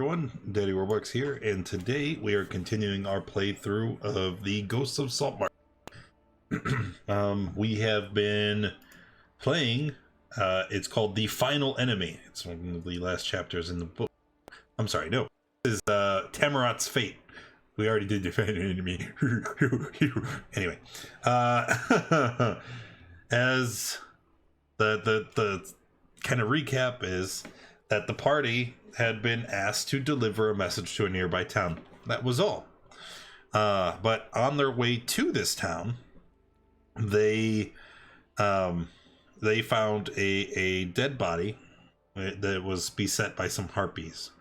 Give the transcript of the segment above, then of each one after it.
Everyone, Daddy Warbucks here, and today we are continuing our playthrough of the Ghosts of Saltmarsh. We have been playing, it's called The Final Enemy. It's one of the last chapters in the book. I'm sorry, no. This is Tammeraut's Fate. We already did The Final Enemy. Anyway, as the kind of recap is that the party had been asked to deliver a message to a nearby town. That was all. But on their way to this town, they found a dead body that was beset by some harpies.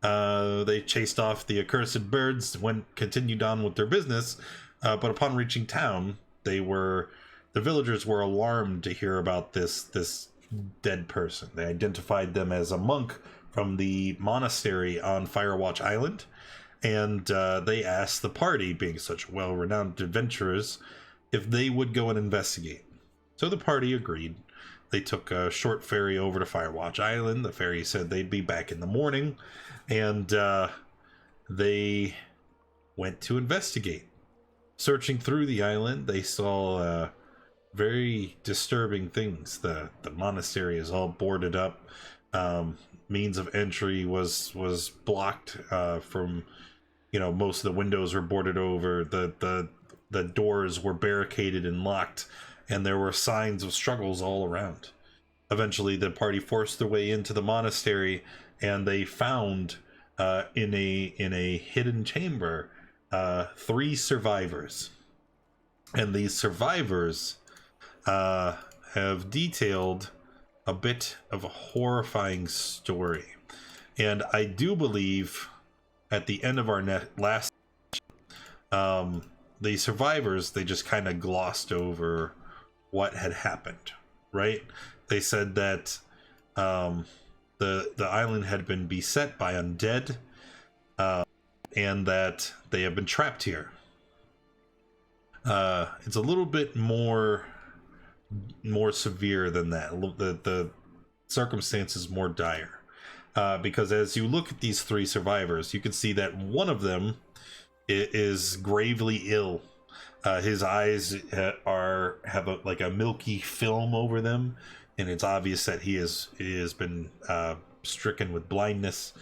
They chased off the accursed birds, continued on with their business, but upon reaching town, the villagers were alarmed to hear about this dead person. They identified them as a monk from the monastery on Firewatch Island, and they asked the party, being such well-renowned adventurers, if they would go and investigate. So the party agreed. They took a short ferry over to Firewatch Island. The ferry said they'd be back in the morning, and they went to investigate. Searching through the island, they saw very disturbing things. The monastery is all boarded up. Means of entry was blocked from, most of the windows were boarded over. The doors were barricaded and locked, and there were signs of struggles all around. Eventually, the party forced their way into the monastery, and they found in a hidden chamber 3 survivors. And these survivors have detailed a bit of a horrifying story, and I do believe at the end of our last the survivors, they just kind of glossed over what had happened, right? They said that the island had been beset by undead, and that they have been trapped here. It's a little bit more severe than that. The circumstances more dire, because as you look at these 3 survivors, you can see that one of them is gravely ill. His eyes have a milky film over them, and it's obvious that he has been stricken with blindness.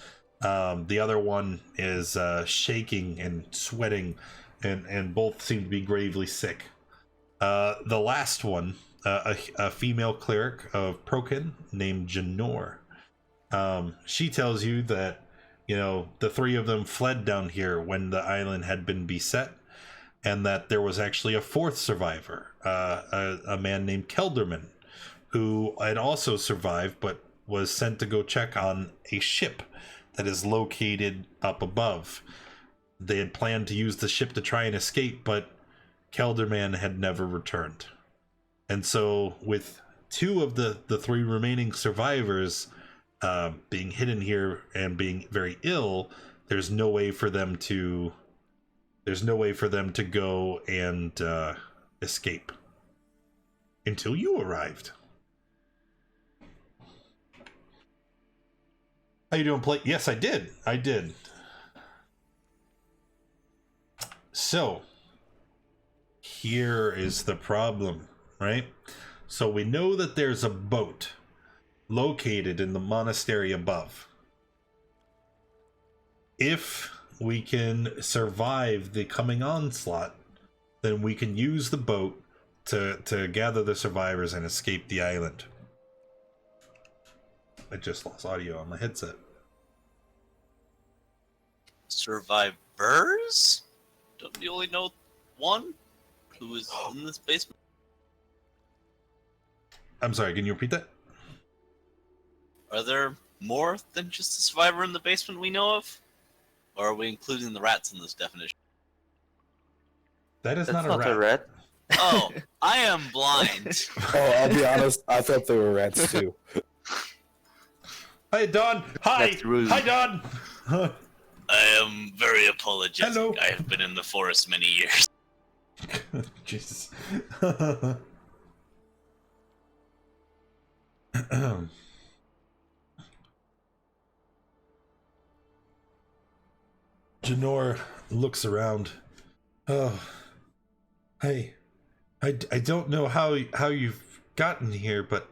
The other one is shaking and sweating, and both seem to be gravely sick. The last one, a female cleric of Prokin named Janor. She tells you that, the 3 of them fled down here when the island had been beset, and that there was actually a 4th survivor, a man named Kelderman, who had also survived but was sent to go check on a ship that is located up above. They had planned to use the ship to try and escape, but Kelderman had never returned. And so with 2 of the 3 remaining survivors being hidden here and being very ill, there's no way for them to go and escape until you arrived. How you doing, Plate? Yes, I did. So here is the problem, right? So we know that there's a boat located in the monastery above. If we can survive the coming onslaught, then we can use the boat to gather the survivors and escape the island. I just lost audio on my headset. Survivors? Don't we only know one who is in this basement? I'm sorry, can you repeat that? Are there more than just a survivor in the basement we know of? Or are we including the rats in this definition? That is That's not a rat. Oh, I am blind. Oh, I'll be honest, I thought they were rats too. Hi, Don. Hi. Hi, Don. I am very apologetic. Hello. I have been in the forest many years. Jesus. Janor looks around. Oh, hey, I don't know how you've gotten here, but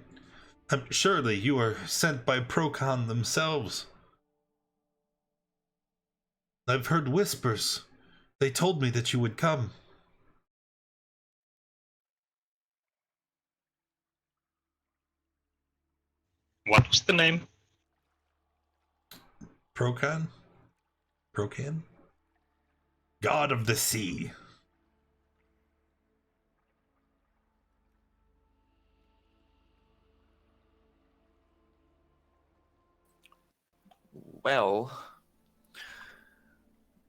surely you are sent by Procon themselves. I've heard whispers. They told me that you would come. What was the name? Procon? Procan? God of the Sea. Well,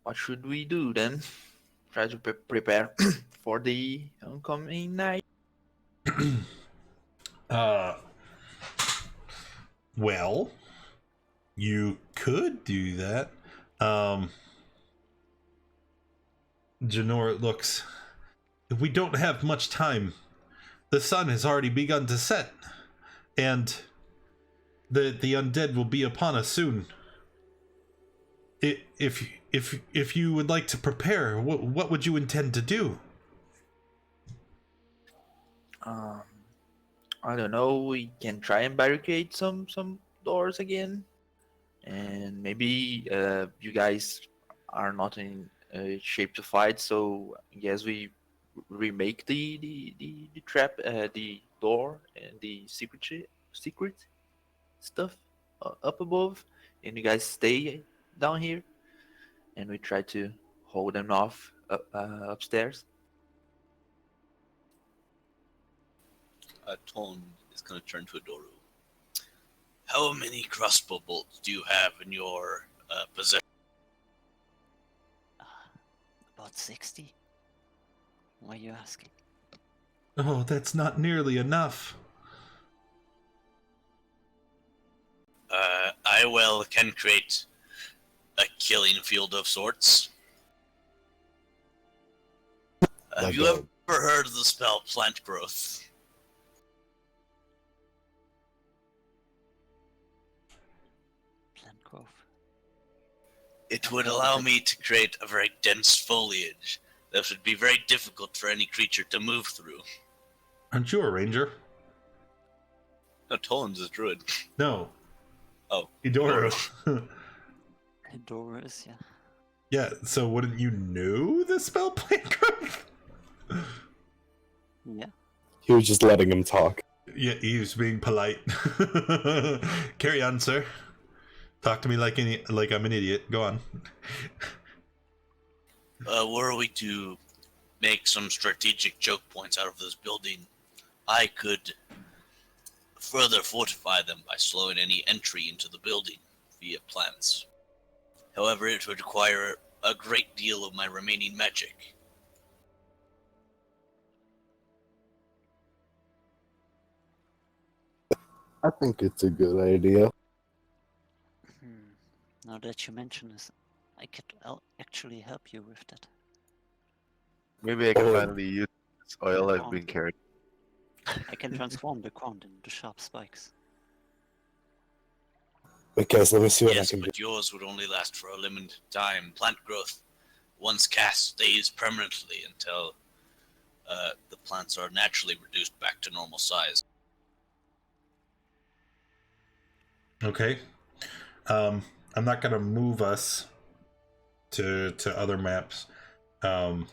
what should we do then? Try to prepare for the oncoming night. uh, well, you could do that. Janor looks. We don't have much time. The sun has already begun to set, and the undead will be upon us soon. If you would like to prepare, what would you intend to do? Um, I don't know. We can try and barricade some doors again, and maybe you guys are not in shape to fight, so I guess we remake the trap, the door, and the secret stuff up above, and you guys stay down here, and we try to hold them off upstairs. Tone is going to turn to Adoru. How many crossbow bolts do you have in your possession? About 60? Why are you asking? Oh, that's not nearly enough. I can create a killing field of sorts. Have you ever heard of the spell plant growth? Plant growth. It would allow me to create a very dense foliage that would be very difficult for any creature to move through. Aren't you a ranger? No, Tolan's a druid. No. Oh. Edoru. Doris, yeah. Yeah, so wouldn't you know the spell plant growth? Yeah. He was just letting him talk. Yeah, he was being polite. Carry on, sir. Talk to me like I'm an idiot. Go on. Were we to make some strategic choke points out of this building, I could further fortify them by slowing any entry into the building via plants. However, it would require a great deal of my remaining magic. I think it's a good idea. Now that you mention this, I could actually help you with that. Maybe I can Oh. finally use this oil I've been carrying. I can transform the ground into sharp spikes. Because let me see what Yes, I can do. but yours would only last for a limited time. Plant growth, once cast, stays permanently until the plants are naturally reduced back to normal size. Okay. I'm not gonna move us to other maps. But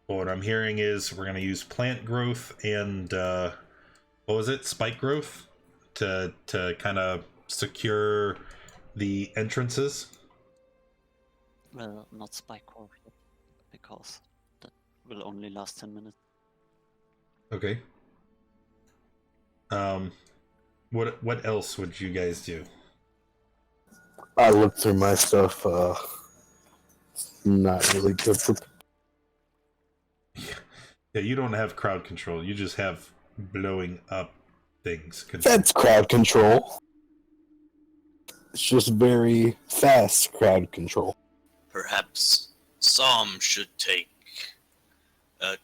what I'm hearing is we're gonna use plant growth and what was it? Spike growth to kind of secure the entrances. Well, not spike growth, because that will only last 10 minutes. Okay. What else would you guys do? I looked through my stuff. Not really good for. Yeah, you don't have crowd control. You just have blowing up things. That's crowd control. It's just very fast crowd control. Perhaps Psalm should take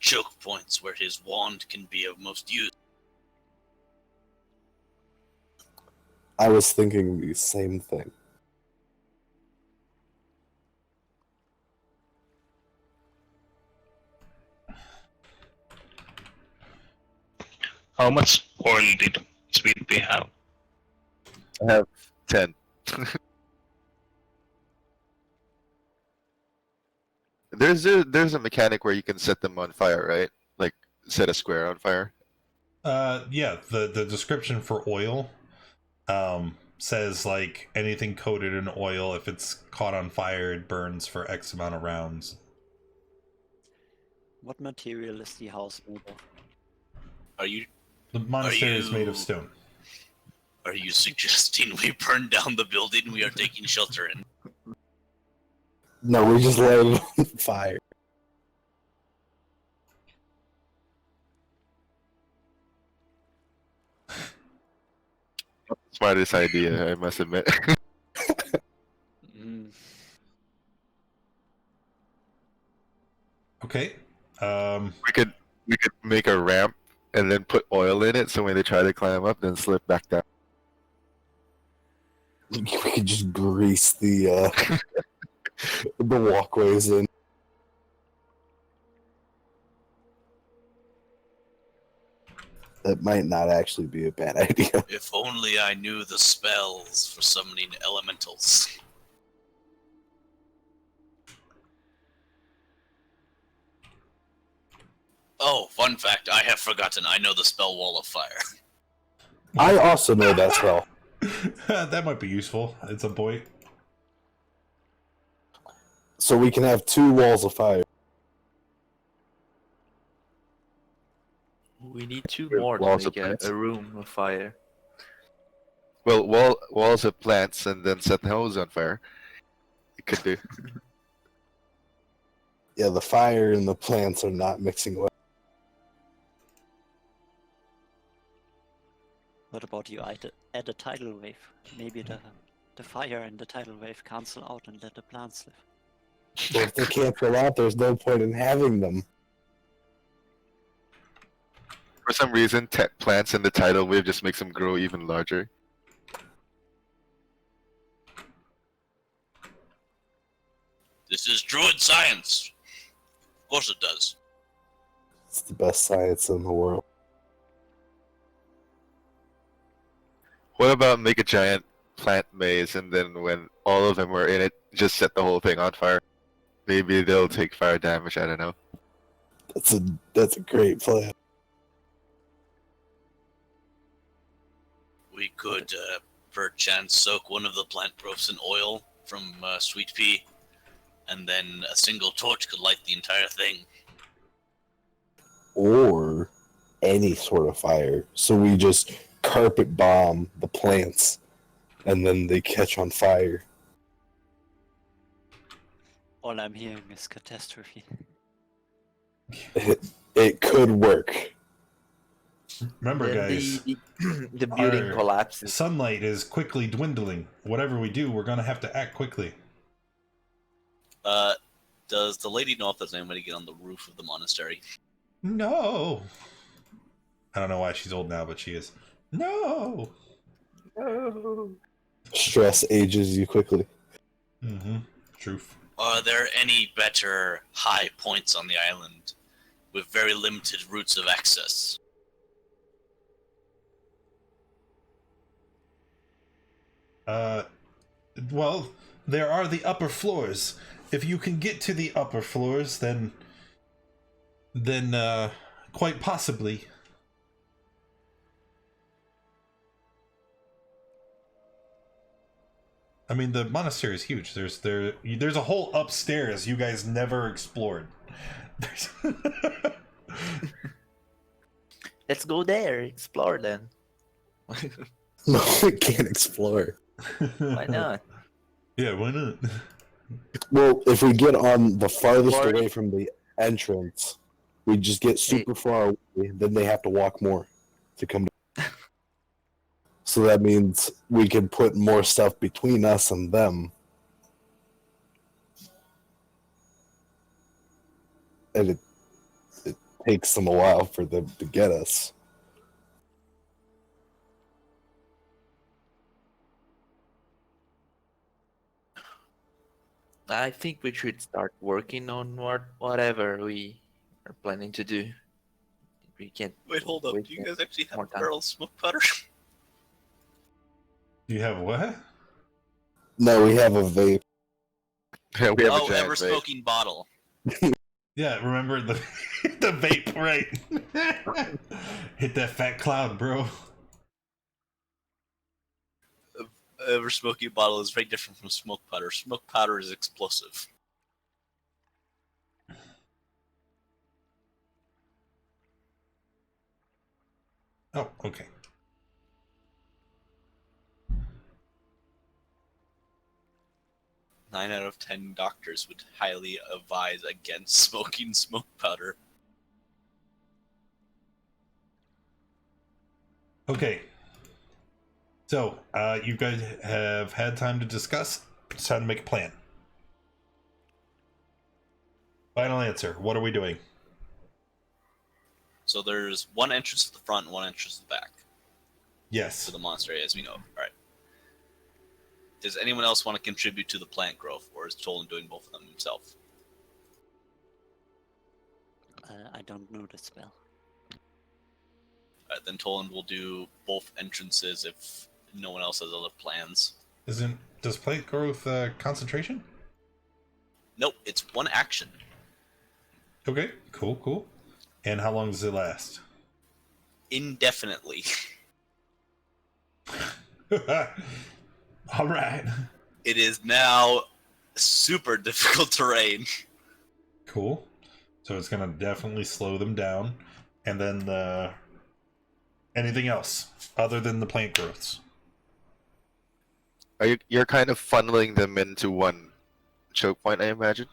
choke points where his wand can be of most use. I was thinking the same thing. How much oil did Sweet Pea have? I have 10. There's a mechanic where you can set them on fire, right? Like set a square on fire. Yeah, the description for oil says like anything coated in oil, if it's caught on fire, it burns for X amount of rounds. What material is the house made of? Are you The monastery is made you- of stone. are you suggesting we burn down the building we are taking shelter in? No, we just let it on fire. Smartest idea, I must admit. Mm, Okay. we could make a ramp and then put oil in it, so when they try to climb up, then slip back down. We could just grease the the walkways in. That might not actually be a bad idea. If only I knew the spells for summoning elementals. Oh, fun fact, I have forgotten. I know the spell Wall of Fire. I also know that spell. That might be useful at some point. So we can have 2 walls of fire. We need 2 Wait, more to walls of make plants? a room of fire. Well, walls of plants and then set the hose on fire. It could do. Yeah, the fire and the plants are not mixing well. what about you add a tidal wave? Maybe the fire and the tidal wave cancel out and let the plants live. Well, if they cancel out, there's no point in having them. For some reason, plants in the tidal wave just makes them grow even larger. This is druid science. Of course it does. It's the best science in the world. What about make a giant plant maze, and then when all of them are in it, just set the whole thing on fire? Maybe they'll take fire damage, I don't know. That's a great plan. We could perchance soak one of the plant growths in oil from Sweet Pea, and then a single torch could light the entire thing. Or any sort of fire. So we just carpet bomb the plants and then they catch on fire. All I'm hearing is catastrophe. It could work. Remember, Then guys, the building our collapses. sunlight is quickly dwindling. Whatever we do, we're gonna have to act quickly. Does the lady know if there's anybody get on the roof of the monastery? No. I don't know why she's old now, but she is. No. Stress ages you quickly. Mm-hmm. Truth. Are there any better high points on the island with very limited routes of access? Well, there are the upper floors. If you can get to the upper floors, then quite possibly. I mean, the monastery is huge. There's a whole upstairs you guys never explored. Let's go there, explore then. No, we can't explore. Why not? Yeah, why not? Well, if we get on the farthest Explore. away from the entrance, we just get super far away, then they have to walk more to come to. So that means we can put more stuff between us and them. And it takes them a while for them to get us. I think we should start working on whatever we are planning to do. we can't. Wait, hold up. wait Do you guys actually have more a time. barrel of smoke powder? Do you have what? No, we have a vape. Yeah, we have a Oh, giant ever vape. smoking bottle. Yeah, remember the the vape, right? Hit that fat cloud, bro. Ever smoking bottle is very different from smoke powder. Smoke powder is explosive. Oh, okay. Nine out of 10 doctors would highly advise against smoking smoke powder. Okay. So, you guys have had time to discuss. It's time to make a plan. Final answer. What are we doing? So there's one entrance to the front and one entrance to the back Yes. to the monastery, as we know. All right. Does anyone else want to contribute to the plant growth, or is Tolan doing both of them himself? I don't know the spell. All right, then Tolan will do both entrances if no one else has other plans. Does plant growth concentration? Nope, it's one action. Okay, cool. And how long does it last? Indefinitely. All right. It is now super difficult terrain. Cool. So it's gonna definitely slow them down. And then anything else other than the plant growths? You're kind of funneling them into one choke point, I imagine.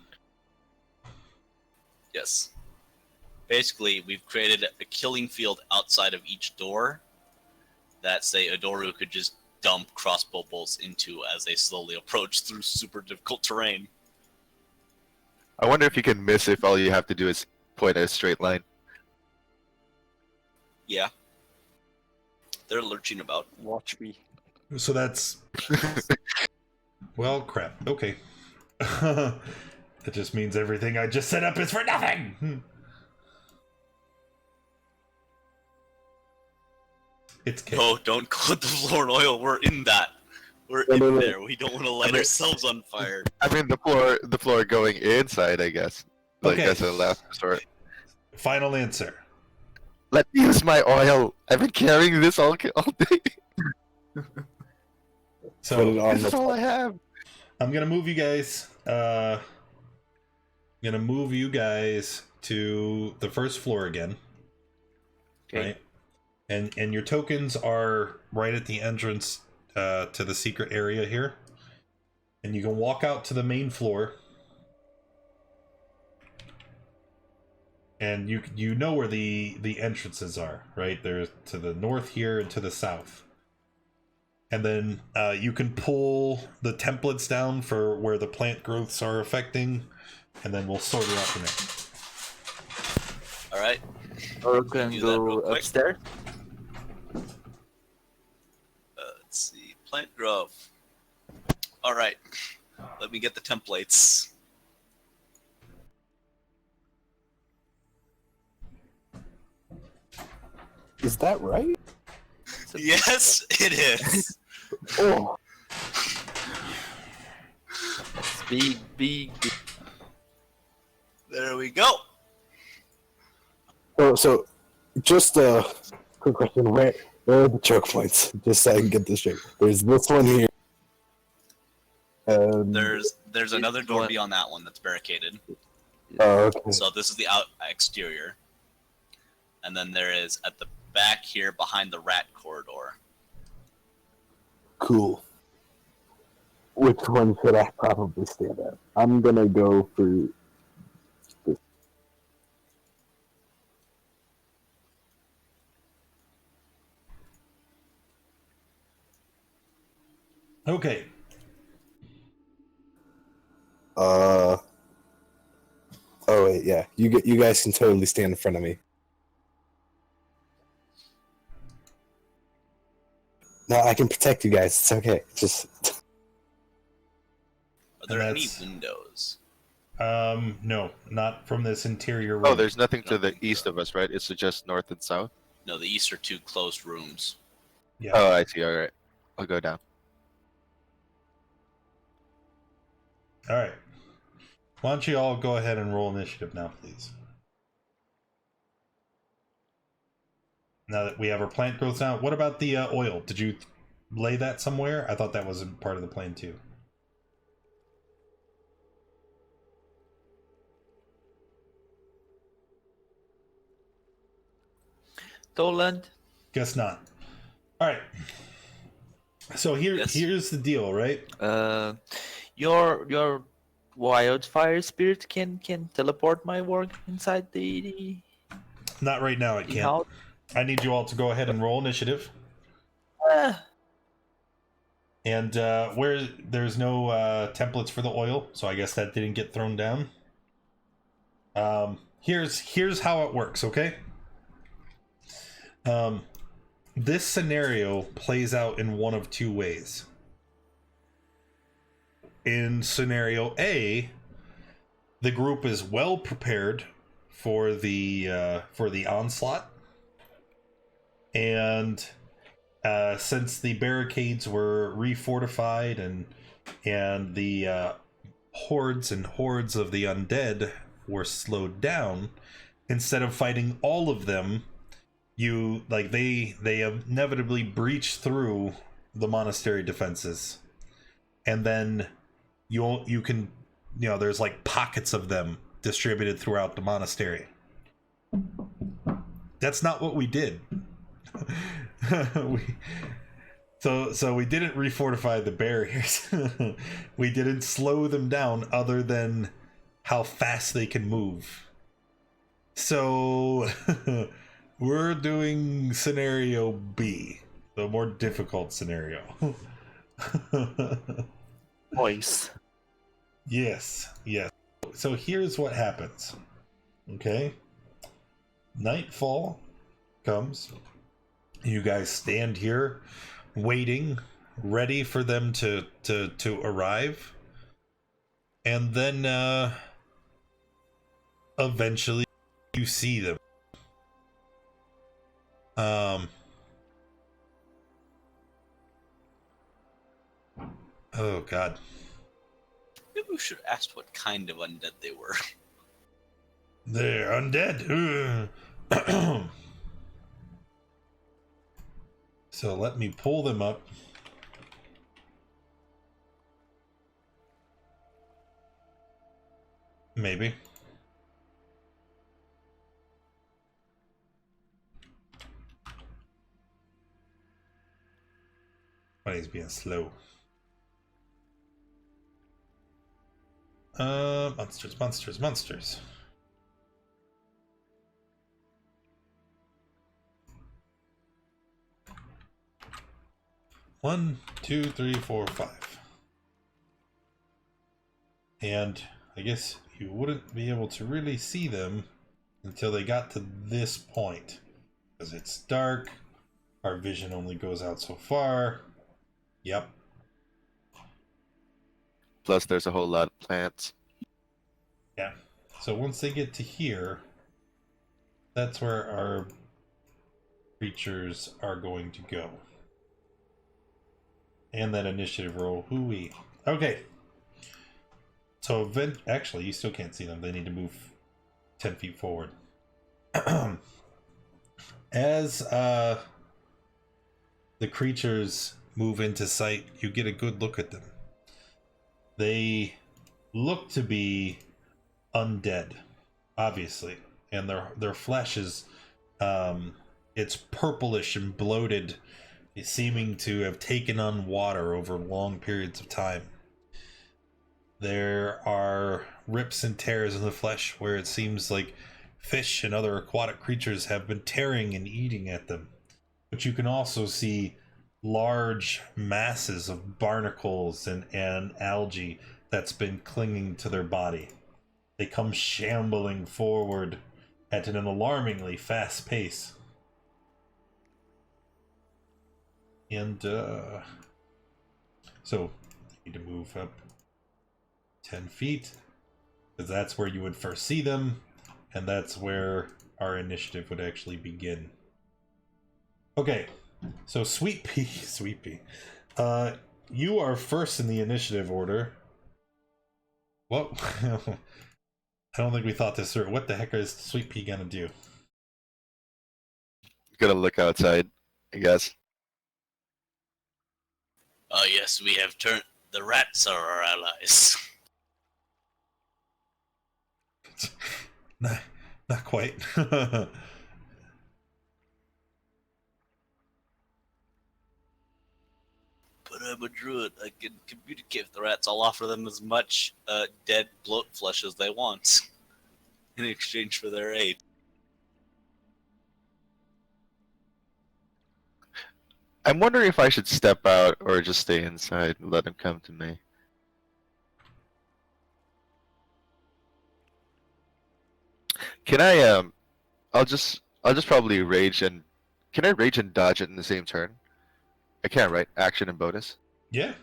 Yes. Basically, we've created a killing field outside of each door that, say, Adoru could just dump crossbow bolts into as they slowly approach through super difficult terrain. I wonder if you can miss if all you have to do is point at a straight line. Yeah. They're lurching about. Watch me. So that's well, crap. Okay. That just means everything I just set up is for nothing. It's No, don't coat the floor in oil. We're in that. We're No. in there. We don't want to light ourselves on fire. I mean, the floor going inside, I guess. Like, Okay. as a last resort. Final answer. Let me use my oil. I've been carrying this all day. Put it So on This is all I have. I'm gonna move you guys. Gonna move you guys to the first floor again. Okay. Right. And your tokens are right at the entrance to the secret area here. And you can walk out to the main floor. And you know where the entrances are, right? They're to the north here and to the south. And then you can pull the templates down for where the plant growths are affecting, and then we'll sort it out from there. All right. Or we can Do that real go quick. upstairs. Let's see. Plant growth. All right. Let me get the templates. Is that right? Yes, it is. Oh, It's big. There we go. so just a quick question. Where are the choke points? Just so I can get this straight. There's this one here. There's another door What? beyond that one that's barricaded. Oh, okay. So this is the exterior. And then there is at the back here behind the rat corridor. Cool. Which one should I probably stand at? I'm gonna go for this. Okay. Oh wait, yeah. You guys can totally stand in front of me. No, I can protect you guys. It's okay. Just Are there any That's- windows? No, not from this interior room. Oh, there's nothing to Don't the think east so. of us, right? It's just north and south. No, the east are two closed rooms. Yeah. Oh, I see. All right, I'll go down. All right. Why don't you all go ahead and roll initiative now, please? Now that we have our plant growth now, what about the oil? Did you lay that somewhere? I thought that was a part of the plan too. Toland. Guess not. All right. So Yes. here's the deal, right? Your wildfire spirit can teleport my work inside the Not right now. It the can't. house. I need you all to go ahead and roll initiative. Ah, And where there's no templates for the oil, so I guess that didn't get thrown down. Here's how it works, okay? This scenario plays out in one of two ways. In scenario A, the group is well prepared for the onslaught, and since the barricades were refortified and the hordes and hordes of the undead were slowed down, instead of fighting all of them, they inevitably breach through the monastery defenses, and then you can there's like pockets of them distributed throughout the monastery. That's not what we did. So we didn't refortify the barriers. We didn't slow them down other than how fast they can move. So we're doing scenario B, the more difficult scenario. voice. Yes. So here's what happens. Okay? Nightfall comes. You guys stand here waiting, ready for them to arrive. And then eventually you see them. Oh god. Maybe we should ask what kind of undead they were. They're undead. So let me pull them up. Maybe. But he's being slow. Monsters. 1, 2, 3, 4, 5. And I guess you wouldn't be able to really see them until they got to this point, because it's dark. Our vision only goes out so far. Yep. Plus, there's a whole lot of plants. Yeah. So once they get to here, that's where our creatures are going to go. And that initiative roll. Hooey. Okay. So actually, you still can't see them. They need to move 10 feet forward. As the creatures move into sight, you get a good look at them. They look to be undead, obviously, and their flesh is it's purplish and bloated, seeming to have taken on water over long periods of time. There are rips and tears in the flesh where it seems like fish and other aquatic creatures have been tearing and eating at them. But you can also see large masses of barnacles and algae that's been clinging to their body. They come shambling forward at an alarmingly fast pace. And so you need to move up 10 feet. because that's where you would first see them, and that's where our initiative would actually begin. Okay, so Sweet Pea, Sweet Pea, you are first in the initiative order. What? I don't think we thought this through. What the heck is Sweet Pea gonna do? Gotta look outside, I guess. Oh yes, we have turned. The rats are our allies. Not quite. But I'm a druid. I can communicate with the rats. I'll offer them as much dead bloat flesh as they want in exchange for their aid. I'm wondering if I should step out or just stay inside and let him come to me. Can I I'll just probably rage and can I rage and dodge it in the same turn? I can, right? Action and bonus. Yeah,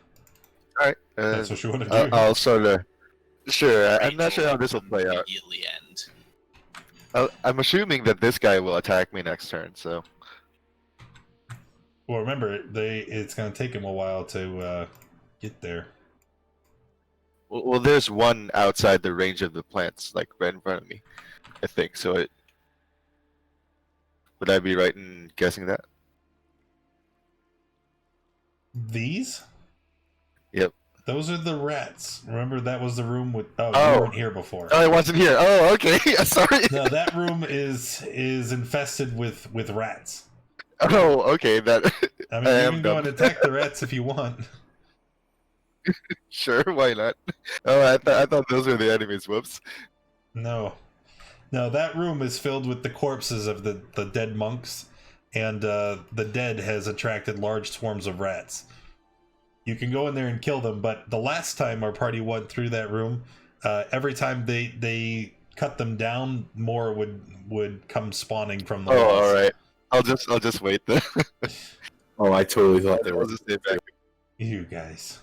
Alright. that's what you want to do. I'll sort of sure. I'm not Rage sure how this will play out. Immediately end. I'm assuming that this guy will attack me next turn, so Well, remember, it's going to take him a while to get there. well, there's one outside the range of the plants, like right in front of me, I think. So would I be right in guessing that? These? Yep. Those are the rats. Remember, that was the room with... Oh, Oh. you weren't here before. Oh, I wasn't here. Oh, okay. Sorry. No, that room is infested with rats. Oh, okay. That I mean, I you am can go dumb. and attack the rats if you want. Sure, why not? Oh, I thought those were the enemies. Whoops. No. No, that room is filled with the corpses of the dead monks, and the dead has attracted large swarms of rats. You can go in there and kill them, but the last time our party went through that room, every time they cut them down, more would come spawning from the Oh, walls. all right. I'll just wait then. Oh, I totally thought they I'll were. just stay back. You guys.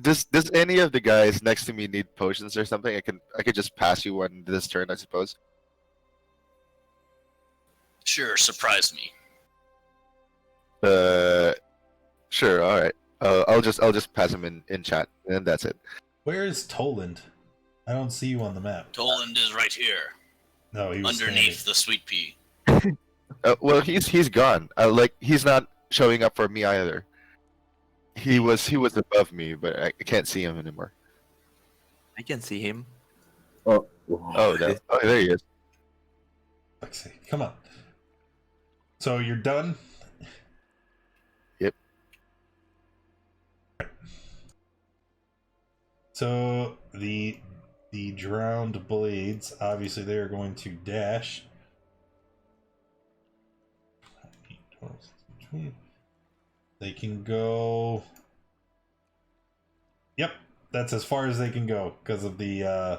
Does any of the guys next to me need potions or something? I could just pass you one this turn, I suppose. Sure, surprise me. Sure. All right. I'll just pass him in chat, and that's it. Where is Toland? I don't see you on the map. Toland is right here, No, he was underneath the sweet pea. Well, he's gone. Like he's not showing up for me either. He was above me, but I can't see him anymore. I can see him. Oh, There he is. Let's see. Come on. So you're done? Yep. So the drowned blades, obviously they are going to dash. They can go. Yep, that's as far as they can go because of the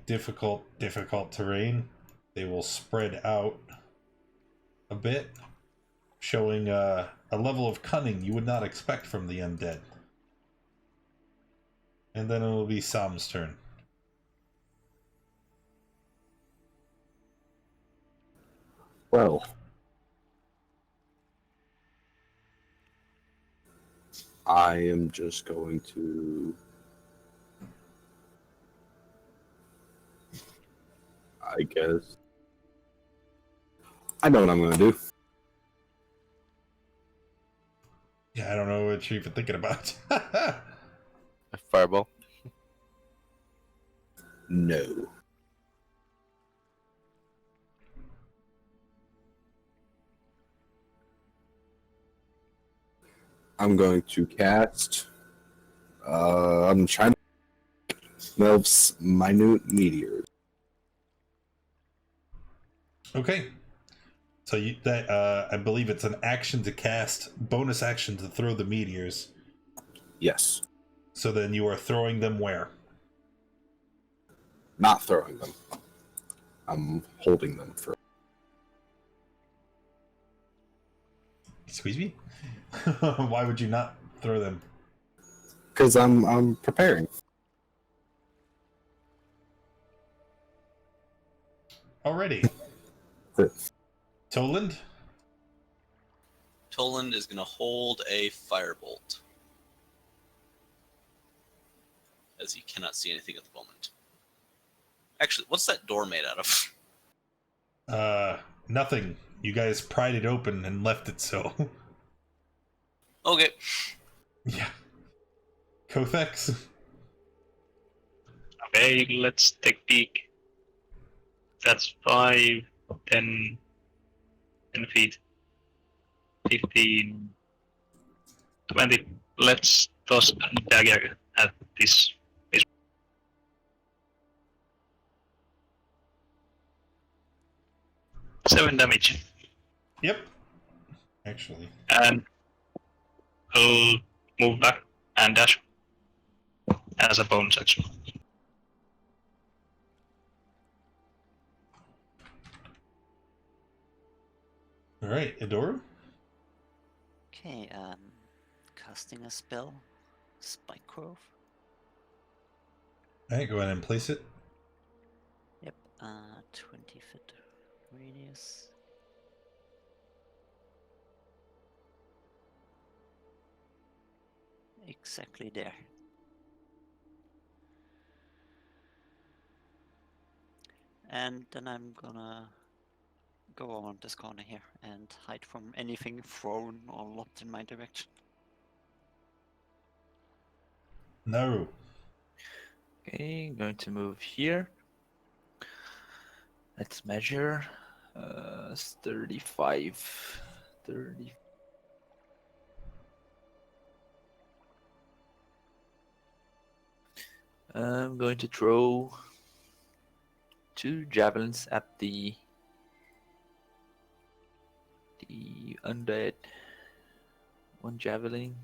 difficult terrain. They will spread out a bit, showing a level of cunning you would not expect from the undead. And then it will be Sam's turn. well. I am just going to. I guess. I know what I'm going to do. Yeah, I don't know what you're even thinking about. A fireball. No. I'm going to cast. I'm trying to. Melv's minute meteors. Okay. So I believe it's an action to cast, bonus action to throw the meteors. Yes. So then you are throwing them where? Not throwing them. I'm holding them for. Squeeze me? Why would you not throw them? because I'm preparing. Alrighty. But Toland? Toland is going to hold a firebolt, as he cannot see anything at the moment. Actually, what's that door made out of? Nothing. You guys pried it open and left it so. Okay. Yeah. Kothex? Okay, let's take a peek. That's 5, 10, 10 feet, 15, 20. Let's toss a dagger at this. 7 damage. Yep. Actually. And I'll move back and dash as a bonus action. Alright, Adora? Okay, casting a spell, Spike Grove. Alright, go ahead and place it. Yep, 20-foot radius. Exactly there. And then I'm gonna go around this corner here and hide from anything thrown or lobbed in my direction. No. Okay, going to move here. Let's measure. It's 35. 30. I'm going to throw 2 javelins at the undead. 1 javelin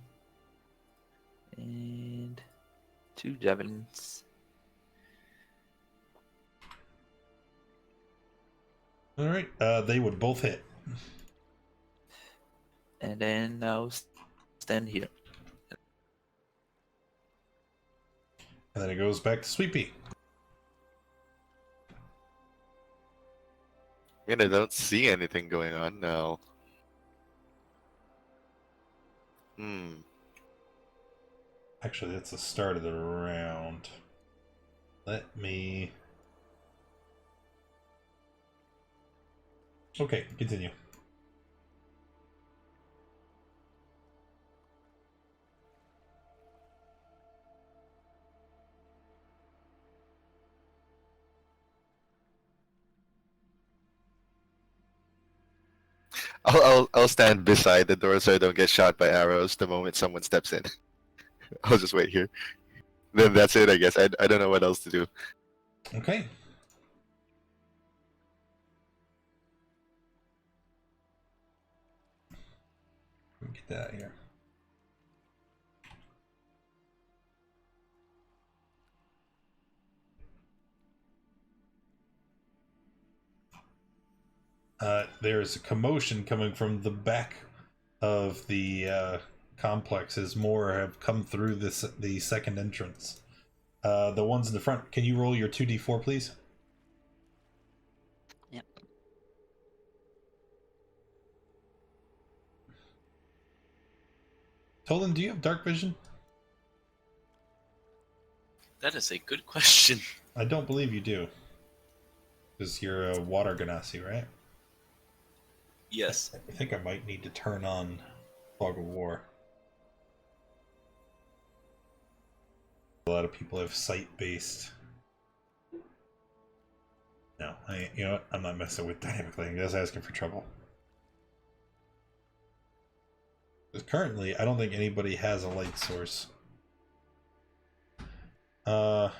and 2 javelins. Alright, they would both hit. And then now stand here. And then it goes back to Sweepy. I don't see anything going on now. Actually, that's the start of the round. Let me... Okay, continue. I'll stand beside the door so I don't get shot by arrows the moment someone steps in. I'll just wait here. Then that's it, I guess. I don't know what else to do. Okay. Let me get that out here. There's a commotion coming from the back of the complex as more have come through the second entrance. The ones in the front, can you roll your 2d4, please? Yep. Tolan, do you have dark vision? That is a good question. I don't believe you do. Because you're a water ganassi, right? Yes. I think I might need to turn on Fog of War. A lot of people have sight-based. No, you know what? I'm not messing with dynamic lighting. That's asking for trouble. Because currently, I don't think anybody has a light source. So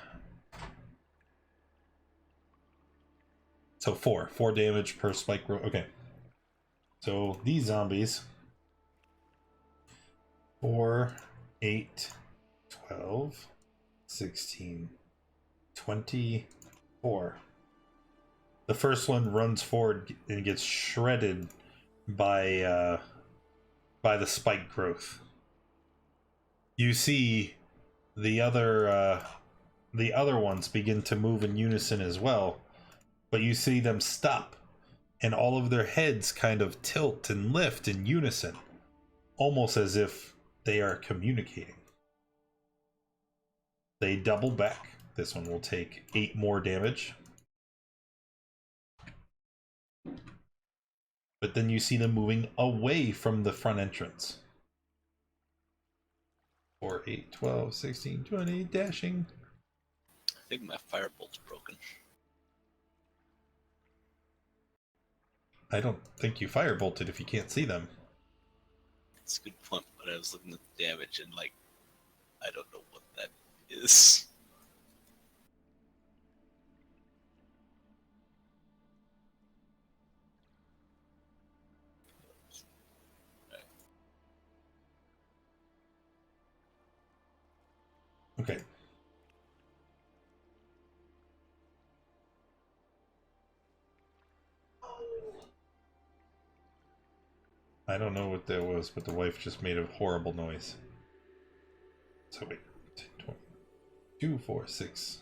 4 damage per spike. Okay. So these zombies. 4, 8, 12, 16, 24. The first one runs forward and gets shredded by the spike growth. You see the other ones begin to move in unison as well, but you see them stop, and all of their heads kind of tilt and lift in unison, almost as if they are communicating. They double back. This one will take 8 more damage. But then you see them moving away from the front entrance. 4, 8, 12, 16, 20, dashing. I think my firebolt's broken. I don't think you firebolted if you can't see them. It's a good point, but I was looking at the damage and like, I don't know what that is. Okay. I don't know what that was, but the wife just made a horrible noise. So wait, 10, 20, 2, 4, 6.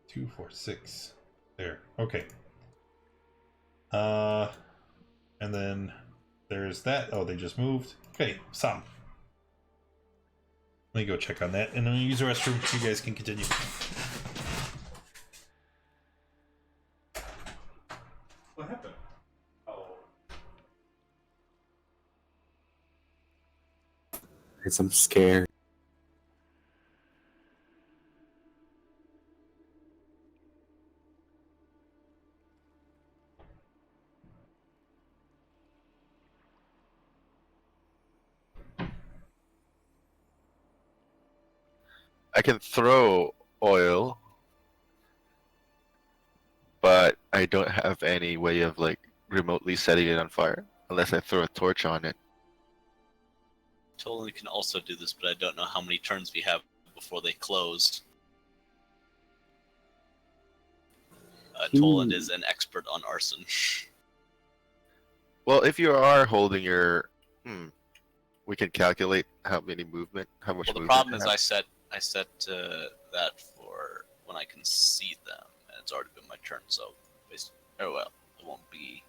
2, 4, 6. There. Okay. And then there's that. Oh, they just moved. Okay, Sam. Let me go check on that, and I'm gonna use the restroom. You guys can continue. What happened? Oh. I'm scared. I can throw oil, but I don't have any way of like remotely setting it on fire unless I throw a torch on it. Tolan can also do this, but I don't know how many turns we have before they close. Tolan is an expert on arson. Well, if you are holding your, we can calculate how much Well, the movement. problem you is have. I set that for when I can see them, and it's already been my turn, so oh well, it won't be.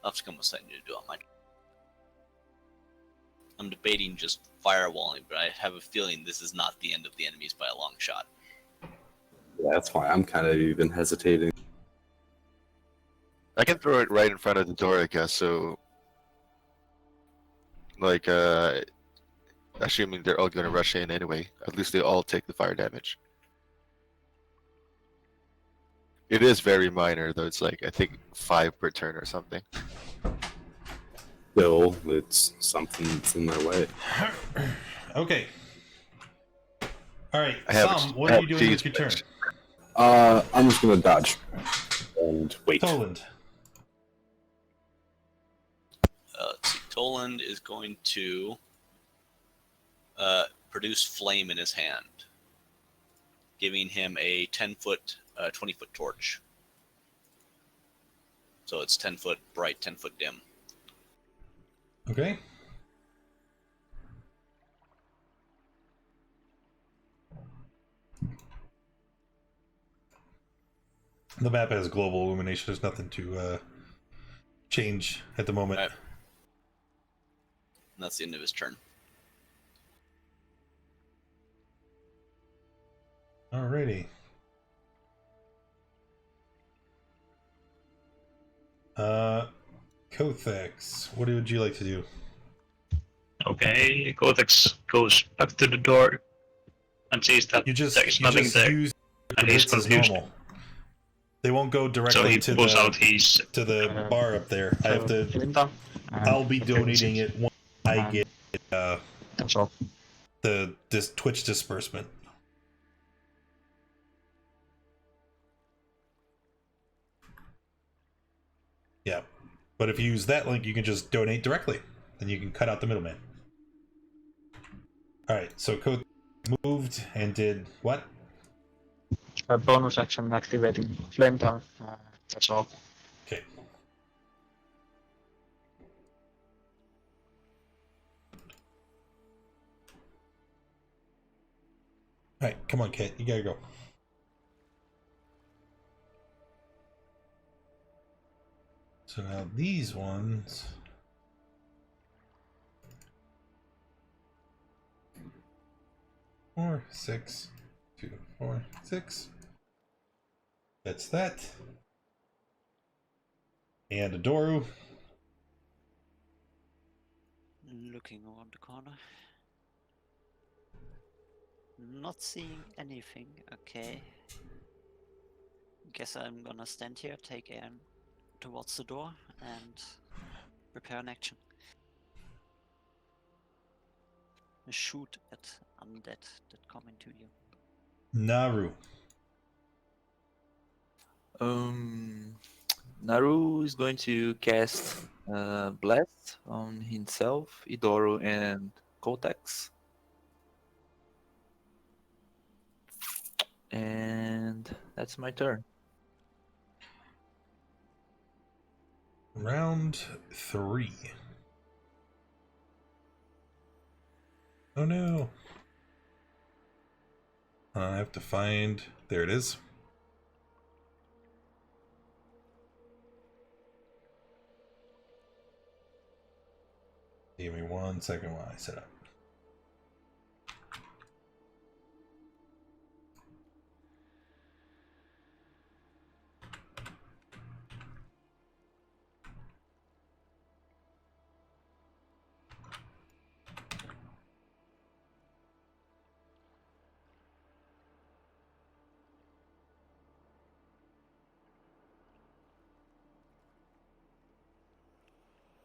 I'll have to come with something to do on my. I'm debating just firewalling, but I have a feeling this is not the end of the enemies by a long shot. Yeah, that's why I'm kind of even hesitating. I can throw it right in front of the door, I guess. So, like, assuming they're all gonna rush in anyway, at least they all take the fire damage. It is very minor, though. It's like I think 5 per turn or something. Still, it's something that's in their way. Okay. All right, I have Sam, what are you doing with your turn? I'm just gonna dodge and wait. Toland. Let's see. Toland is going to produce flame in his hand, giving him a 10-foot, 20-foot torch. So it's 10 foot bright, 10 foot dim. Okay. The map has global illumination. There's nothing to change at the moment. Right. And that's the end of his turn. Alrighty. Kothex, what would you like to do? Okay, Cortex goes back to the door and sees that there's nothing there. Use And he's bits as confused. normal. They won't go So directly he to pulls out the his bar up there. I have to. I'll be donating it once I get That's all. this Twitch disbursement. Yeah, but if you use that link, you can just donate directly. Then you can cut out the middleman. All right, so Code moved and did what? A bonus action activating flame tongue. That's all. Okay. Alright, come on, Kate. You gotta go. So now these ones... 4, 6, 2, 4, 6. That's that. And Adoru. Looking around the corner. Not seeing anything. Okay. Guess I'm gonna stand here, take aim towards the door, and prepare an action. Shoot at undead that come into you. Naru. Naru is going to cast Blast on himself, Idoro, and Kotex. And that's my turn. Round 3. Oh no. I have to find... There it is. Give me 1 second while I set up.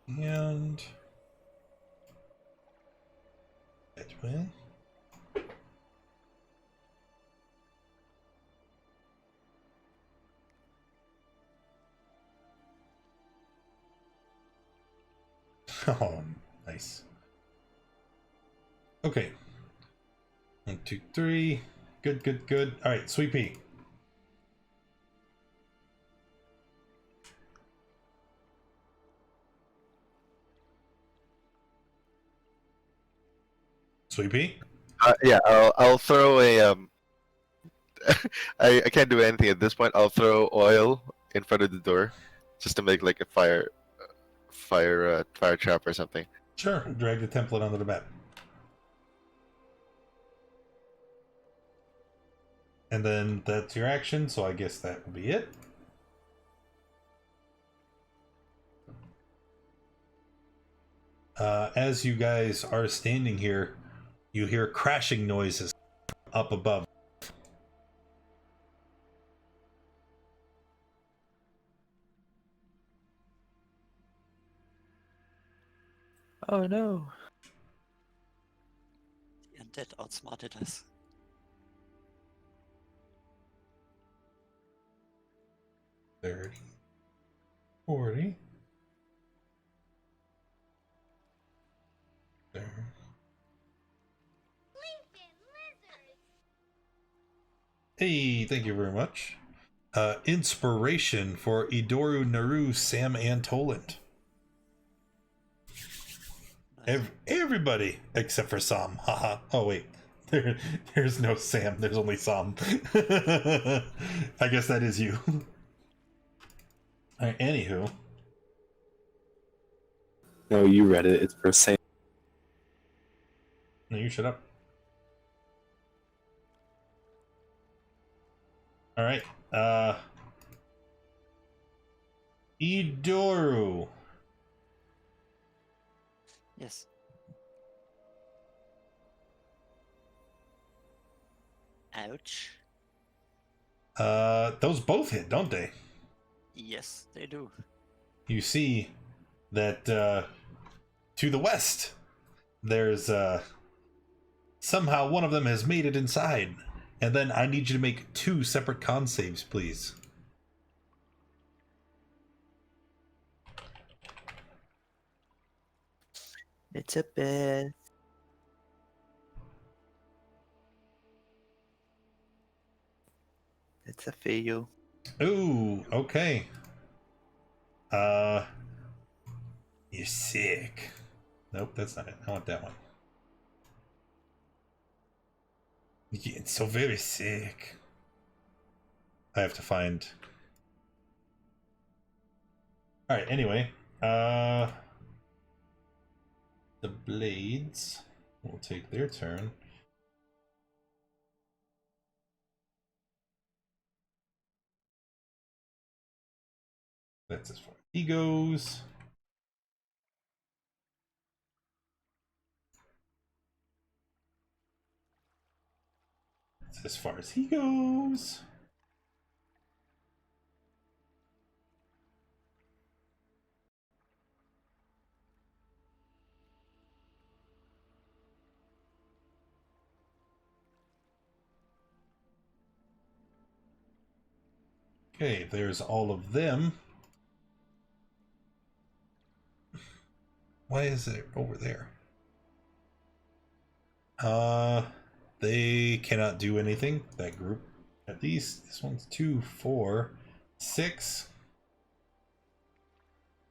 And... Edwin. Oh, nice. Okay. 1, 2, 3. Good, good, good. All right, Sweet Pea. Sweet Pea? Yeah, I'll throw a I can't do anything at this point. I'll throw oil in front of the door, just to make like a fire trap or something. Sure. Drag the template onto the map. And then that's your action, so I guess that will be it. As you guys are standing here, you hear crashing noises up above. Oh no. The undead outsmarted us. $30, $40. There. Hey, thank you very much. Inspiration for Idoru, Naru, Sam, and Toland. Everybody except for Sam. Haha. Oh wait, there's no Sam. There's only Sam. I guess that is you. All right, anywho. No, you read it. It's for Sam. No, you shut up. All right. Idoru. Yes. Ouch. Those both hit, don't they? Yes, they do. You see that to the west, there's somehow one of them has made it inside. And then I need you to make 2 separate con saves, please. It's a bit. It's a fail. Ooh, okay. You're sick. Nope, that's not it. I want that one. You're getting so very sick. I have to find. All right. Anyway, the blades will take their turn. That's as far as he goes. That's as far as he goes. Okay, there's all of them. Why is it over there? They cannot do anything. That group. At least this one's 2, 4, 6,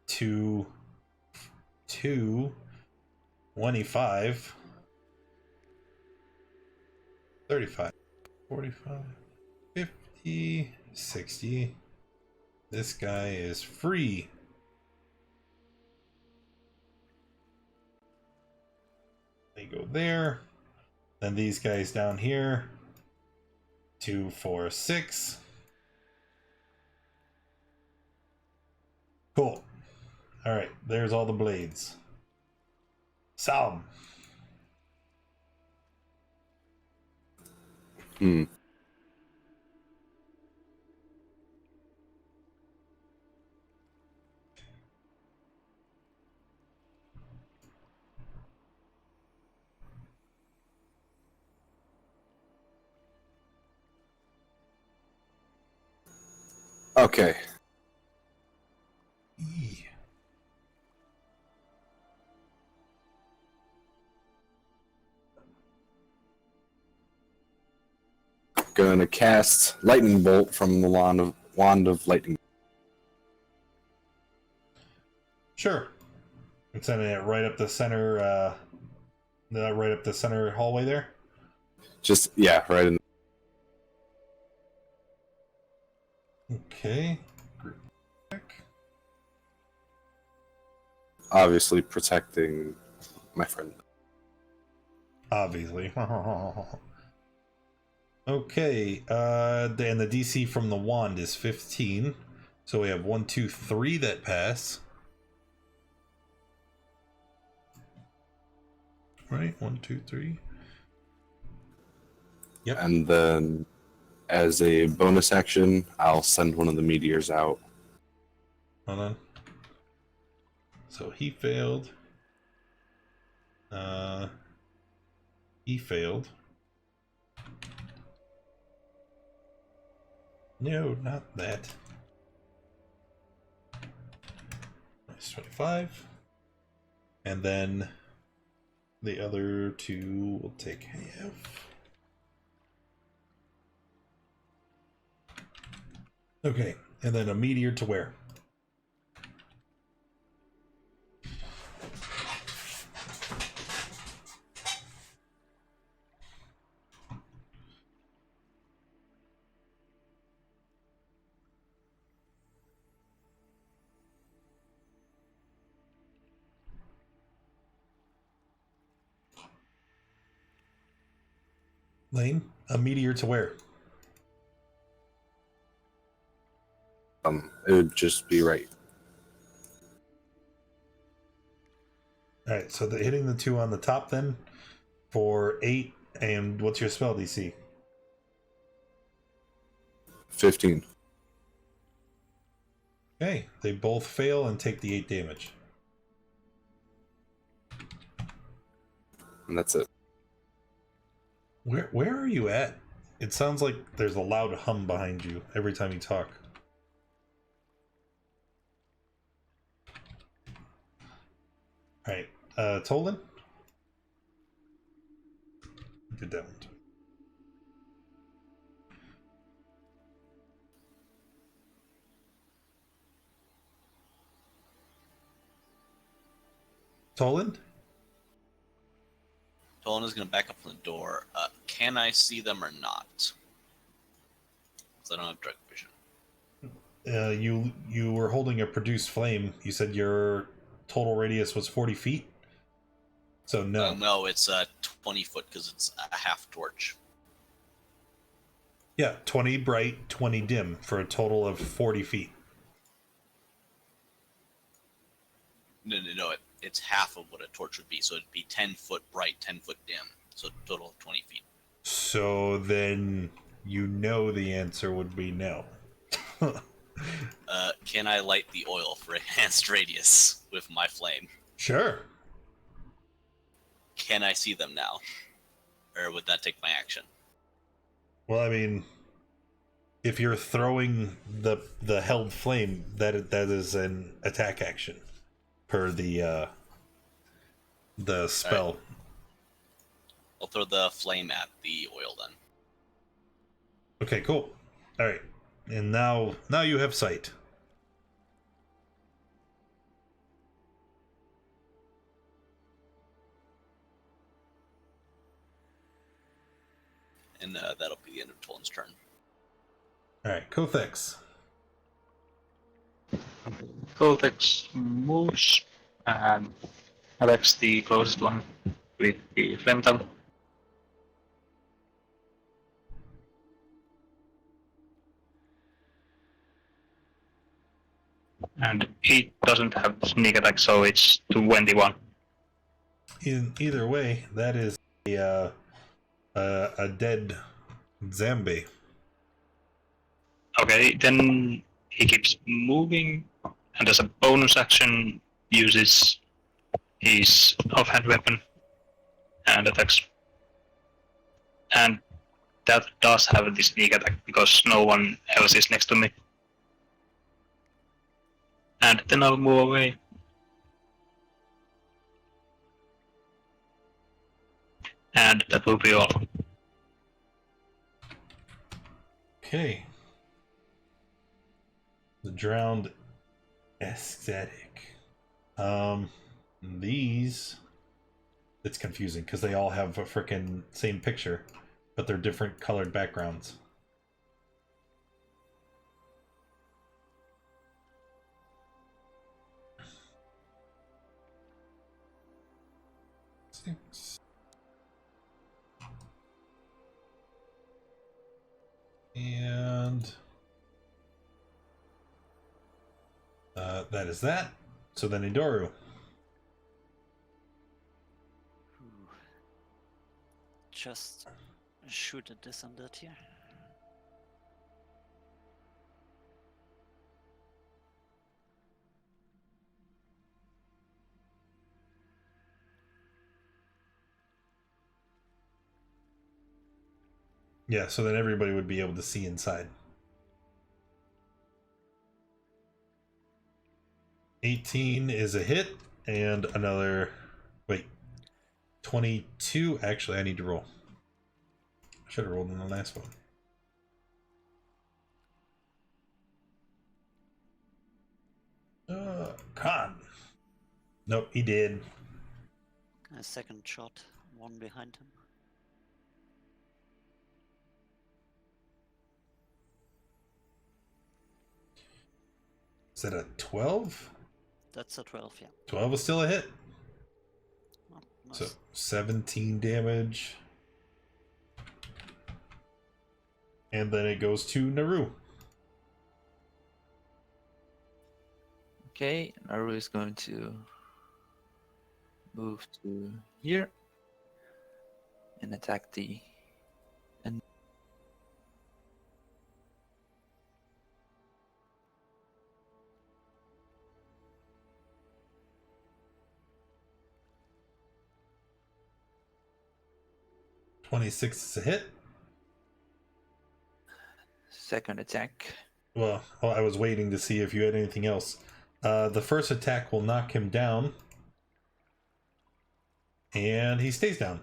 2, 2, 25, 35, 45, 50, 60. This guy is free. They go there. Then these guys down here. 2, 4, 6. Cool. All right, there's all the blades. Salm. Okay. Gonna cast lightning bolt from the wand of lightning. Sure. I'm sending it right up the center. Right up the center hallway there. Just yeah, right in. Okay. Group check. Obviously protecting my friend. Obviously. Okay. And the DC from the wand is 15. So we have 1, 2, 3 that pass. Right? 1, 2, 3. Yep. And then, as a bonus action, I'll send one of the meteors out. Hold on. So he failed. He failed. No, not that. Nice 25. And then the other two will take half. Okay, and then a meteor to where? Lane, a meteor to where? It would just be right. All right, so hitting the 2 on the top then for 8. And what's your spell DC? 15. Okay, they both fail and take the 8 damage. And that's it. Where are you at? It sounds like there's a loud hum behind you every time you talk. All right, Tolan? Did that one too. Toland? Tolan going to back up from the door. Can I see them or not? Because I don't have direct vision. You were holding a produced flame. You said your total radius was 40 feet? So no. No, it's 20 foot because it's a half torch. Yeah, 20 bright, 20 dim for a total of 40 feet. No, it's half of what a torch would be. So it'd be 10 foot bright, 10 foot dim. So a total of 20 feet. So then you know the answer would be no. Can I light the oil for enhanced radius with my flame? Sure. Can I see them now? Or would that take my action? Well, I mean, if you're throwing the held flame, that is an attack action per the spell. Right. I'll throw the flame at the oil then. Okay, cool. All right, and now you have sight. And that'll be the end of Tolan's turn. All right, Kothex. Coltex moves and attacks the closest one with the flame tongue. And he doesn't have sneak attack, so it's 21. In either way, that is a dead zombie. Okay, then he keeps moving, and as a bonus action, uses his offhand weapon and attacks. And that does have the sneak attack because no one else is next to me. And then I'll move away. And that will be all. Okay. The drowned aesthetic. These. It's confusing because they all have a freaking same picture, but they're different colored backgrounds. Six. And that is that. So then Idoru. Just shoot at this undead here. Yeah, so then everybody would be able to see inside. 18 is a hit, and another... Wait. 22? Actually, I need to roll. I should have rolled in the last one. Con. Nope, he did. A second shot, one behind him. Is that a 12? That's a 12, yeah. 12 is still a hit. Oh, nice. So 17 damage. And then it goes to Naru. Okay, Naru is going to move to here and attack the. And 26 is a hit. second attack. Well, I was waiting to see if you had anything else. The first attack will knock him down. And he stays down.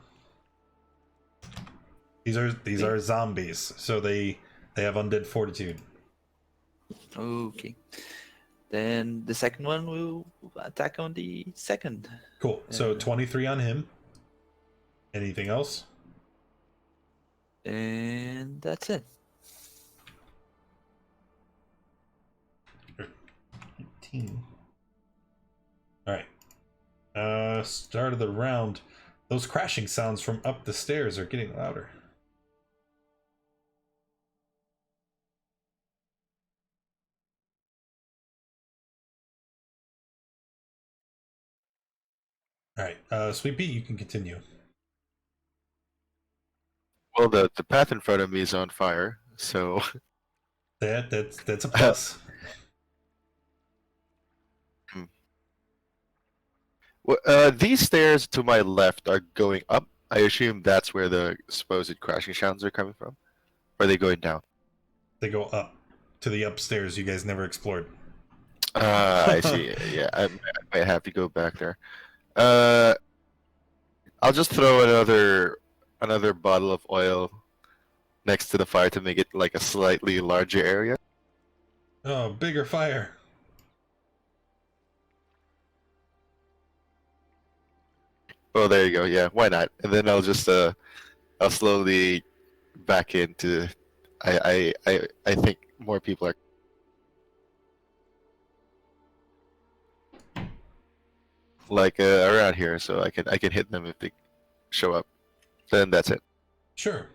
These are zombies, so they have undead fortitude. Okay. Then the second one will attack on the second. Cool. So 23 on him. Anything else? And that's it. 13. All right. Start of the round. Those crashing sounds from up the stairs are getting louder. All right. Sweet Pea, you can continue. Well, the path in front of me is on fire, so That's a plus. well, these stairs to my left are going up. I assume that's where the supposed crashing sounds are coming from. Or are they going down? They go up to the upstairs you guys never explored. I see. Yeah, I might have to go back there. I'll just throw another bottle of oil next to the fire to make it like a slightly larger area. Oh, bigger fire. Oh, there you go. Yeah, why not? And then I'll just I'll slowly back into. I think more people are. Like around here, so I can hit them if they show up. Then that's it. Sure.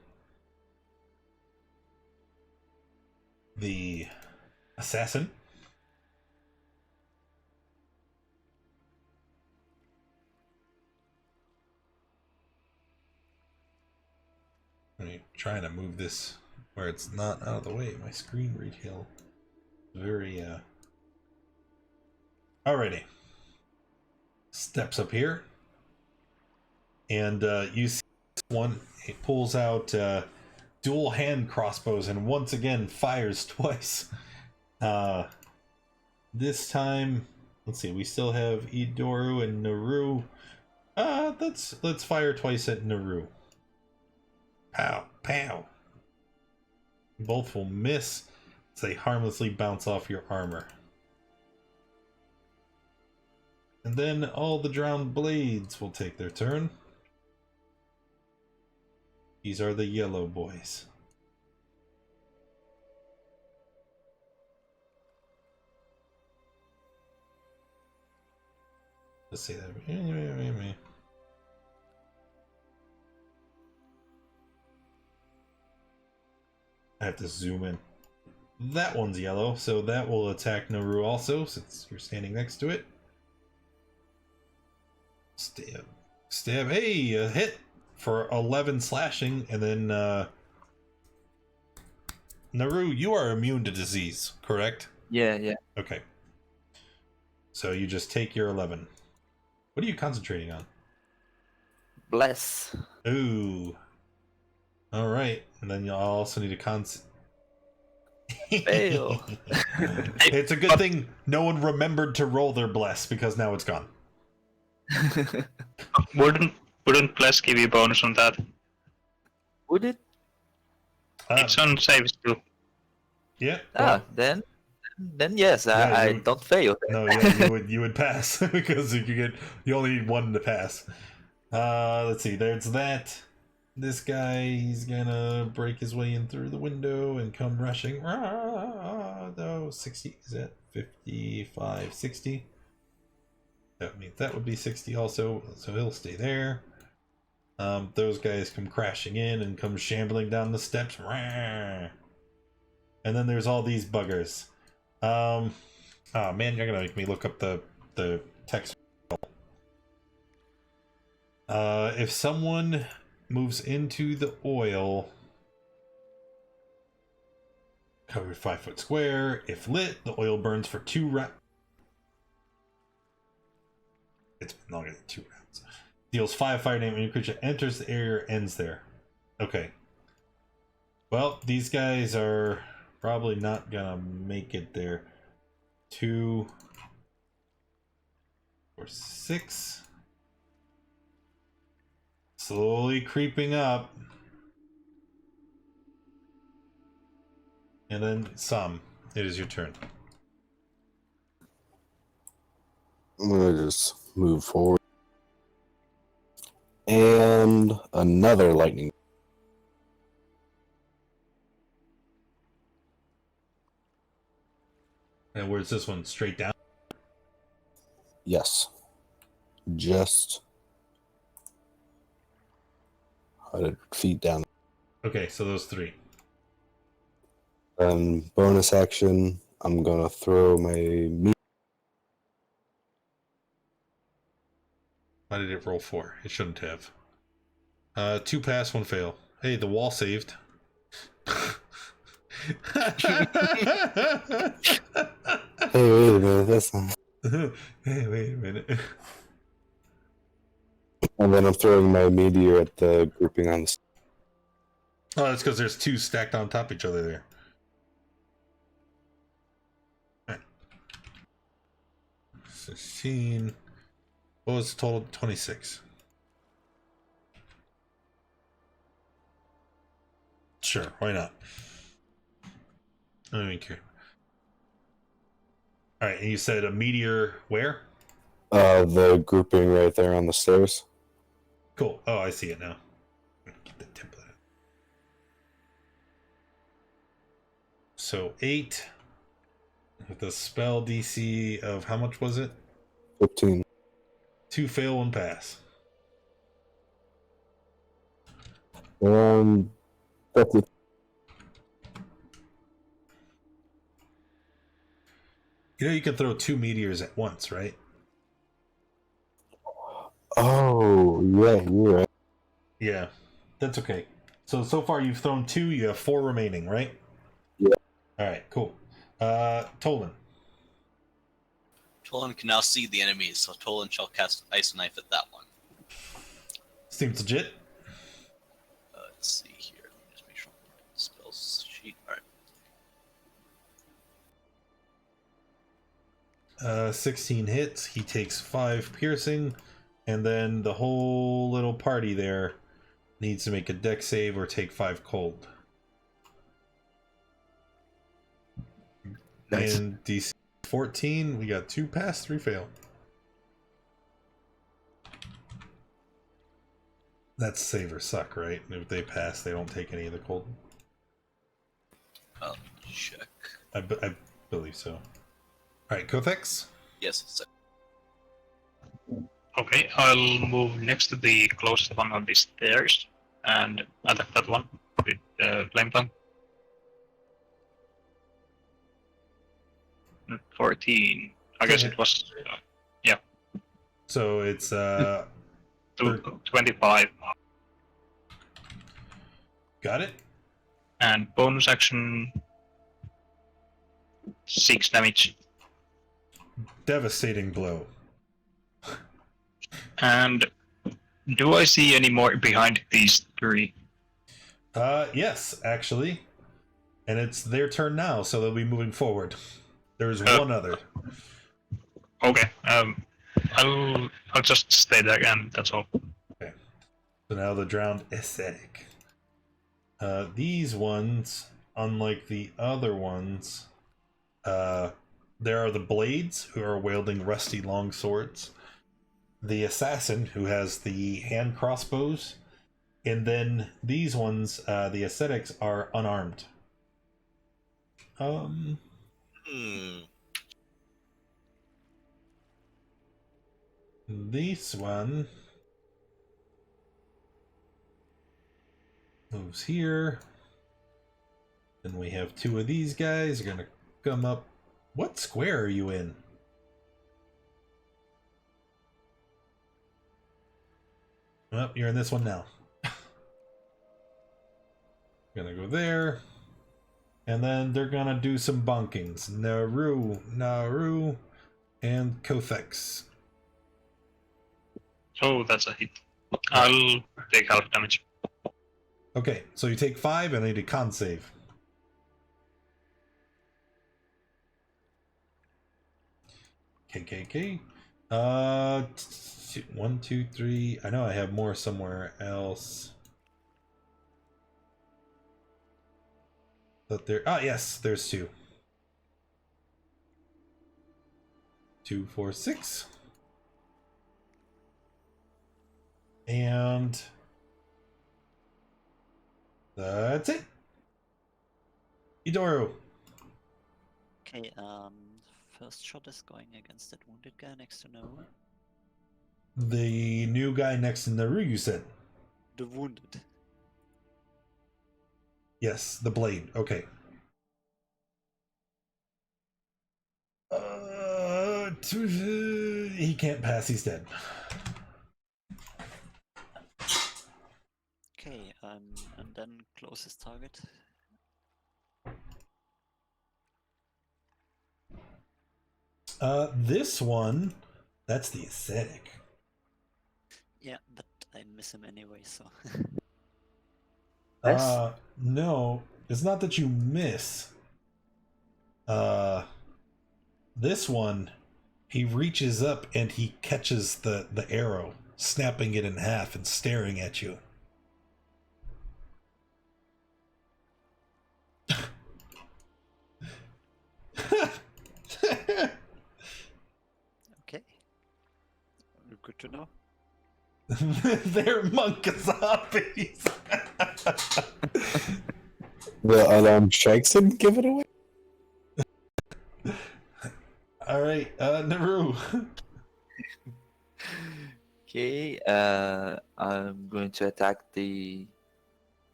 The assassin. I'm trying to move this where it's not out of the way. My screen read hill. Very Alrighty. Steps up here. And you see this one, it pulls out dual hand crossbows and once again fires twice. This time, let's see, we still have Idoru and Naru. Let's fire twice at Naru. Pow, pow. Both will miss as they harmlessly bounce off your armor. And then all the drowned blades will take their turn. These are the yellow boys. Let's see that. I have to zoom in. That one's yellow, so that will attack Naru also, since you're standing next to it. Stab. Stab. Hey, a hit for 11 slashing, and then Naru, you are immune to disease, correct? Yeah. Okay. So you just take your 11. What are you concentrating on? Bless. Ooh. All right, and then you'll also need a Fail. It's a good thing no one remembered to roll their bless because now it's gone. Wouldn't Bless give you a bonus on that? Would it? It's on saves too. Yeah. Well, Then yes, Yeah, I you- don't fail. no, yeah, you would pass because you only need one to pass. Let's see. There's that. This guy, he's gonna break his way in through the window and come rushing. No, 60. Is that 55, 60? That means that would be 60 also, so he'll stay there. Those guys come crashing in and come shambling down the steps. And then there's all these buggers. Oh man, you're gonna make me look up the text. If someone moves into the oil, cover 5 foot square. If lit, the oil burns for 2 rounds. It's been longer than 2 rounds. Deals 5 fire damage when your creature enters the area or ends there. Okay. Well, these guys are probably not gonna make it there. 2 or 6. Slowly creeping up. And then some. It is your turn. I'm gonna just move forward. And and another lightning. And where's this one? Straight down? Yes. Just 100 feet down. Okay, so those 3. And bonus action, I'm gonna throw my Why did it roll 4? It shouldn't have. 2 pass, 1 fail. Hey, the wall saved. Hey, wait a minute, that's not... Hey, wait a minute. And then I'm throwing my meteor at the grouping on the... Oh, that's because there's 2 stacked on top of each other there. Right. 16. What was the total? 26. Sure, why not? I don't even care. Alright, and you said a meteor where? The grouping right there on the stairs. Cool. Oh, I see it now. Get the template. So 8 with the spell DC of how much was it? 15. 2 fail, 1 pass. That's it. You know you can throw 2 meteors at once, right? Oh, yeah, you're right. Yeah, that's okay. So far you've thrown 2, you have 4 remaining, right? Yeah. Alright, cool. Tolan. Tolan can now see the enemies, so Tolan shall cast Ice Knife at that one. Seems legit. Let's see here. Let me just make sure I'm looking at the spells sheet. Alright. 16 hits, he takes 5 piercing, and then the whole little party there needs to make a dex save or take 5 cold. Nice. And DC 14, we got 2 pass, 3 fail. That's save or suck, right? If they pass, they don't take any of the cold. I'll check. I believe so. Alright, Kothex? Yes, it's Okay, I'll move next to the closest one on the stairs and attack that one with flame tongue. 14. I guess it was So it's 25. got it? And bonus action 6 damage. Devastating blow. And do I see any more behind these 3? Yes, actually. And it's their turn now, so they'll be moving forward. There's one other. Okay. I'll just stay there and that's all. Okay. So now the drowned ascetic. These ones, unlike the other ones, there are the blades who are wielding rusty long swords, the assassin who has the hand crossbows, and then these ones, the ascetics, are unarmed. This one moves here. Then we have 2 of these guys are gonna come up. What square are you in? Well, you're in this one now. Gonna go there. And then they're gonna do some bonkings. Naru, and Kothex. Oh, that's a hit. I'll take half damage. Okay, so you take 5 and I need a con save. KKK. 1, 2, 3. I know I have more somewhere else. But there. Ah, yes, there's 2. 2, 4, 6. And That's it. Idoru. Okay, first shot is going against that wounded guy next to Naru. The new guy next to Naru, you said? The wounded. Yes, the blade. Okay. He can't pass. He's dead. Okay, and then closest target. This one, that's the aesthetic. Yeah, but I miss him anyway, so. Yes. No, it's not that you miss. This one, he reaches up and he catches the arrow, snapping it in half and staring at you. Okay. Good to know. They're monk zombies. The unarmed strikes didn't give it away. All right, Naru. Okay, I'm going to attack the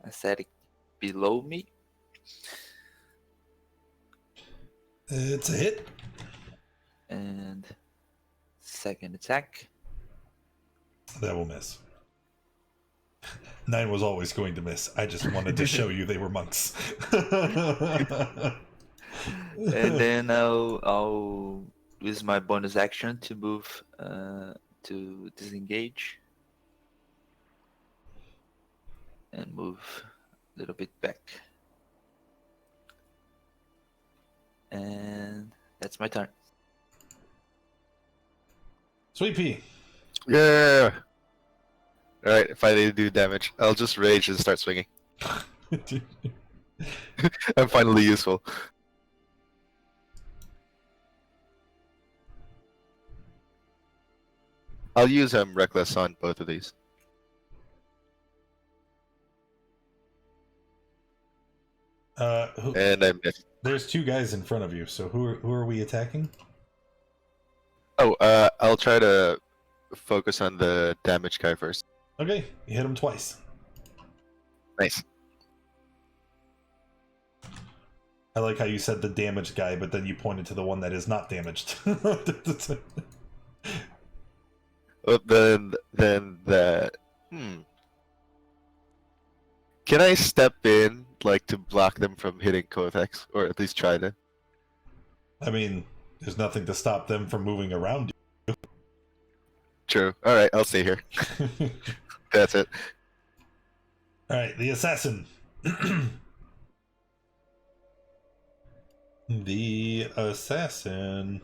ascetic below me. It's a hit. And second attack. That will miss. 9 was always going to miss. I just wanted to show you they were monks. And then I'll use my bonus action to move to disengage and move a little bit back. And that's my turn. Sweet pea. Yeah. Alright, if I need to do damage, I'll just rage and start swinging. I'm finally useful. I'll use Reckless on both of these. And I missed. There's 2 guys in front of you, so who are we attacking? Oh, I'll try to focus on the damage guy first. Okay, you hit him twice. Nice. I like how you said the damaged guy, but then you pointed to the one that is not damaged. Well, then that. Can I step in, like, to block them from hitting Kothex, or at least try to? I mean, there's nothing to stop them from moving around True. All right, I'll stay here. you. That's it. All right, the assassin. The assassin.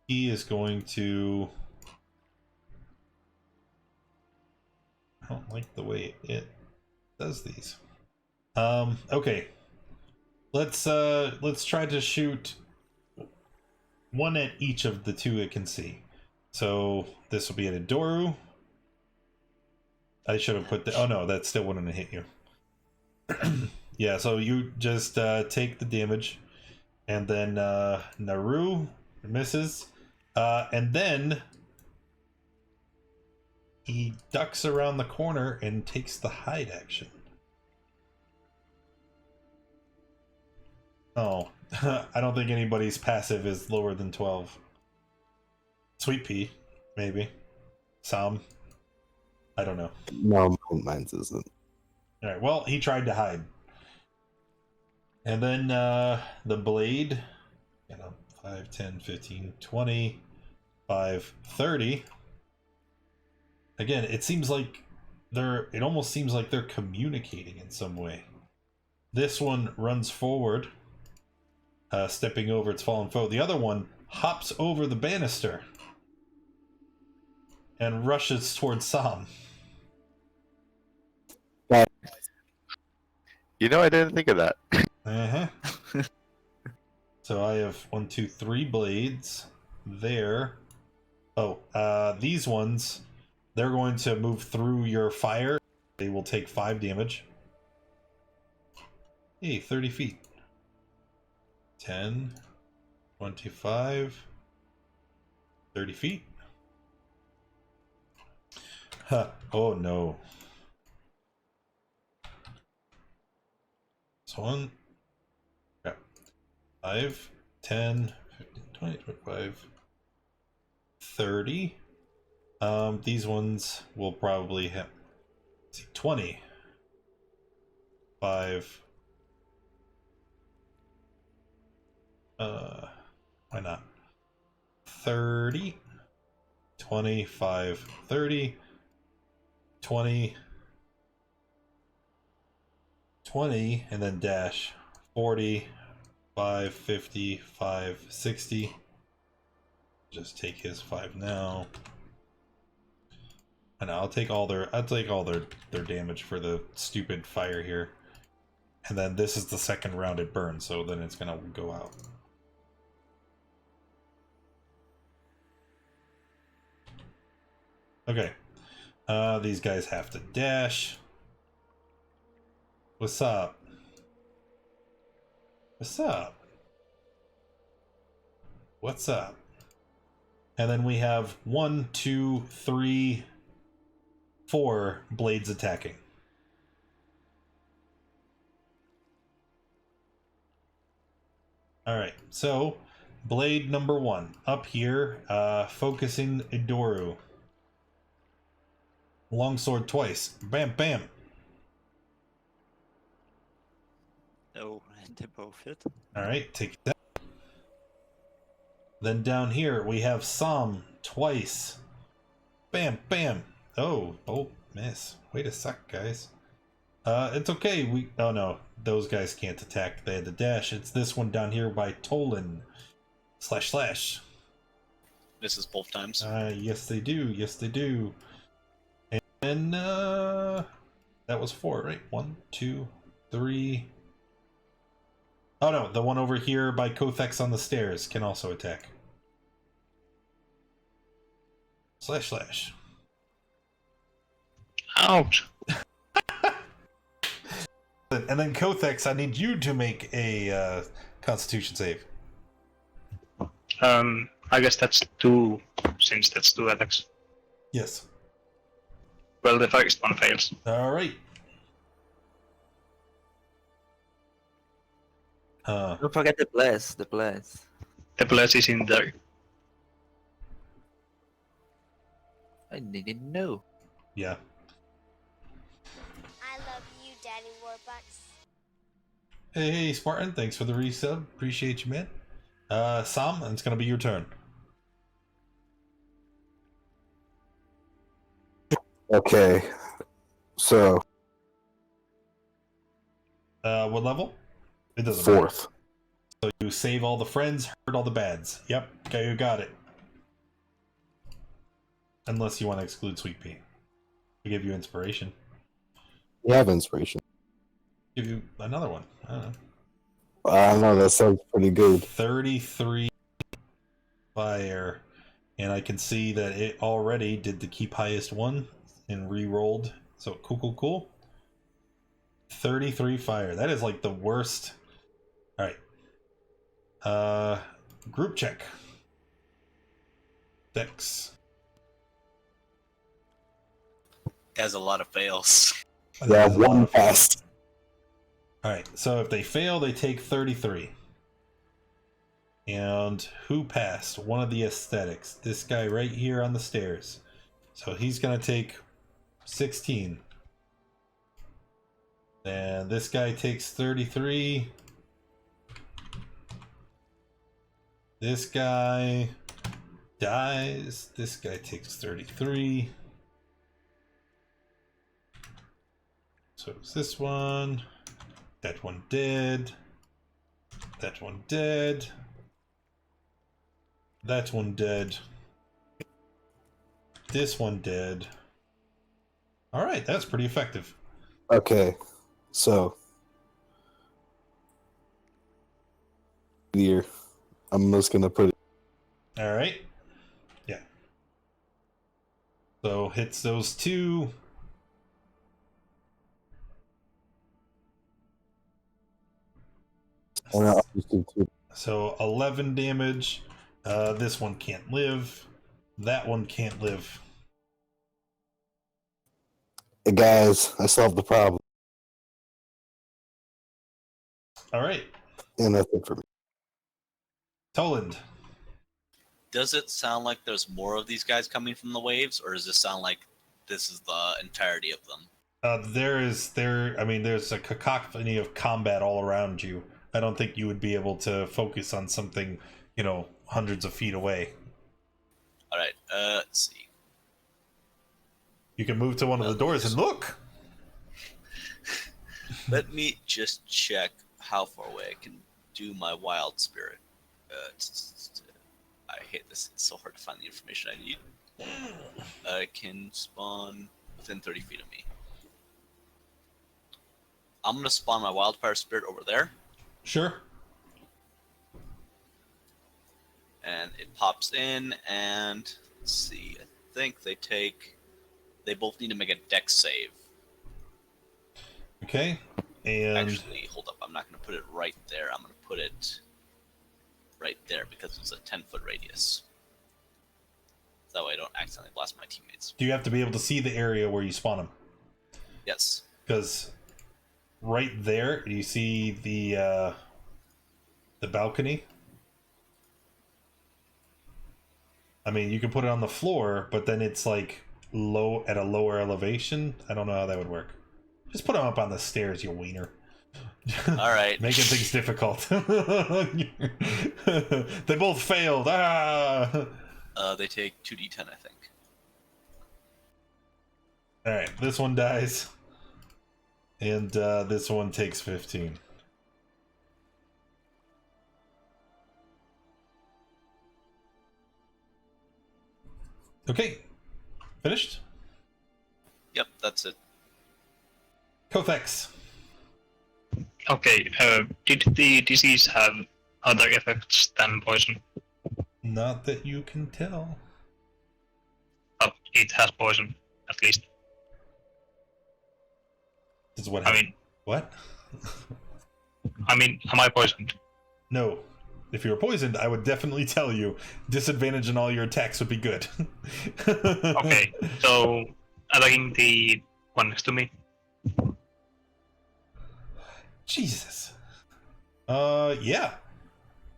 He is going to. I don't like the way it does these. Okay. Let's try to shoot one at each of the 2 it can see. So this will be an Idoru. I should have put the. Oh no, that still wouldn't have hit you. Yeah, so you just take the damage, and then Naru misses, and then he ducks around the corner and takes the hide action. Oh, I don't think anybody's passive is lower than 12. Sweet pea, maybe. Sam. I don't know. No, mine's isn't. Alright, well, he tried to hide. And then the blade, 5, 10, 15, 20, 5, 30. Again, it almost seems like they're communicating in some way. This one runs forward, stepping over its fallen foe. The other one hops over the banister and rushes towards Sam. You know, I didn't think of that. So I have 1, 2, 3 blades. there. Oh, these ones, they're going to move through your fire. They will take 5 damage. Hey, 30 feet. 10, 25, 30 feet. Huh. Oh no. So 1, yeah. 5, 10, 15, 20, 25, 30. These ones will probably have 20. 5. Why not? 30, 25, 30, 20, 20, and then dash 40, 5, 50, 5, 60. Just take his 5 now. And I'll take all their damage for the stupid fire here. And then this is the second round it burns, so then it's gonna go out. Okay. These guys have to dash. What's up? What's up? What's up? And then we have 1, 2, 3, 4 blades attacking. Alright, so blade number 1 up here, focusing Idoru. Longsword twice. Bam, bam. Oh, they both hit. Alright, take that. Then down here we have Sam twice. Bam, bam. Oh, miss. Wait a sec, guys. It's okay. Oh no, those guys can't attack. They had to dash. It's this one down here by Tolan. // Misses both times. Yes they do. Yes they do. And that was 4, right? 1, 2, 3. Oh no, the one over here by Kothex on the stairs can also attack. // Ouch. And then Kothex, I need you to make a Constitution save. I guess that's 2, since that's 2 attacks. Yes. Well, the first one fails. All right. Don't forget the bless. The bless. The bless is in there. I didn't know. Yeah. I love you, Daddy Warbucks. Hey, Spartan, thanks for the resub. Appreciate you, man. Sam, it's gonna be your turn. Okay. So, What level? It doesn't matter. 4th. So you save all the friends, hurt all the bads. Yep. Okay, you got it. Unless you want to exclude Sweet Pea. We give you inspiration. You have inspiration. Give you another one. I don't know. I don't know, that sounds pretty good. 33 fire. And I can see that it already did the keep highest one and re-rolled. So cool. 33 fire. That is like the worst. Alright. Group check. Dex. Has a lot of fails. Yeah, 1 passed. Alright, so if they fail, they take 33. And who passed? One of the aesthetics. This guy right here on the stairs. So he's gonna take 16. And this guy takes 33. This guy dies. This guy takes 33. So it's this one. That one dead. That one dead. That one dead. This one dead. Alright, that's pretty effective. Okay, so here, I'm just gonna put it. Alright. So hits those two. And I'll just do two. So 11 damage. This one can't live. That one can't live. Hey guys, I solved the problem, All right, and that's it for me. Toland. Does it sound like there's more of these guys coming from the waves, or does it sound like this is the entirety of them? There's a cacophony of combat all around you. I don't think you would be able to focus on something, hundreds of feet away. All right, let's see. You can move to one of the doors and look. Let me just check how far away I can do my wild spirit. I hate this. It's so hard to find the information I need. I can spawn within 30 feet of me. I'm gonna spawn my wildfire spirit over there, Sure. and it pops in. And let's see. I think they both need to make a dex save. Okay. And Actually, hold up. I'm not going to put it right there. I'm going to put it right there because it's a 10-foot radius. That way I don't accidentally blast my teammates. do you have to be able to see the area where you spawn them? Yes. Because right there, you see the balcony. I mean, you can put it on the floor, but then it's like low at a lower elevation. I don't know how that would work. Just put them up on the stairs, you wiener. All right. Making things difficult. They both failed. Ah! They take 2d10, I think. All right, this one dies, and this one takes 15. Okay, finished. Yep, that's it. Kothex. Okay, did the disease have other effects than poison? Not that you can tell. Oh, it has poison, at least. This is what I happened. mean, What? am I poisoned? No. If you were poisoned, I would definitely tell you. Disadvantage in all your attacks would be good. Okay, so attacking the one next to me. Jesus. Yeah.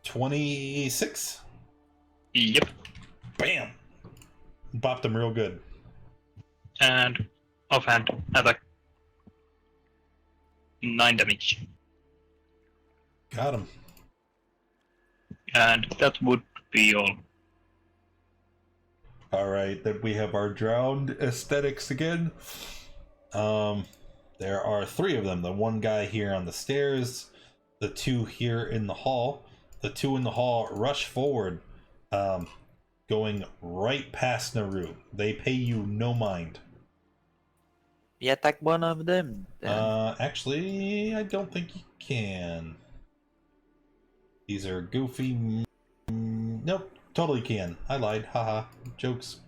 26. Yep, Bam. Bopped him real good. and offhand attack. 9 damage. Got him. And that would be all. All right, then we have our drowned aesthetics again. There are 3 of them. The one guy here on the stairs, the 2 here in the hall. The 2 in the hall rush forward, going right past Naru. They pay you no mind. We attack one of them. Then. Actually, I don't think you can. These are goofy. Nope, totally can. I lied. Haha. Jokes.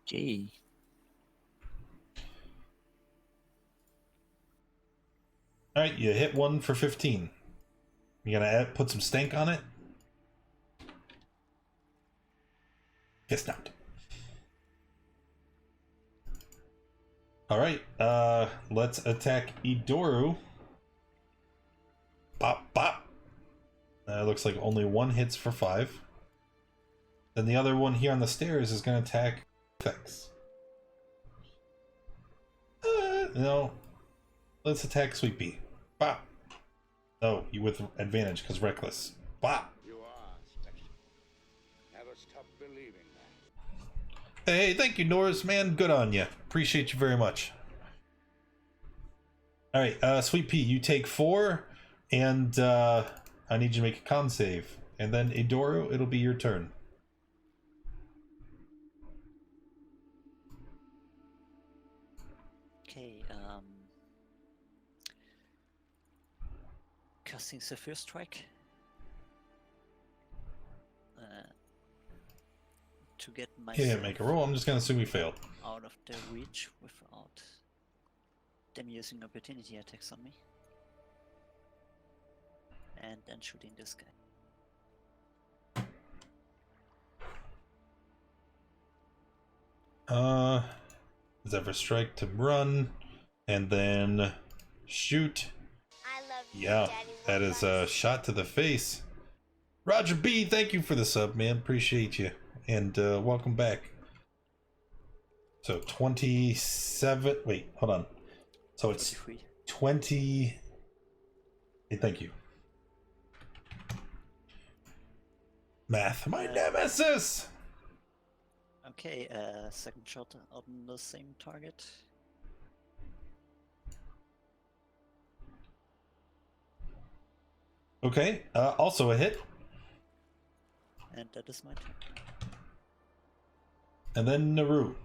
Gee. All right, you hit one for 15. You gonna put some stank on it? Guess not. All right, let's attack Idoru. Bop, bop. Looks like only one hits for 5. Then the other one here on the stairs is going to attack Vex. No. Let's attack Sweet Pea. Bop. No, you with advantage because reckless. Bop. You are special. Never stop believing that. Hey, thank you, Norris, man. Good on you. Appreciate you very much. All right, Sweet Pea, you take 4, and I need you to make a con save. And then Idoru, it'll be your turn. Okay, casting the first strike. To get my Yeah, make a roll. I'm just gonna assume you failed. out of their reach without them using opportunity attacks on me. And then shooting this guy. Zephyr strike to run, and then shoot. I love you, Yeah, Daddy that is a Warbucks. shot to the face. Roger B, thank you for the sub, man. Appreciate you, and welcome back. So 27. Wait, hold on. So it's 43. 20. Hey, thank you. Math, my nemesis. Okay, second shot on the same target. Okay, also a hit, And that is my turn. and then Naru.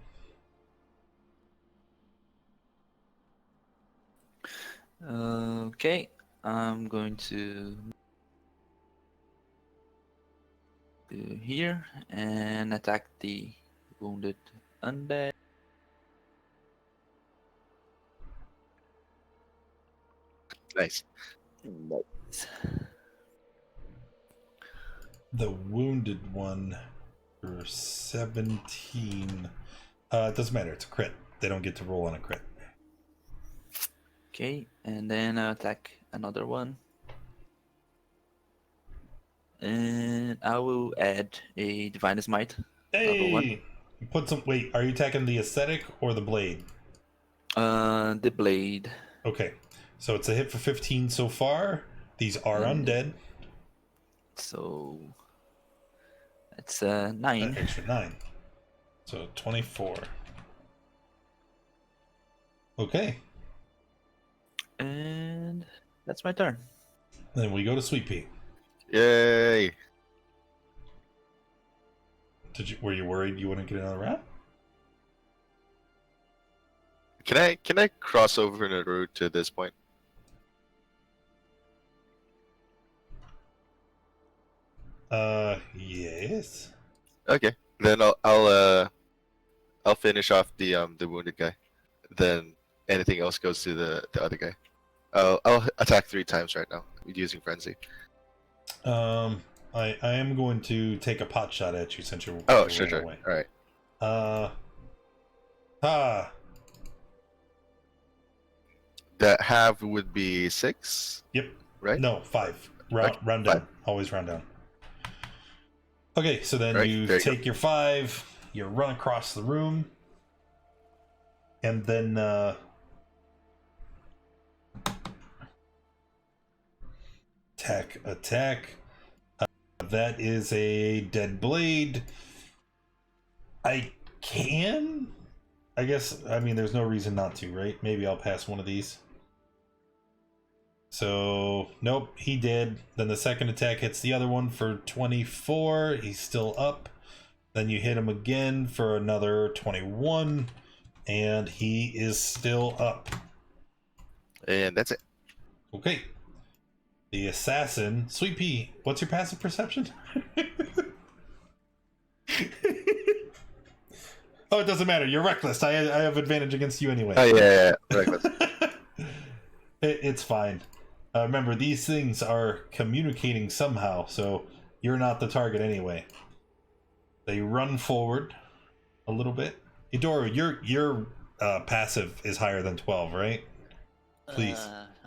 Okay, I'm going to do here and attack the wounded undead. Nice. The wounded one for 17. It doesn't matter. It's a crit. They don't get to roll on a crit. Okay, and then I'll attack another one. And I will add a Divine Smite. Level 1. Hey, you put some. Wait, are you attacking the aesthetic or the blade? The blade. Okay, so it's a hit for 15 so far. These are And- undead. So that's 9. Extra 9. So 24. Okay, And that's my turn. then we go to Sweet Pea. Yay! Were you worried you wouldn't get another round? Can I cross over in a route to this point? Yes. Okay, then I'll finish off the wounded guy. Then anything else goes to the other guy. I'll attack 3 times right now using frenzy. I am going to take a pot shot at you since you're Oh, you sure, ran sure. away. All right. Ah, That half would be 6. yep. Right? No, 5. Round, Okay, round down. 5. Always round down. Okay, so then Right, you there you go. take your 5, you run across the room, and then attack. That is a dead blade. I can. I guess. I mean, there's no reason not to, right? Maybe I'll pass one of these. So nope, he did. Then the second attack hits the other one for 24. He's still up. Then you hit him again for another 21, and he is still up. And that's it. Okay. The assassin, Sweet Pea, what's your passive perception? Oh, it doesn't matter. You're reckless. I have advantage against you anyway. Oh yeah. Reckless. It's fine. Remember, these things are communicating somehow, so you're not the target anyway. They run forward a little bit. Idoro, your passive is higher than 12, right? Please.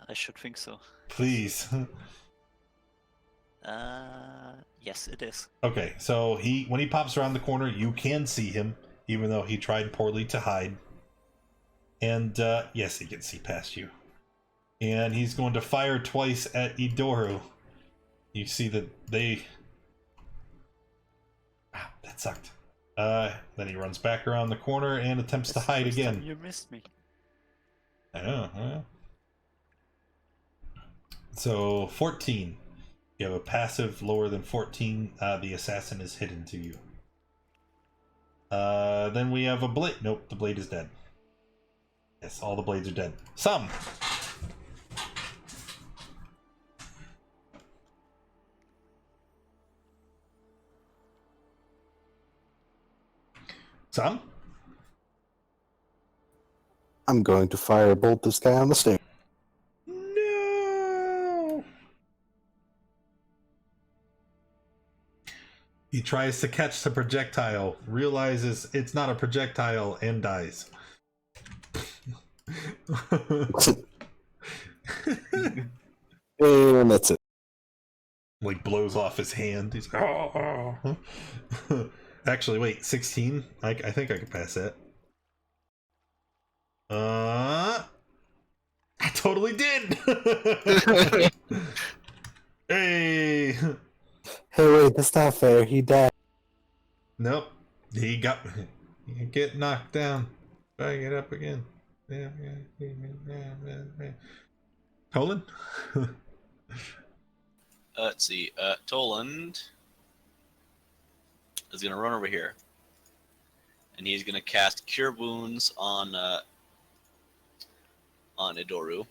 I should think so. Please. Yes, it is. Okay, so when he pops around the corner, you can see him, even though he tried poorly to hide. And yes, he can see past you. And he's going to fire twice at Idoro. You see that they... Ah, that sucked. Then he runs back around the corner and attempts to That's the hide first time again. You missed me. I know, huh? So, 14. You have a passive lower than 14. The assassin is hidden to you. Then we have a blade. Nope, the blade is dead. Yes, all the blades are dead. Some! Some? I'm going to firebolt this guy on the stairs. No! He tries to catch the projectile, realizes it's not a projectile, and dies. And that's it. Like blows off his hand. He's like, oh. Actually, wait, 16? I think I could pass that. I totally did. Hey. Hey, wait, that's not fair. He died. Nope. He get knocked down. Try to get up again. Toland? Let's see. Toland is going to run over here. And he's going to cast Cure Wounds on Idoru.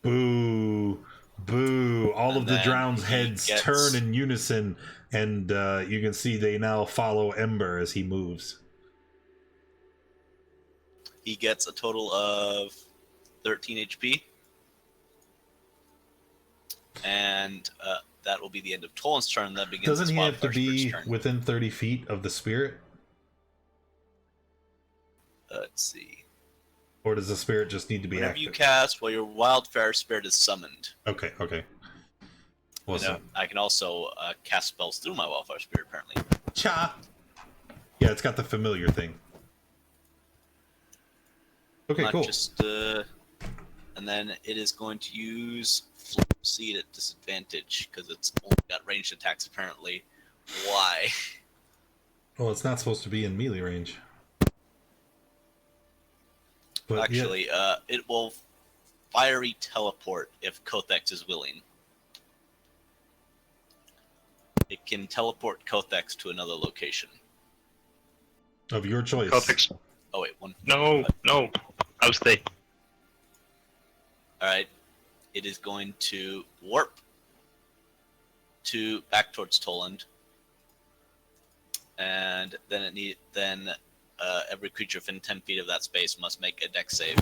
Boo. Boo. All And of the then drown's he heads gets- turn in unison, and you can see they now follow Ember as he moves. He gets a total of 13 HP. And that will be the end of Toland's turn. That begins Doesn't his he have to Wildfire Spirit's be turn. within 30 feet of the spirit? Let's see. Or does the spirit just need to be Whenever active? you cast while your Wildfire Spirit is summoned. Okay. Well, And, I can also cast spells through my Wildfire Spirit, apparently. Cha! Yeah, it's got the familiar thing. Okay, Not cool. just, and then it is going to use Flame Seed at disadvantage, because it's only got ranged attacks, apparently. Why? Well, it's not supposed to be in melee range. But Actually, it will fiery teleport if Kothex is willing. It can teleport Kothex to another location. yeah, of your choice. Codex. Oh wait, one. No. I'll stay. All right, it is going to warp back towards Toland, and then every creature within 10 feet of that space must make a Dex save.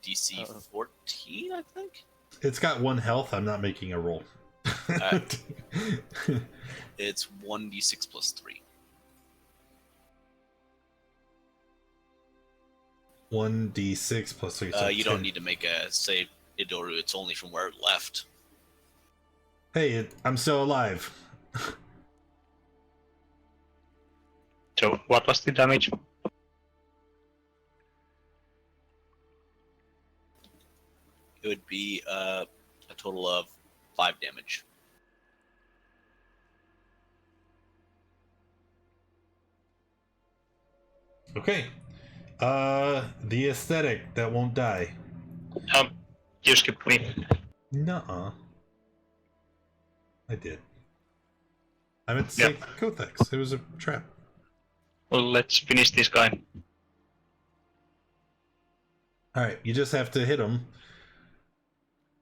DC 14, I think. It's got 1 health. I'm not making a roll. Alright. It's 1d6 plus 3. 1d6 plus 3. So You don't 10. need to make a save, Idoru. It's only from where it left. Hey, I'm still alive. So, what was the damage? It would be a total of 5 damage. Okay. The aesthetic that won't die. You skipped me. Nuh-uh. I did. I meant to say Kothex. It was a trap. Well, let's finish this guy. Alright, you just have to hit him.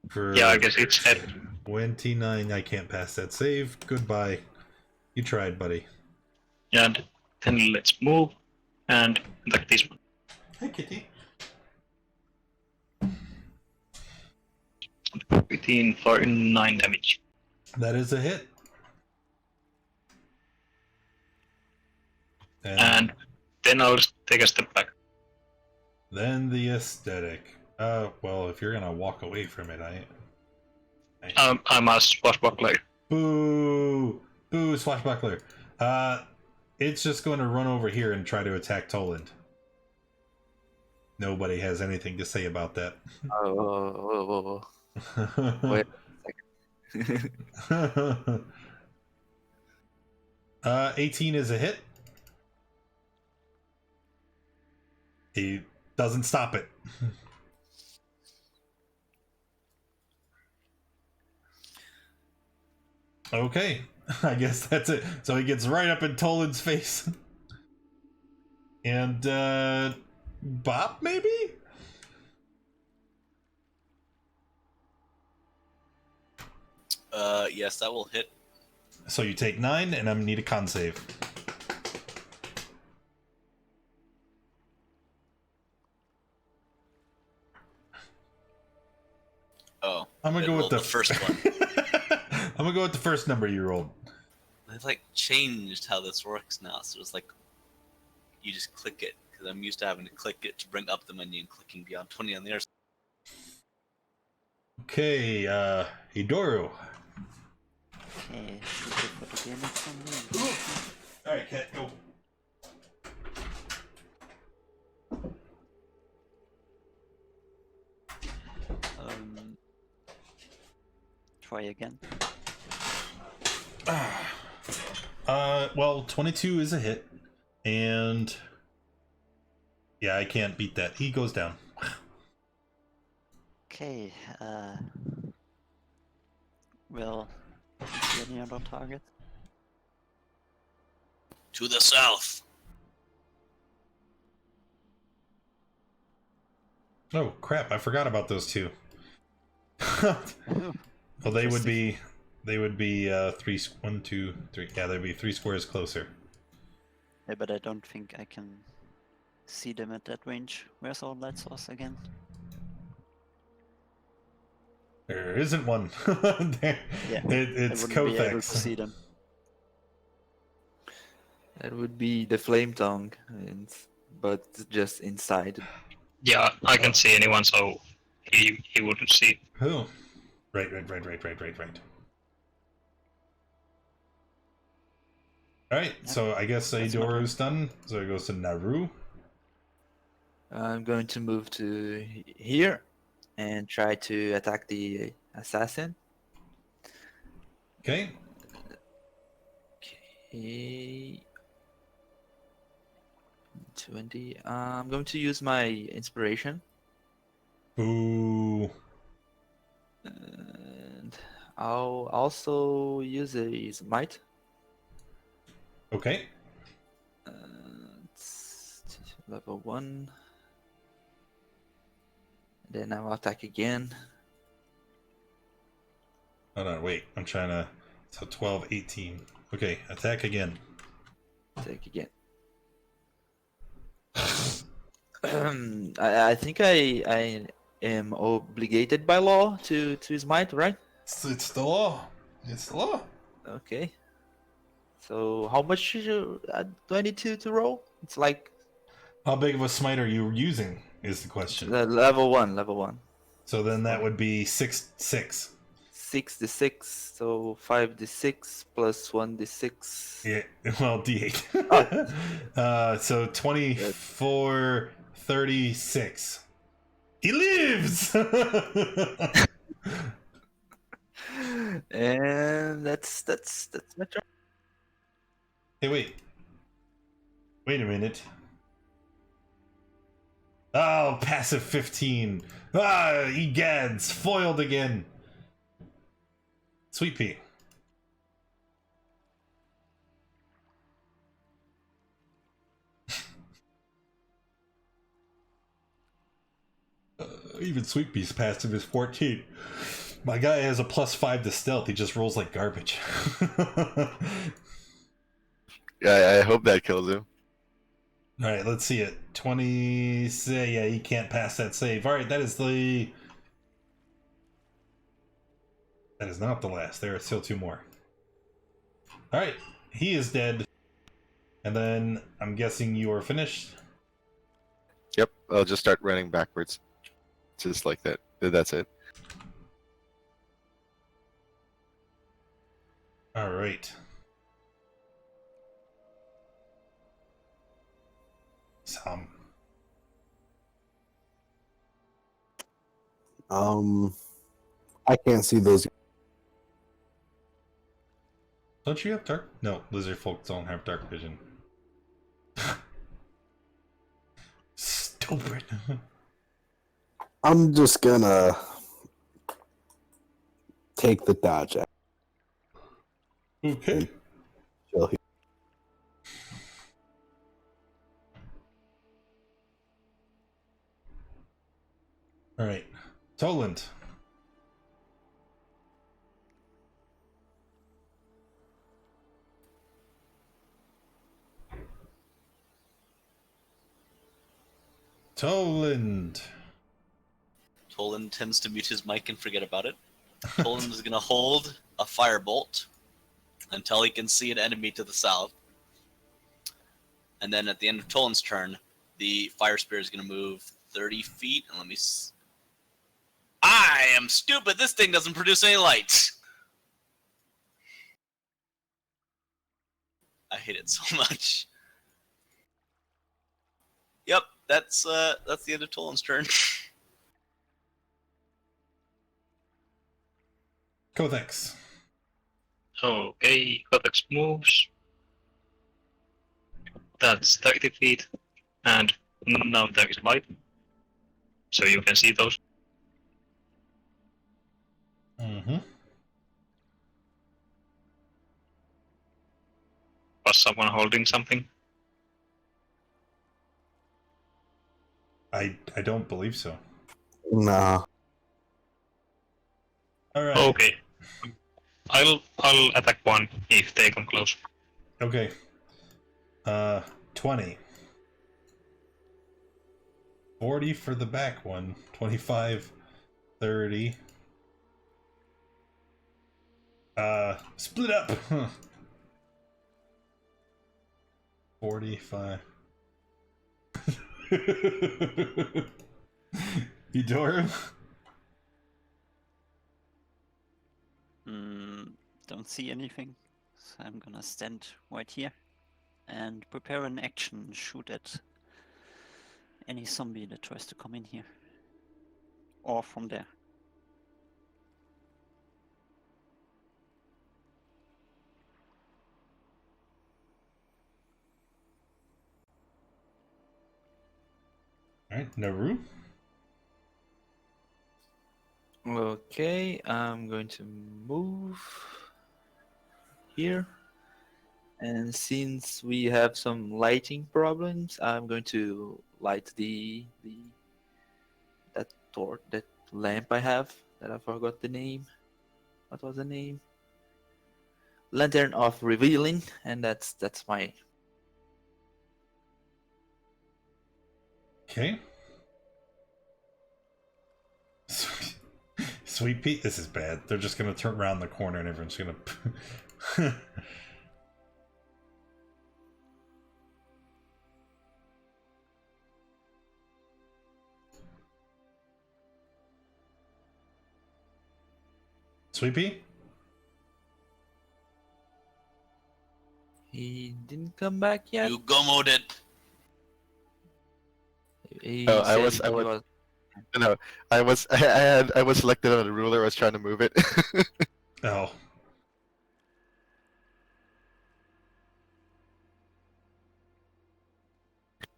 For Yeah, I guess it's head. 29. I can't pass that save. Goodbye. You tried, buddy. And then let's move and attack this one. Hey, kitty. 15 for 9 damage. That is a hit. And then I'll take a step back. Then the aesthetic. Well, if you're gonna walk away from it, I'm a swashbuckler. Boo! Boo, swashbuckler. It's just going to run over here and try to attack Toland. Nobody has anything to say about that. Oh. Wait a second. 18 is a hit. He doesn't stop it. Okay, I guess that's it. So he gets right up in Toland's face. And, Bop, maybe? Yes, that will hit. So you take 9, and I'm gonna need a con save. I'm gonna I go with rolled the the first one. I'm gonna go with the first number you rolled. They've like changed how this works now, so it's like you just click it because I'm used to having to click it to bring up the menu and clicking beyond 20 on the other side. Okay, Hidoru. Okay, super photogenic from me. All right, Cat, go. Try again. Well, 22 is a hit, and yeah, I can't beat that. He goes down. Okay, well, is there any other target? To the south. Oh crap! I forgot about those two. Well, they would be 3, 1, 2, 3. Yeah, they'd be 3 squares closer. Yeah, but I don't think I can see them at that range. Where's our light source again? There isn't one. Yeah, It's I wouldn't be able to Kofex. see them. That would be the flame tongue, but just inside. Yeah, I can't see anyone, so he wouldn't see. Oh, right. All right, so I guess That's my Idoru's done. So it goes to Naru. I'm going to move to here and try to attack the assassin. Okay. Okay. 20. I'm going to use my inspiration. Ooh. And I'll also use a smite. Okay. It's level 1. Then I'll attack again. Hold on, wait. I'm trying to. So 12, 18. Okay, attack again. Attack again. I think I am obligated by law to smite, right? It's the law. It's the law. Okay. So how much do I need to roll? It's like How big of a smite are you using? Is the question. level 1, level 1. So then that would be 6. 6d6, so 5d6 plus 1d6. Yeah, well, D8. So 24, 36. He lives! And that's my turn. Hey, wait. Wait a minute. Oh, passive 15. Ah, egads, foiled again. Sweet pea. Even Sweet Pea's passive is 14. My guy has a +5 to stealth. He just rolls like garbage. Yeah, I hope that kills him. All right, let's see it. 20. Yeah, he can't pass that save. All right, that is the. That is not the last. There are still 2 more. All right, he is dead. And then I'm guessing you are finished. Yep, I'll just start running backwards. Just like that. That's it. All right. Sam. I can't see those. Don't you have dark? No, lizard folk don't have dark vision. Stupid. I'm just gonna take the dodge. Okay. Chill here. All right. Toland. Toland. Tolan tends to mute his mic and forget about it. Toland is going to hold a firebolt until he can see an enemy to the south. And then at the end of Toland's turn, the fire spear is going to move 30 feet. And let me... I am stupid! This thing doesn't produce any light! I hate it so much. Yep, that's the end of Toland's turn. Kothex. Okay, Codex moves. That's 30 feet. And now there is light. So you can see those. Mm-hmm. Was someone holding something? I don't believe so. Nah. All right. Okay. I'll attack one if they come close. Okay. 20. 40 for the back one. 25, 30. Split up. 45. Eudora? Don't see anything. So I'm gonna stand right here and prepare an action. Shoot at any zombie that tries to come in here. Or from there. Alright, Naru? Okay, I'm going to move here. And since we have some lighting problems, I'm going to light that lamp I have that I forgot the name. What was the name? Lantern of Revealing, and that's my... Okay. Sweet Pete, this is bad. They're just gonna turn around the corner and everyone's gonna... Sweet Pete? He didn't come back yet. You gummoed it. He Oh, I said was- he was... No, I was selected on the ruler. I was trying to move it. Oh.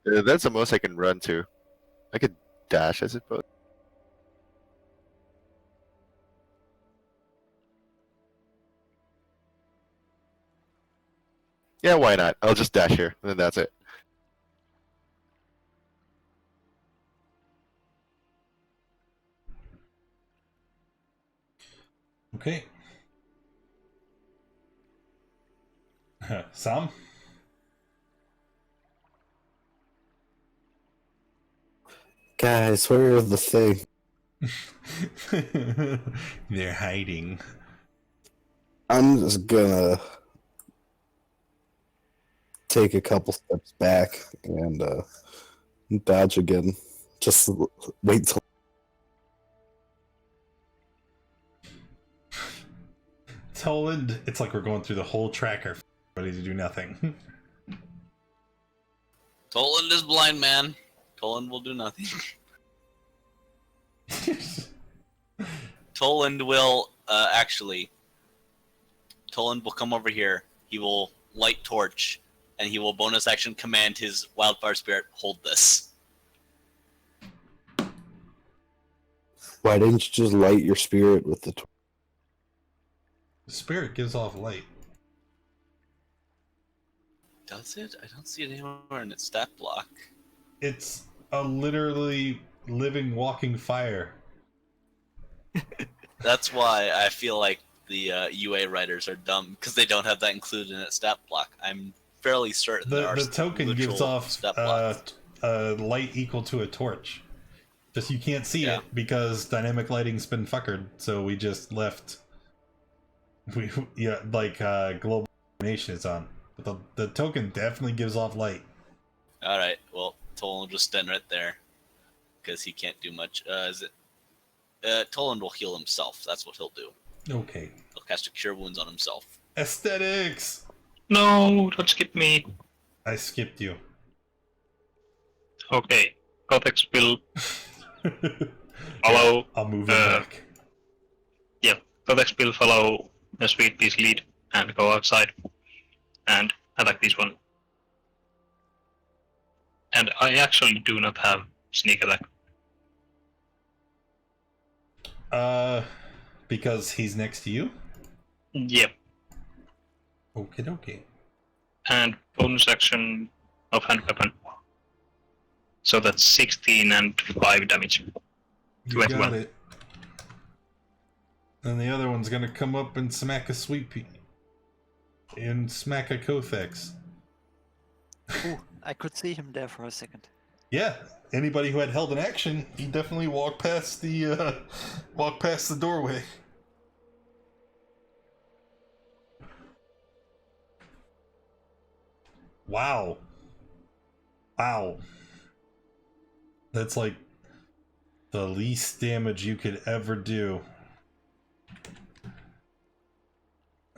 That's the most I can run to. I could dash, I suppose. Yeah, why not? I'll just dash here, and then that's it. Okay. Sam? Guys, where is the thing? They're hiding. I'm just gonna take a couple steps back and dodge again. Just wait till Toland, it's like we're going through the whole tracker for everybody to do nothing. Toland is blind, man. Toland will do nothing. Toland will, Toland will come over here. He will light torch, and he will bonus action command his wildfire spirit, hold this. why didn't you just light your spirit with the torch? Spirit gives off light. Does it? I don't see it anywhere in its stat block. It's a literally living, walking fire. That's why I feel like the UA writers are dumb, because they don't have that included in its stat block. I'm fairly certain The token gives off stat blocks. light equal to a torch. Just you can't see it because dynamic lighting's been fuckered, so we just left. Global illumination is on. But the token definitely gives off light. Alright, well, Toland will just stand right there. Because he can't do much. Toland will heal himself. That's what he'll do. Okay. He'll cast a Cure Wounds on himself. Aesthetics! No, don't skip me. I skipped you. Okay, Codex will follow. I'll move him back. Yeah, Codex will follow the Sweet Pea's lead and go outside and attack this one. And I actually do not have sneak attack. Because he's next to you? Yep. Okie dokie. And bonus action of hand weapon. So that's 16 and 5 damage. You got it. And the other one's gonna come up and smack a Sweet Pea. And smack a Kothex. Ooh, I could see him there for a second. Yeah, anybody who had held an action, he definitely walked past the doorway. Wow. Wow. That's like the least damage you could ever do.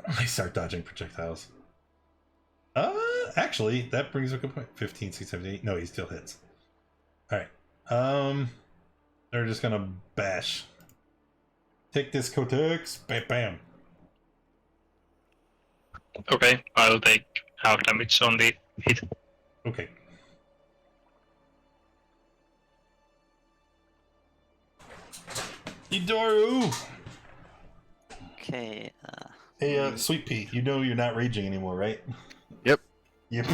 I start dodging projectiles. Actually, that brings up a good point. 15, 16, 17. No, he still hits. Alright. They're just gonna bash. Take this, Kotex. Bam, bam. Okay, I'll take half damage on the hit. Okay. Idoru! Okay. Hey, Sweet Pea, you know you're not raging anymore, right? Yep. Yep.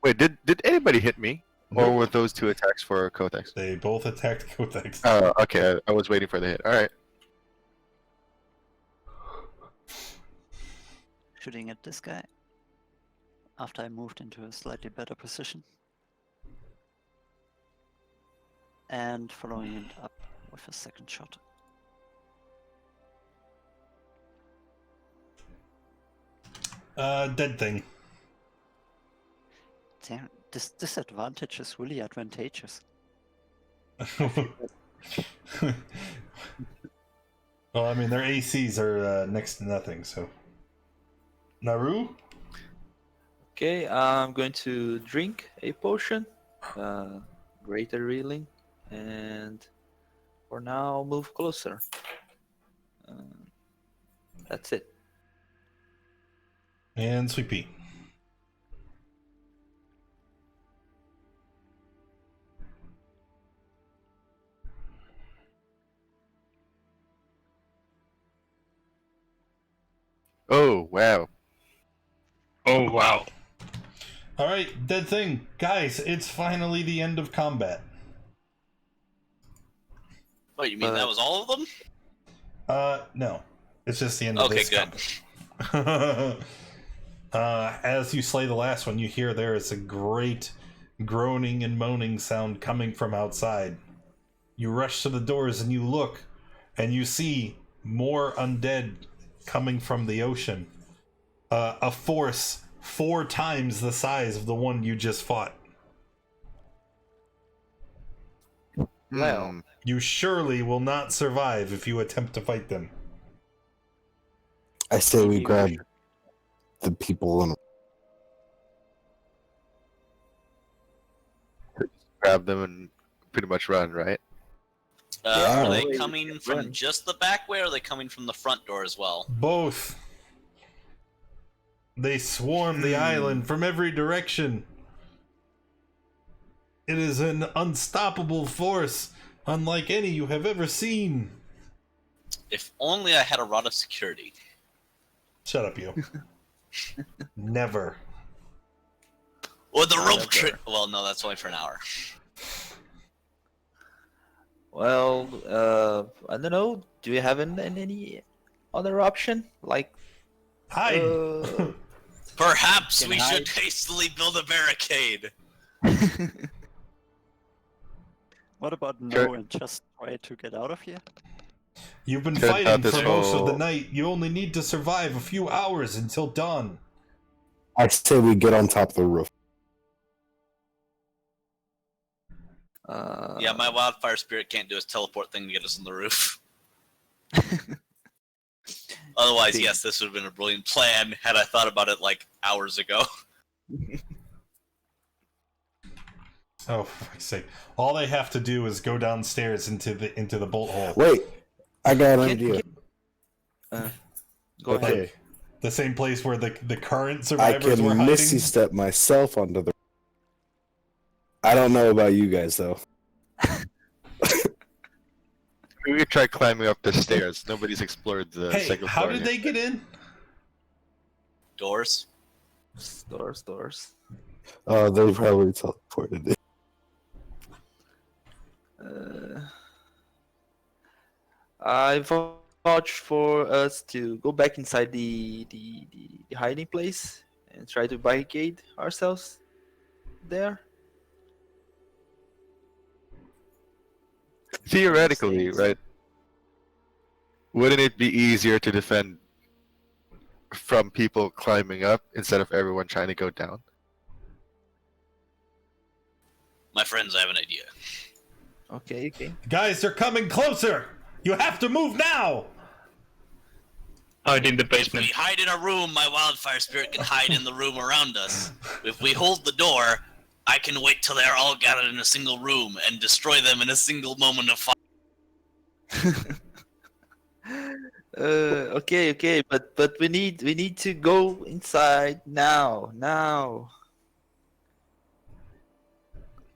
Wait, did anybody hit me? Or were those two attacks for Kothex? They both attacked Kothex. Oh, okay. I was waiting for the hit. Alright. Shooting at this guy. After I moved into a slightly better position. And following it up with a second shot. Dead thing. Damn, this disadvantage is really advantageous. Well, I mean, their ACs are next to nothing, so. Naru? Okay, I'm going to drink a potion, greater healing, and for now move closer. That's it. And Sweet Pea. Oh, wow. Oh, wow. Alright, dead thing. Guys, it's finally the end of combat. What, you mean that was all of them? No. It's just the end of this combat. As you slay the last one, you hear there is a great groaning and moaning sound coming from outside. You rush to the doors and you look, and you see more undead coming from the ocean. A force 4 times the size of the one you just fought. Well, You surely will not survive if you attempt to fight them. I say we grab the people and Grab them and pretty much run, right? Are they Wait, coming from run. just the back way, or are they coming from the front door as well? Both. They swarm the island from every direction. It is an unstoppable force, unlike any you have ever seen. If only I had a rod of security. Shut up, you. Never. Or the rope Never. trick. Well, no, that's only for an hour. well, I don't know. Do you have any other option? Like, Hide. Perhaps Can we hide. should hastily build a barricade. What about no and just try to get out of here? You've been Turns fighting out this for most of the whole- night. You only need to survive a few hours until dawn. I say we get on top of the roof. Yeah, my wildfire spirit can't do his teleport thing to get us on the roof. Otherwise, yes, this would have been a brilliant plan had I thought about it like hours ago. Oh, for fuck's sake! All they have to do is go downstairs into the bolt hole. Wait, I got an Can- idea. Go ahead. Okay, The same place where the current I survivors were can hiding. Misty step myself onto the. I don't know about you guys though. We could try climbing up the stairs. Nobody's explored the Hey, second how floor did yet. they get in? Doors. Doors. They probably teleported it. I vouch for us to go back inside the hiding place and try to barricade ourselves there. Theoretically, States. right? Wouldn't it be easier to defend from people climbing up instead of everyone trying to go down? My friends, I have an idea. Okay. Guys, they're coming closer. You have to move now. Hide in the If we basement. hide in a room, my wildfire spirit can hide in the room around us. If we hold the door, I can wait till they're all gathered in a single room and destroy them in a single moment of fire. Okay, but we need to go inside now.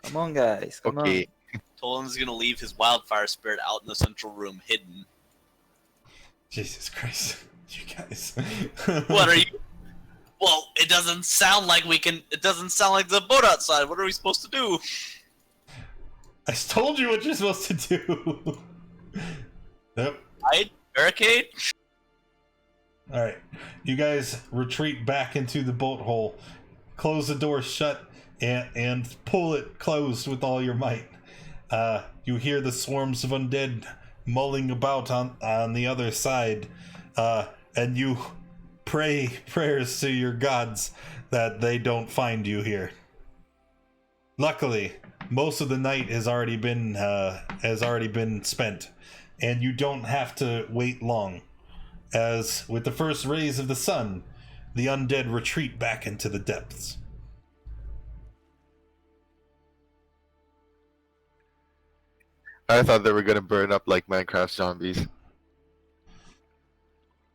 Come on, guys. Come Okay. Tolan's gonna leave his wildfire spirit out in the central room, hidden. Jesus Christ, you guys. What are you? Well, it doesn't sound like we can. It doesn't sound like the boat outside. What are we supposed to do? I told you what you're supposed to do. Yep. Hide? Barricade? All right, you guys retreat back into the bolt hole, close the door shut, and pull it closed with all your might. You hear the swarms of undead mulling about on the other side, and you pray prayers to your gods that they don't find you here. Luckily, most of the night has already been spent, and you don't have to wait long. As with the first rays of the sun, the undead retreat back into the depths. I thought they were gonna burn up like Minecraft zombies.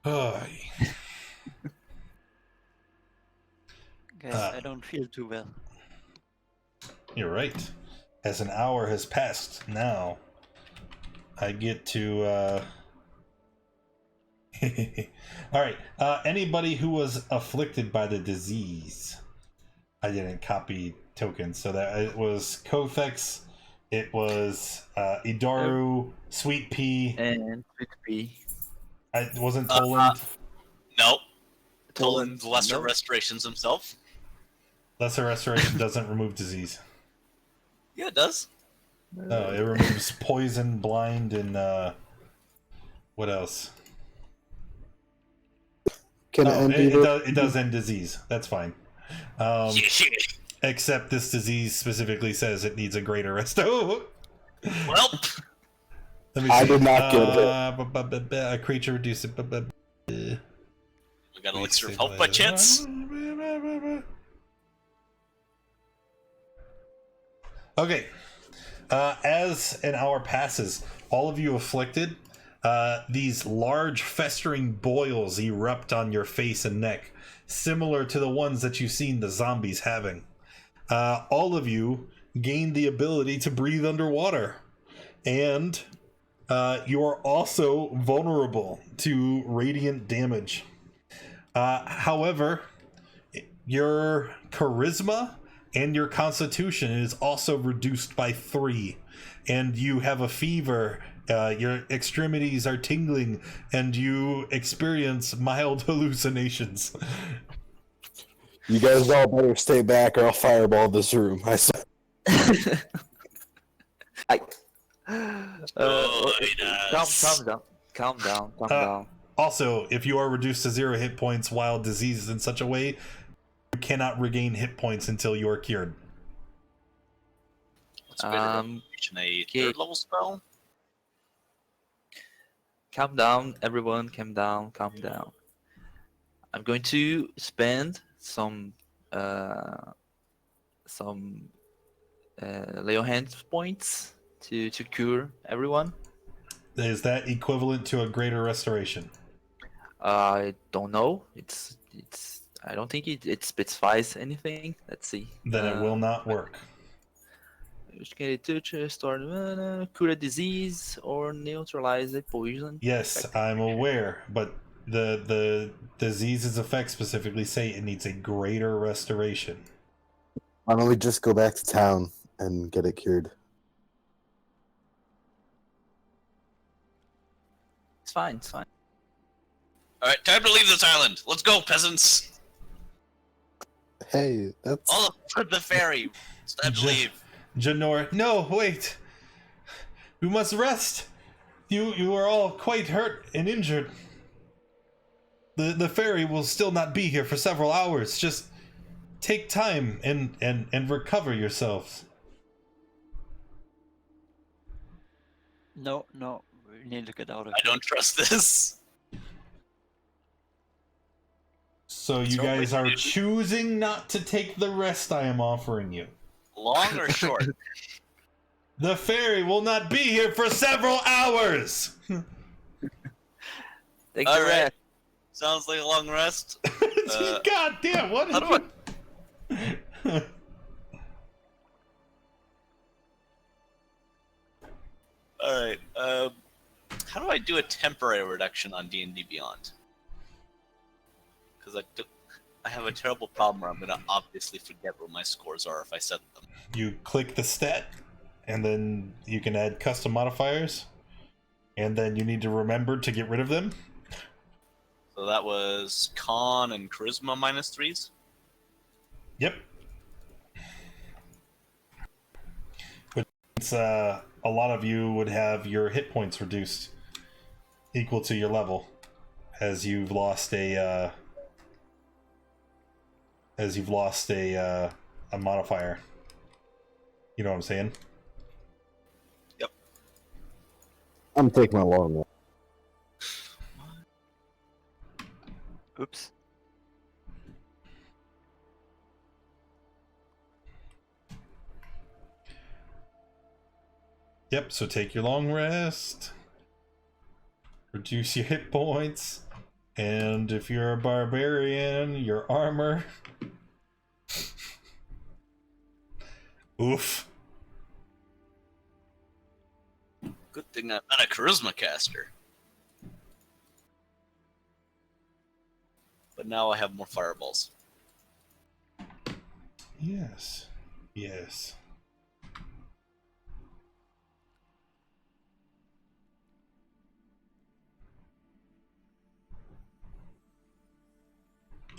Ay. Guess I don't feel too well. You're right. As an hour has passed now, I get to Alright, anybody who was afflicted by the disease. I didn't copy tokens, so that it was Kofex, it was Idaru, Sweet Pea, And Sweet Pea. it wasn't Toland. Nope. Tolan, Tolan's lesser nope. restorations himself. Lesser Restoration doesn't remove disease. Yeah, it does. No, it removes poison, blind, and what else? Can Oh, it end it does end disease. That's fine. Except this disease specifically says it needs a greater resto. Well, Let me I see. did not get it. A creature reduce it. we got elixir of health by chance. Okay. As an hour passes, all of you afflicted, these large festering boils erupt on your face and neck, similar to the ones that you've seen the zombies having. All of you gain the ability to breathe underwater, and you are also vulnerable to radiant damage. However, your charisma and your constitution is also reduced by 3, and you have a fever. Your extremities are tingling, and you experience mild hallucinations. You guys all better stay back, or I'll fireball this room. I swear. Calm down. Calm down. Calm down. Also, if you are reduced to 0 hit points while diseased in such a way, you cannot regain hit points until you are cured. What's greater restoration, a third level spell? Calm down, everyone. Calm down. Calm down. I'm going to spend some lay on hands points to cure everyone. Is that equivalent to a greater restoration? I don't know. It's. I don't think it specifies anything. Let's see. Then it will not work. Which can touch, restore, cure a disease, or neutralize a poison. Yes, I'm aware, but the disease's effects specifically say it needs a greater restoration. Why don't we just go back to town and get it cured? It's fine. It's fine. All right, time to leave this island. Let's go, peasants. Hey, that's... All aboard the ferry. It's time to leave. Janor, no, wait. We must rest. You are all quite hurt and injured. The ferry will still not be here for several hours. Just take time and recover yourselves. No, we need to get out of I don't trust this. So you guys are choosing not to take the rest I am offering you. Long or short? The ferry will not be here for several hours. Take All the right. rest. Sounds like a long rest. God damn, what? How do All right. How do I do a temporary reduction on D&D Beyond? Because I have a terrible problem where I'm going to obviously forget what my scores are if I set them. You click the stat, and then you can add custom modifiers, and then you need to remember to get rid of them. So that was Con and Charisma -3s? Yep. Which means, a lot of you would have your hit points reduced equal to your level, as you've lost a modifier. You know what I'm saying? Yep. I'm taking my long one. Oops. Yep, so take your long rest. Reduce your hit points. And if you're a barbarian, your armor. Oof. Good thing I'm not a Charisma caster. But now I have more fireballs. Yes. Yes.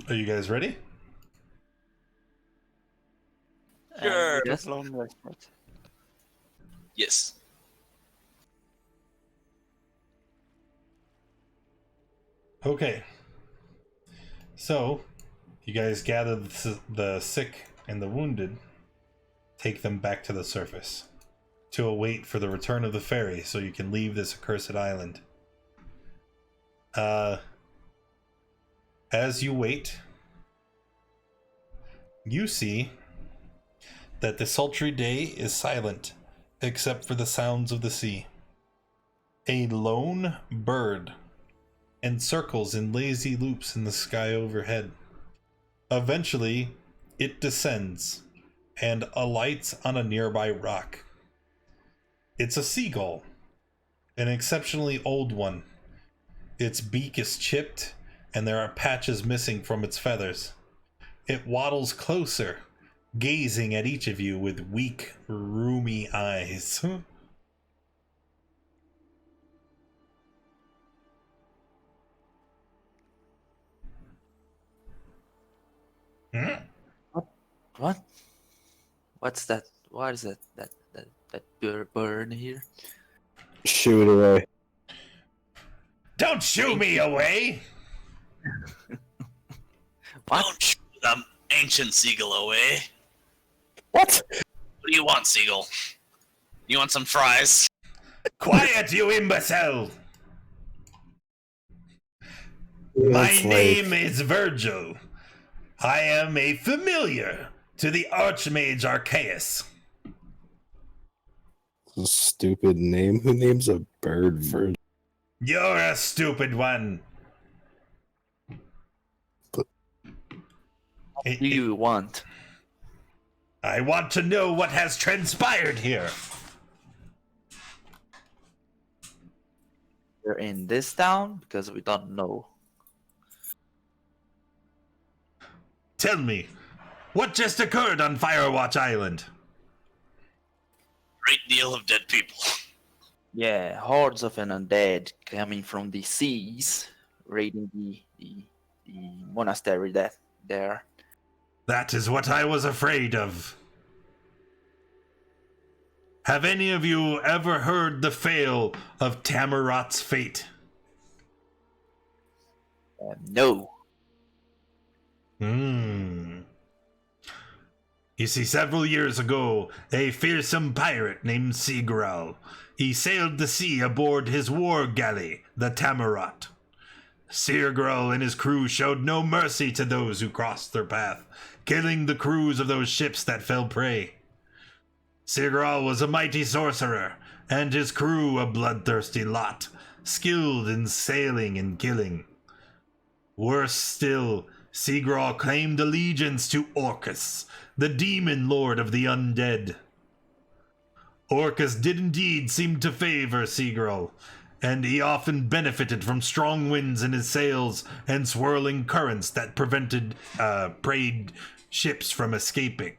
Are you guys ready? Sure. Yes. Long rest, right? Yes. Okay. So, you guys gather the sick and the wounded, take them back to the surface to await for the return of the ferry so you can leave this accursed island. As you wait, you see that the sultry day is silent except for the sounds of the sea. A lone bird encircles in lazy loops in the sky overhead. Eventually, it descends and alights on a nearby rock. It's a seagull, an exceptionally old one. Its beak is chipped, and there are patches missing from its feathers. It waddles closer, gazing at each of you with weak, rheumy eyes. What? What's that? What is that? That bird here. Shoot away. Don't shoo me away! What? Don't shoot the ancient seagull away. What? What do you want, seagull? You want some fries? Quiet, you imbecile! My It's name is Virgil. I am a familiar to the Archmage Archaeus. a stupid name. Who names a bird Virgil? You're a stupid one. What do you want? I want to know what has transpired here. We're in this town because we don't know. Tell me, what just occurred on Firewatch Island? Great deal of dead people. Yeah, hordes of an undead coming from the seas, raiding the monastery there. That is what I was afraid of. Have any of you ever heard the tale of Tammeraut's fate? No. You see, several years ago, a fearsome pirate named Seagral, he sailed the sea aboard his war galley, the Tammeraut. Seagral and his crew showed no mercy to those who crossed their path, killing the crews of those ships that fell prey. Seagral was a mighty sorcerer, and his crew a bloodthirsty lot, skilled in sailing and killing. Worse still, Seagral claimed allegiance to Orcus, the demon lord of the undead. Orcus did indeed seem to favor Seagral, and he often benefited from strong winds in his sails and swirling currents that prevented preyed ships from escaping.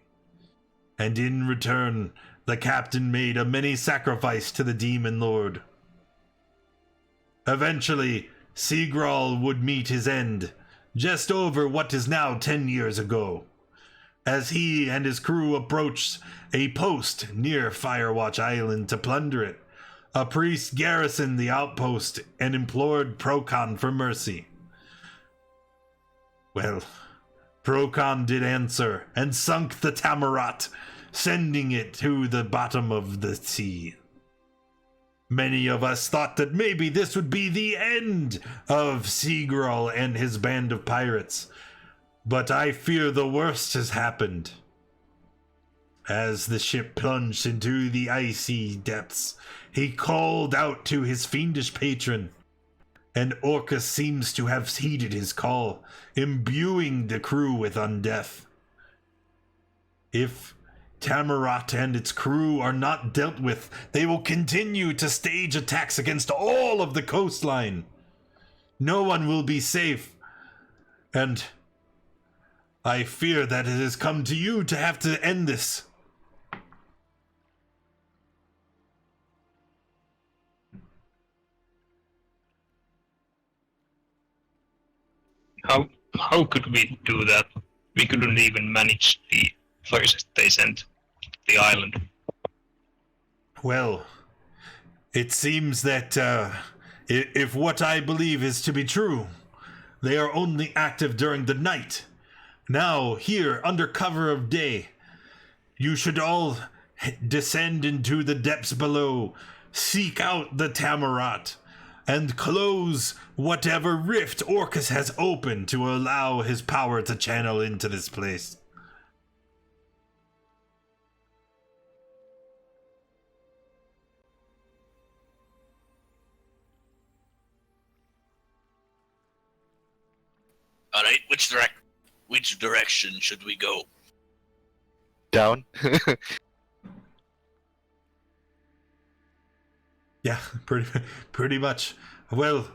And in return, the captain made a many sacrifice to the demon lord. Eventually, Seagral would meet his end, just over what is now 10 years ago. As he and his crew approached a post near Firewatch Island to plunder it, a priest garrisoned the outpost and implored Procon for mercy. Well, Procon did answer and sunk the Tammeraut, sending it to the bottom of the sea. Many of us thought that maybe this would be the end of Seagral and his band of pirates, but I fear the worst has happened. As the ship plunged into the icy depths, he called out to his fiendish patron, and Orcus seems to have heeded his call, imbuing the crew with undeath. If Tammeraut and its crew are not dealt with, they will continue to stage attacks against all of the coastline. No one will be safe, and I fear that it has come to you to have to end this. How could we do that? We couldn't even manage the first they sent to the island. Well, it seems that if what I believe is to be true, they are only active during the night. Now, here, under cover of day, you should all descend into the depths below, seek out the Tammeraut, and close whatever rift Orcus has opened to allow his power to channel into this place. All right, which direction should we go? Down. Yeah, pretty much. Well,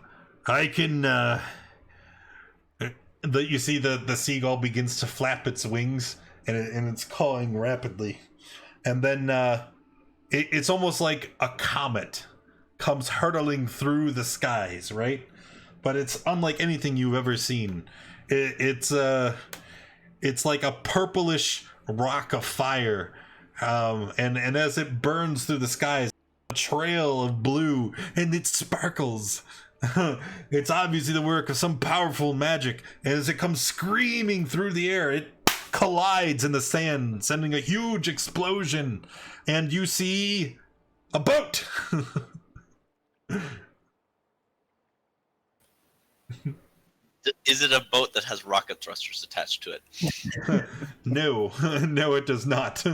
I can. You see the seagull begins to flap its wings, and it's cawing rapidly, and then it's almost like a comet comes hurtling through the skies, right? But it's unlike anything you've ever seen. It's like a purplish rock of fire And as it burns through the skies, a trail of blue, and it sparkles. It's obviously the work of some powerful magic, and as it comes screaming through the air, it collides in the sand, sending a huge explosion, and you see a boat. Is it a boat that has rocket thrusters attached to it? No, no, it does not.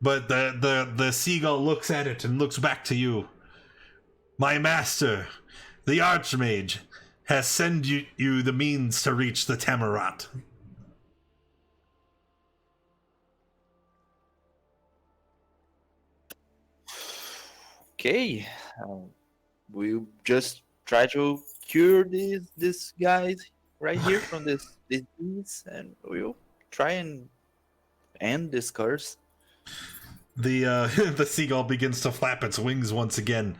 But the seagull looks at it and looks back to you. My master, the Archmage, has sent you the means to reach the Tammeraut. Okay, we just try to cure these guys right here from this disease, and we'll try and end this curse. The the seagull begins to flap its wings once again.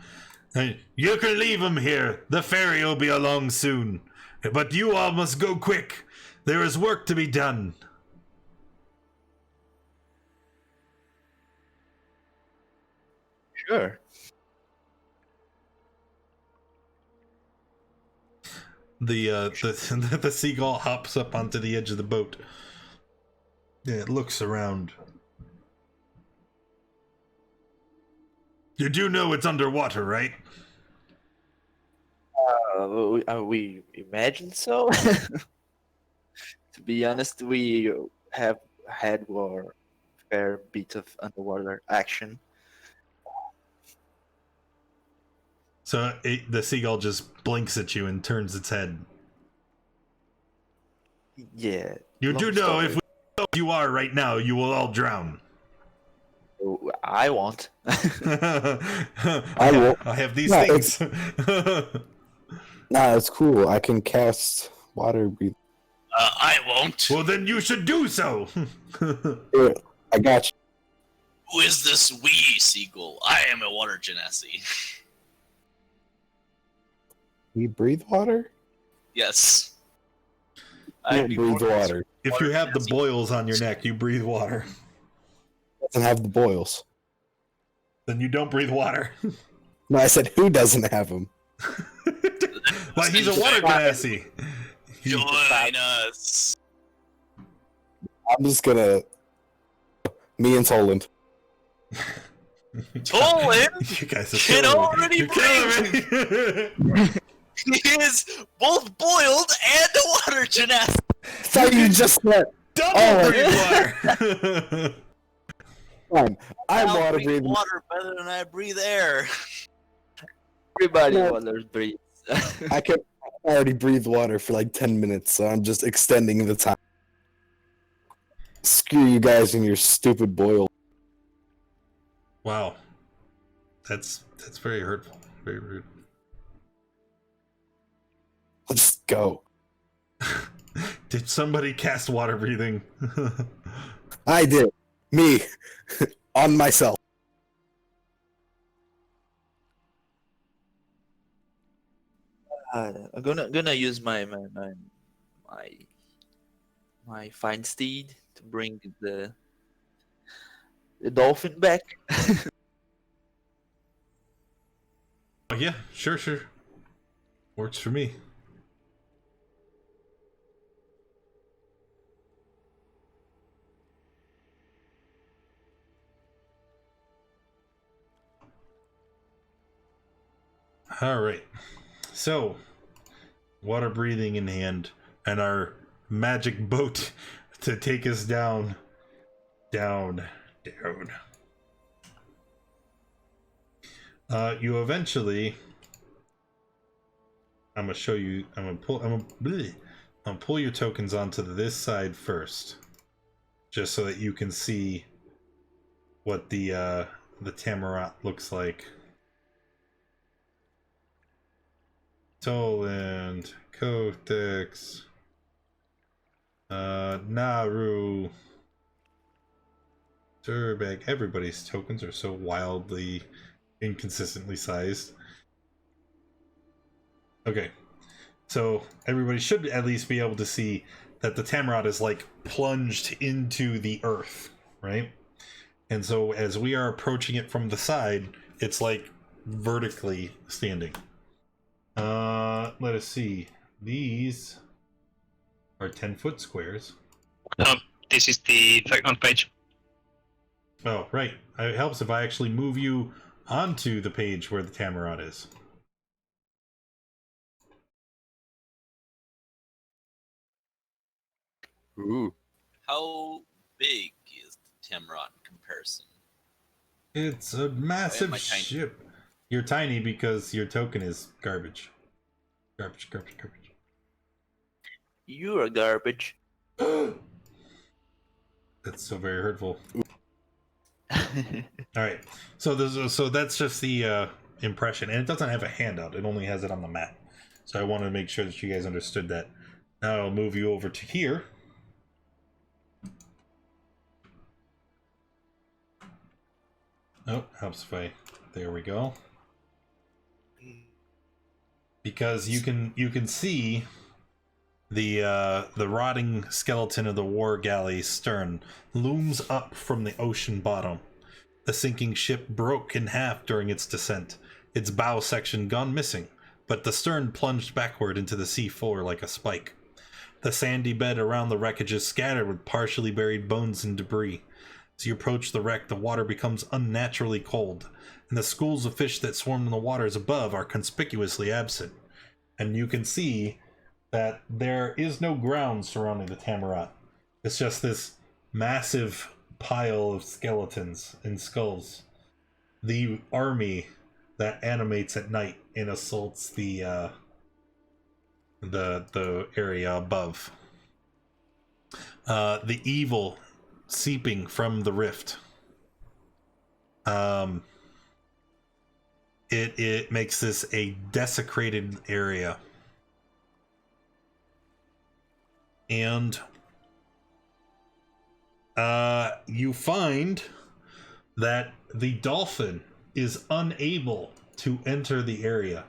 You can leave him here. The ferry will be along soon. But you all must go quick. There is work to be done. Sure. The seagull hops up onto the edge of the boat. Yeah, it looks around. You do know it's underwater, right? We imagine so. To be honest, we have had our fair bit of underwater action. So the seagull just blinks at you and turns its head. Yeah. You long do know story. if we know where you are right now, you will all drown. I won't. I have these No, things. Nah, it's cool. I can cast water breathing. I won't. Well, then you should do so. Here, I got you. Who is this wee seagull? I am a water genasi. You breathe water? Yes. I don't breathe water. If you have the boils on your neck, you breathe water. Doesn't have the boils. Then you don't breathe water. No, I said who doesn't have them. Well, he's a water genasi. Join us. I'm just gonna. Me and Toland. Toland? You guys are Can killing me. already You're killing me. He is both boiled and a water genasi. So you just said. Double breathe water. Fine. I'm I'll water breathe breathing. water better than I breathe air. Everybody Yeah. water breathes. I can already breathe water for like 10 minutes, so I'm just extending the time. Screw you guys and your stupid boil. Wow, that's very hurtful. Very rude. Let's go. Did somebody cast water breathing? I did. Me. On myself. I'm gonna use my fine steed to bring the dolphin back. Oh, yeah, sure. Works for me. All right. So, water breathing in hand, and our magic boat to take us down. You eventually. I'm gonna show you. I'm gonna pull your tokens onto this side first, just so that you can see what the Tammeraut looks like. Toland, Kotex, Naru, Durbag. Everybody's tokens are so wildly inconsistently sized. Okay, so everybody should at least be able to see that the Tammeraut is like plunged into the earth, right? And so as we are approaching it from the side, it's like vertically standing. Let us see. These are 10-foot squares. This is the background page. Oh, right. It helps if I actually move you onto the page where the Tammeraut is. Ooh. How big is the Tammeraut in comparison? It's a massive Why am I tiny? ship. You're tiny because your token is garbage. Garbage. You are garbage. That's so very hurtful. All right. So that's just the impression, and it doesn't have a handout. It only has it on the map. So I wanted to make sure that you guys understood that. Now I'll move you over to here. Oh, helps if I. There we go. Because you can see the rotting skeleton of the war galley's stern looms up from the ocean bottom. The sinking ship broke in half during its descent, its bow section gone missing, but the stern plunged backward into the sea floor like a spike. The sandy bed around the wreckage is scattered with partially buried bones and debris. As you approach the wreck, the water becomes unnaturally cold, and the schools of fish that swarm in the waters above are conspicuously absent. And you can see that there is no ground surrounding the Tammeraut. It's just this massive pile of skeletons and skulls. The army that animates at night and assaults the area above. The evil seeping from the rift. It makes this a desecrated area. And you find that the dolphin is unable to enter the area.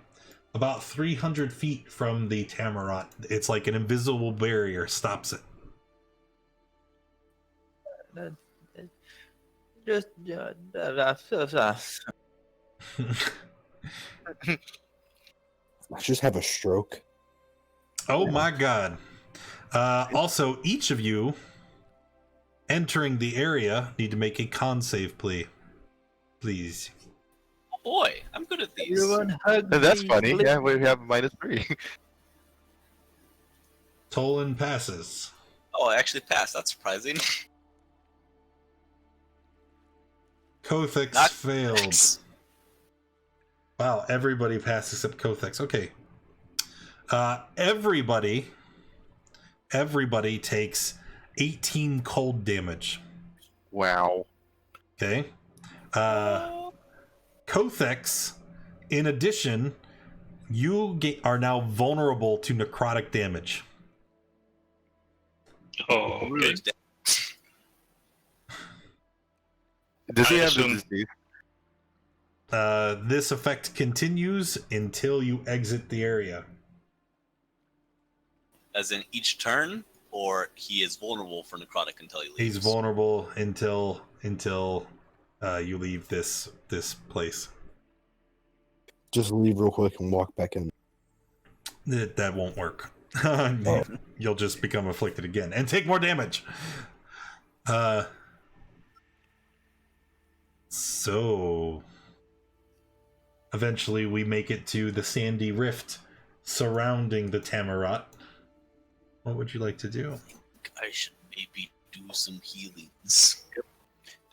About 300 feet from the Tammeraut, it's like an invisible barrier stops it. Just I just have a stroke. Oh my god. Also, each of you entering the area need to make a con save, please. Oh boy, I'm good at these. everyone hug That's me, funny. please. Yeah, we have -3. Tolan passes. Oh, I actually passed. That's surprising. Kothix Not failed. X. Wow, everybody passed except Kothix. Okay. Everybody takes 18 cold damage. Wow. Okay. Kothix, in addition, you are now vulnerable to necrotic damage. Oh, okay. Does he I have the assume- disease? This effect continues until you exit the area. As in each turn, or he is vulnerable for necrotic until he leaves. He's vulnerable until you leave this place. Just leave real quick and walk back in. That won't work. You'll just become afflicted again and take more damage. So eventually we make it to the sandy rift surrounding the Tammeraut. What would you like to do? I should maybe do some healings.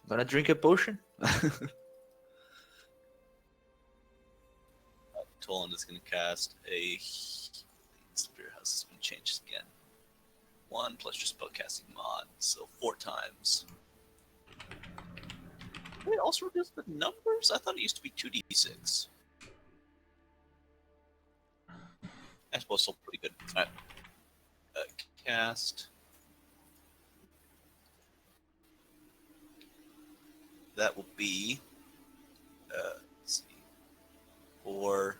Gonna drink a potion. Tolan is going to cast a healing spirit. House has been changed again. 1 plus your spellcasting mod, so 4 times. Wait, also reveals the numbers? I thought it used to be 2d6. I suppose still pretty good. Alright. Cast. That will be. Let's see. 4.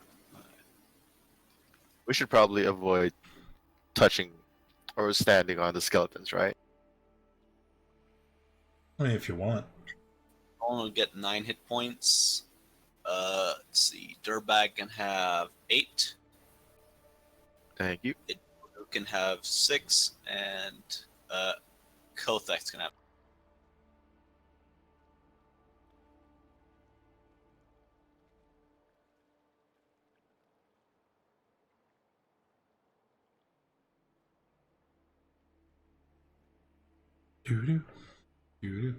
We should probably avoid touching or standing on the skeletons, right? I mean, if you want. will get 9 hit points. Let's see. Dirtbag can have 8. Thank you. It can have 6, and Kothex can have. Doo-doo. Doo-doo.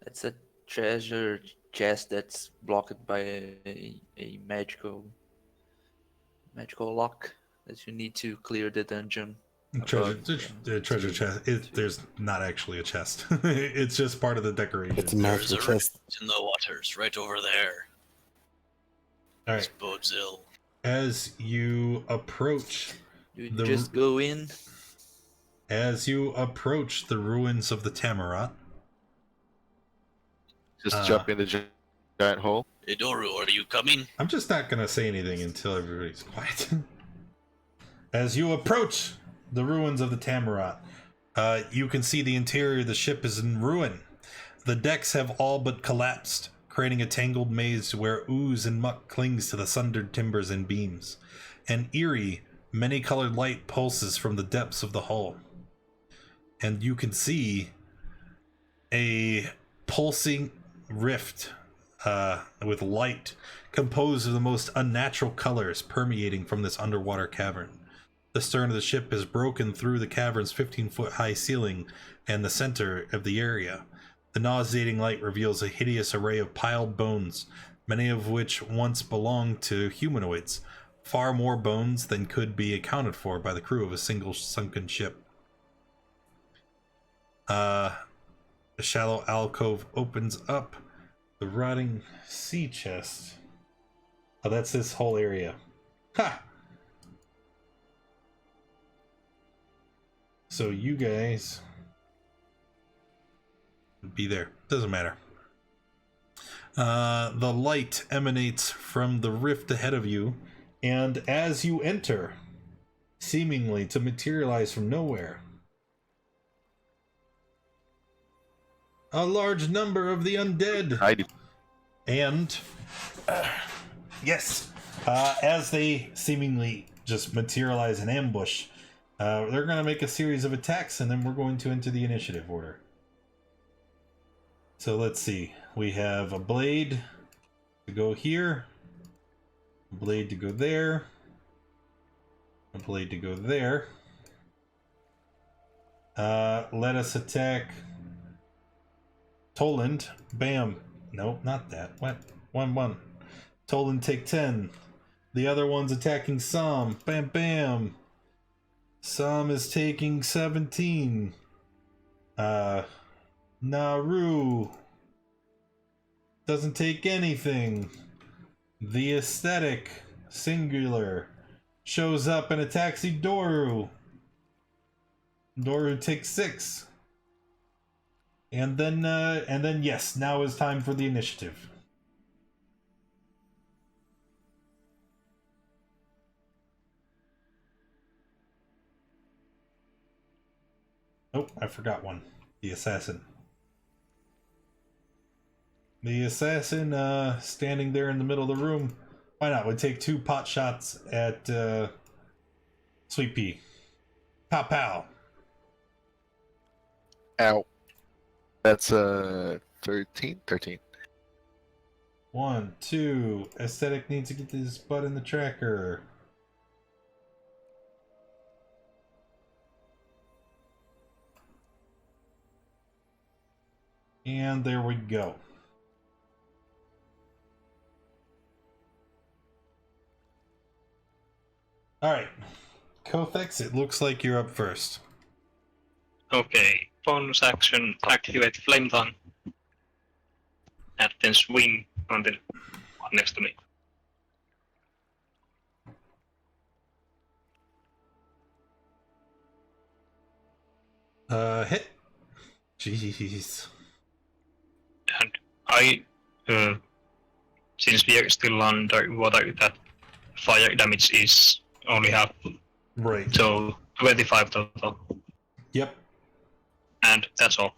That's a treasure chest that's blocked by a magical lock that you need to clear the dungeon. Treasure, above, the treasure chest. There's not actually a chest. It's just part of the decoration. It's a There's magical a chest. rift in the waters right over there. All This right. bodes ill. As you approach, You The- just go in. as you approach the ruins of the Tammeraut, Just jump in the giant hole. Edoru, are you coming? I'm just not gonna say anything until everybody's quiet. As you approach the ruins of the Tammeraut, you can see the interior of the ship is in ruin. The decks have all but collapsed, creating a tangled maze where ooze and muck clings to the sundered timbers and beams. An eerie, many-colored light pulses from the depths of the hull. And you can see a pulsing rift with light composed of the most unnatural colors permeating from this underwater cavern. The stern of the ship is broken through the cavern's 15-foot high ceiling and the center of the area. The nauseating light reveals a hideous array of piled bones, many of which once belonged to humanoids. Far more bones than could be accounted for by the crew of a single sunken ship. A shallow alcove opens up the rotting sea chest. Oh, that's this whole area. Ha! So you guys be there. Doesn't matter. The light emanates from the rift ahead of you, and as you enter, seemingly to materialize from nowhere, a large number of the undead. Hide it. And yes, as they seemingly just materialize an ambush, they're going to make a series of attacks, and then we're going to enter the initiative order. So let's see. We have a blade to go here, a blade to go there, a blade to go there. Let us attack Toland. Bam. Nope, not that. What? 1-1. Toland take 10. The other one's attacking Sam. Bam, bam. Sam is taking 17. Naru doesn't take anything. The aesthetic, singular, shows up and attacks Edoru. Doru takes 6. And then yes, now is time for the initiative. Oh, I forgot one. The assassin. The assassin, standing there in the middle of the room. Why not? Would take 2 pot shots at Sweet Pea. Pow pow. Ow. That's 13. 13. 1, 2. Aesthetic needs to get this butt in the tracker. And there we go. Alright. Kothex, it looks like you're up first. Okay, bonus action, activate flame tongue. And then swing on the one next to me. Hit. Jeez. And I, since we are still under water, that fire damage is only half. Right. So 25 total. Yep. And that's all.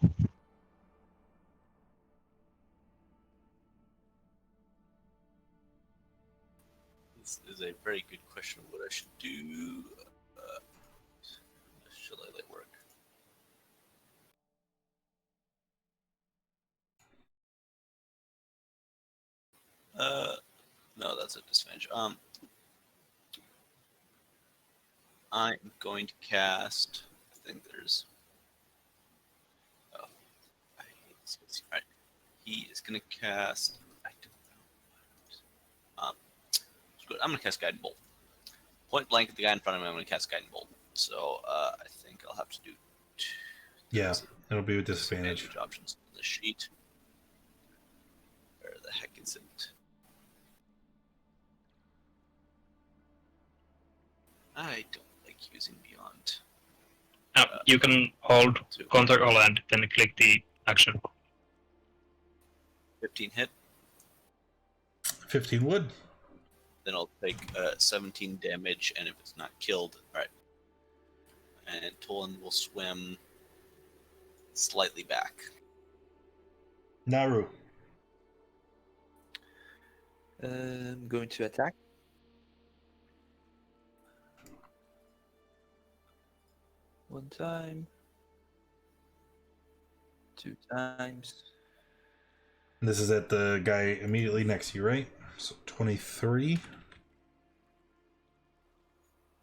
This is a very good question of what I should do. Should I let work? No, that's a disadvantage. I'm going to cast. I think there's. Oh, I hate this. All right, he is going to cast. I don't know. Good. I'm going to cast Guiding Bolt. Point blank at the guy in front of me. I'm going to cast Guiding Bolt. So I think I'll have to do. Yeah, it'll be with disadvantage. Options on the sheet. Where the heck is it? I don't like using Beyond. You can hold contact all and then click the action. 15 hit. 15 would. Then I'll take 17 damage, and if it's not killed, all right. And Tolan will swim slightly back. Naru. I'm going to attack. One time. 2 times. And this is at the guy immediately next to you, right? So 23.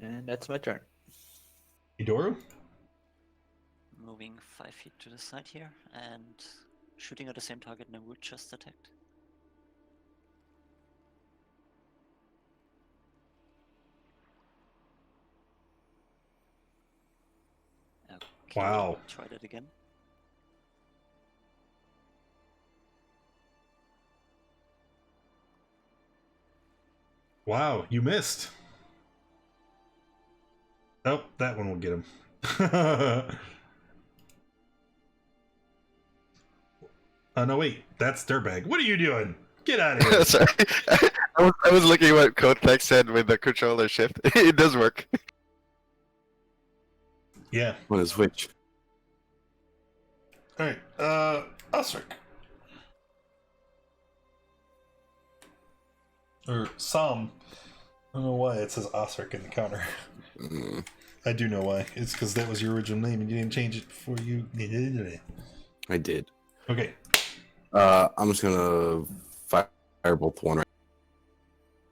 And that's my turn. Idoru? Moving 5 feet to the side here and shooting at the same target Naru just attacked. Okay, Wow. try that again. Wow, you missed. Oh, that one will get him. Oh, no, wait. That's Dirtbag. What are you doing? Get out of here. Sorry. I was looking at what Kotek said with the controller shift. It does work. Yeah. What is which? Alright, Osric. Or Sam. I don't know why it says Osric in the counter. I do know why. It's because that was your original name and you didn't change it before you... I did. Okay. I'm just gonna firebolt one right.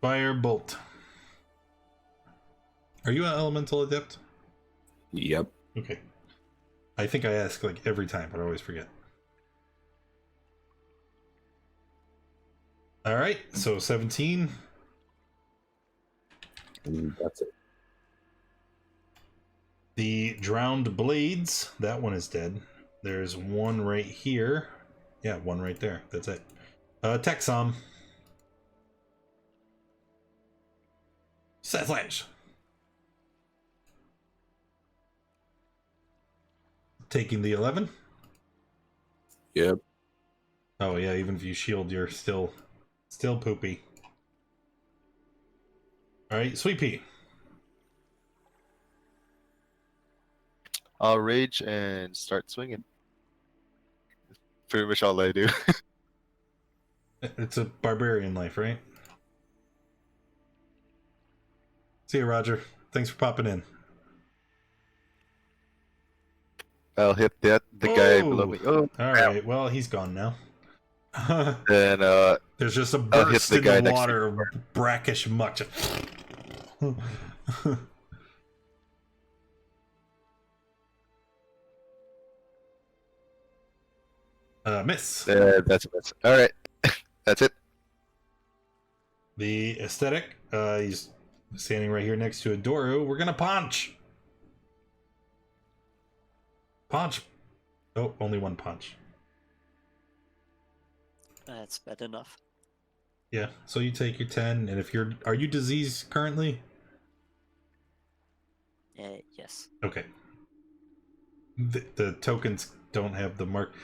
Firebolt. Are you an elemental adept? Yep. Okay. I think I ask like every time, but I always forget. Alright, so 17. And that's it. The drowned blades, that one is dead. There's one right here. Yeah, one right there. That's it. Texam. Saltmarsh. Taking the 11. Yep. Oh yeah, even if you shield, you're still poopy. All right, Sweet Pea. I'll rage and start swinging. Pretty much all I do. It's a barbarian life, right? See you, Roger. Thanks for popping in. I'll hit the guy below me. Oh, all right. Well, he's gone now. then there's just a I'll hit burst the in guy the next water, brackish muck. Miss. That's a miss. All right, that's it. The aesthetic. He's standing right here next to Adoru. We're gonna punch. Punch. Oh, only one punch. That's bad enough. Yeah. So you take your 10, and if are you diseased currently? Yes. Okay. The tokens don't have the mark.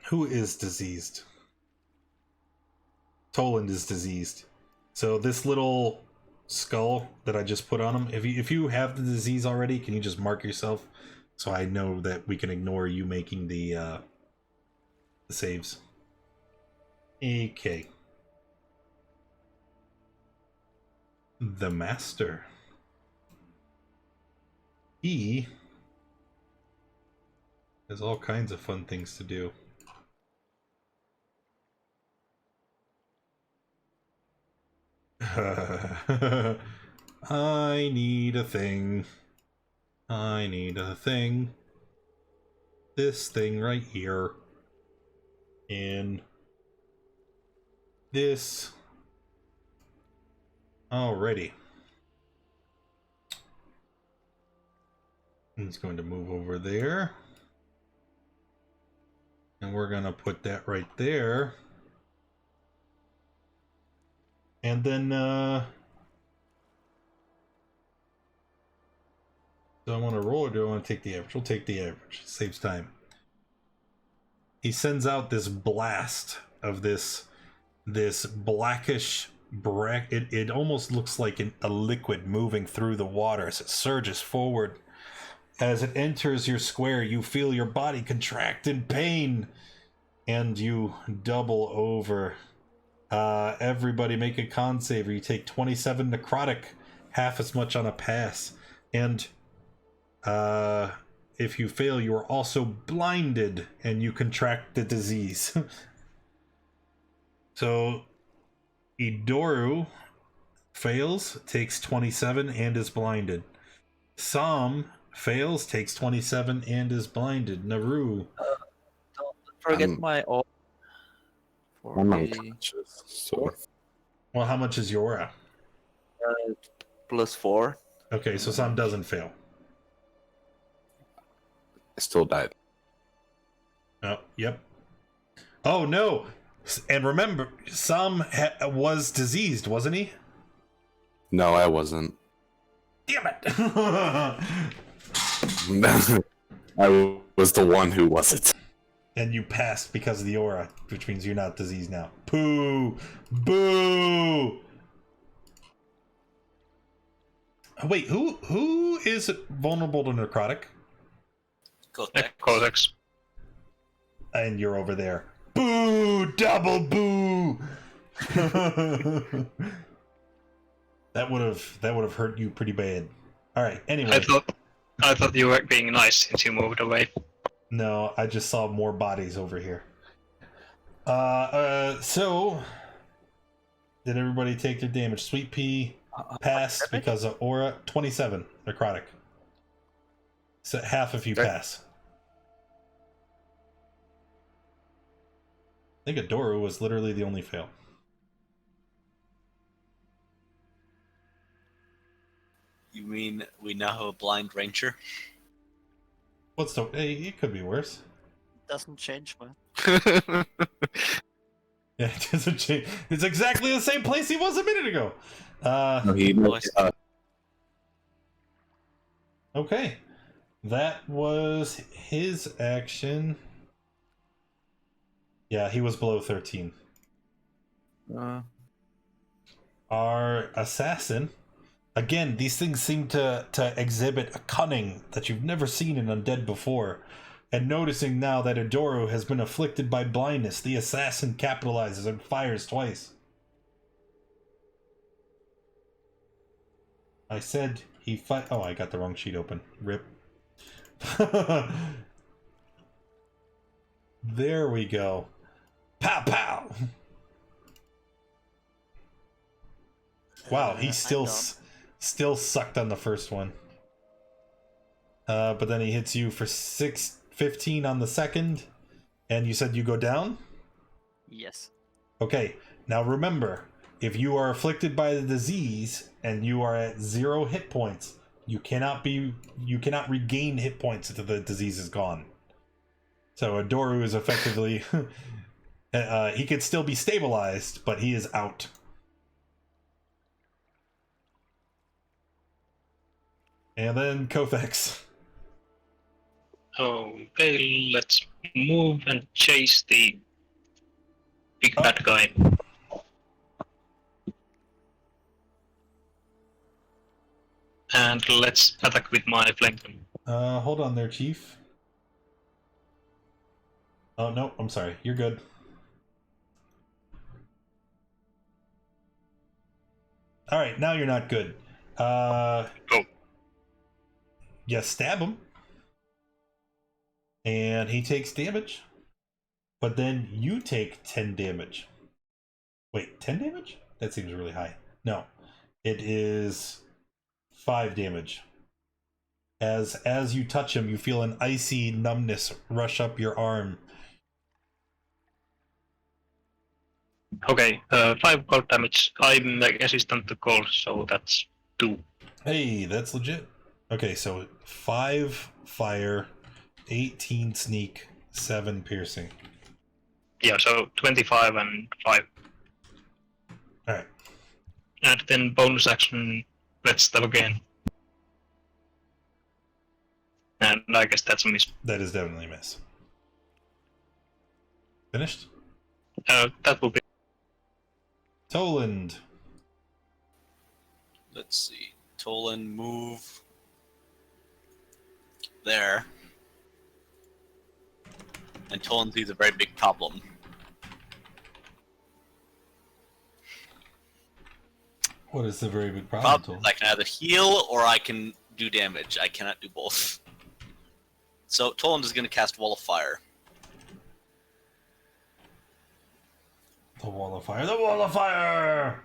Who is diseased? Toland is diseased. So this little skull that I just put on him. If you have the disease already, can you just mark yourself so I know that we can ignore you making the saves? Okay. The Master. He has all kinds of fun things to do. I need a thing. I need a thing. This thing right here. In this. Alrighty. It's going to move over there. And we're going to put that right there. And then, do I want to roll or do I want to take the average? We'll take the average. Saves time. He sends out this blast of this blackish it almost looks like a liquid moving through the water as it surges forward. As it enters your square, you feel your body contract in pain, and you double over. Everybody make a con save. You take 27 necrotic, half as much on a pass, and if you fail, you are also blinded, and you contract the disease. So, Idoru fails, takes 27, and is blinded. Sam fails, takes 27, and is blinded. Naru. Don't forget my aura. I'm unconscious. So Well, how much is your aura? +4. Okay, so Sam doesn't fail. I still died. Oh, yep. Oh, no! And remember, Sam was diseased, wasn't he? No, I wasn't. Damn it! I was the one who wasn't. And you passed because of the aura, which means you're not diseased now. Poo! Boo! Wait, who is vulnerable to necrotic? Codex. And you're over there. Boo! Double boo! That would have hurt you pretty bad. All right. Anyway. I thought you were being nice since you moved away. No, I just saw more bodies over here. So did everybody take their damage? Sweet Pea passed because of aura. 27 necrotic. So half if you pass. I think Adoru was literally the only fail. You mean we now have a blind ranger? What's the? Hey, it could be worse. Doesn't change much. Yeah, it doesn't change. It's exactly the same place he was a minute ago. No, he Okay, that was his action. Yeah, he was below 13. Our assassin. Again, these things seem to exhibit a cunning that you've never seen in Undead before. And noticing now that Adoru has been afflicted by blindness, the assassin capitalizes and fires twice. I said he fight. Oh, I got the wrong sheet open. Rip. There we go. Pow pow. Wow, he still sucked on the first one. But then he hits you for 15 on the second, and you said you go down? Yes. Okay, now remember, if you are afflicted by the disease and you are at 0 hit points, you cannot regain hit points until the disease is gone. So Adoru is effectively he could still be stabilized, but he is out. And then Kofex. Okay, let's move and chase the big bad guy. and let's attack with my flame gun. Hold on there, Chief. Oh, no, I'm sorry. You're good. Alright, now you're not good. You stab him. And he takes damage. But then you take 10 damage. Wait, 10 damage? That seems really high. No. It is 5 damage. As you touch him, you feel an icy numbness rush up your arm. Okay, 5 cold damage. I'm resistant to cold, so that's 2. Hey, that's legit. Okay, so 5 fire, 18 sneak, 7 piercing. Yeah, so 25 and 5. Alright. And then bonus action, let's stab again. And I guess that's a miss. That is definitely a miss. Finished? That will be. Toland. Let's see. Tolan, move there. And Tolan sees a very big problem. What is the very big problem, Toland? I can either heal or I can do damage. I cannot do both. So Toland is going to cast Wall of Fire. The wall of fire, the wall of fire!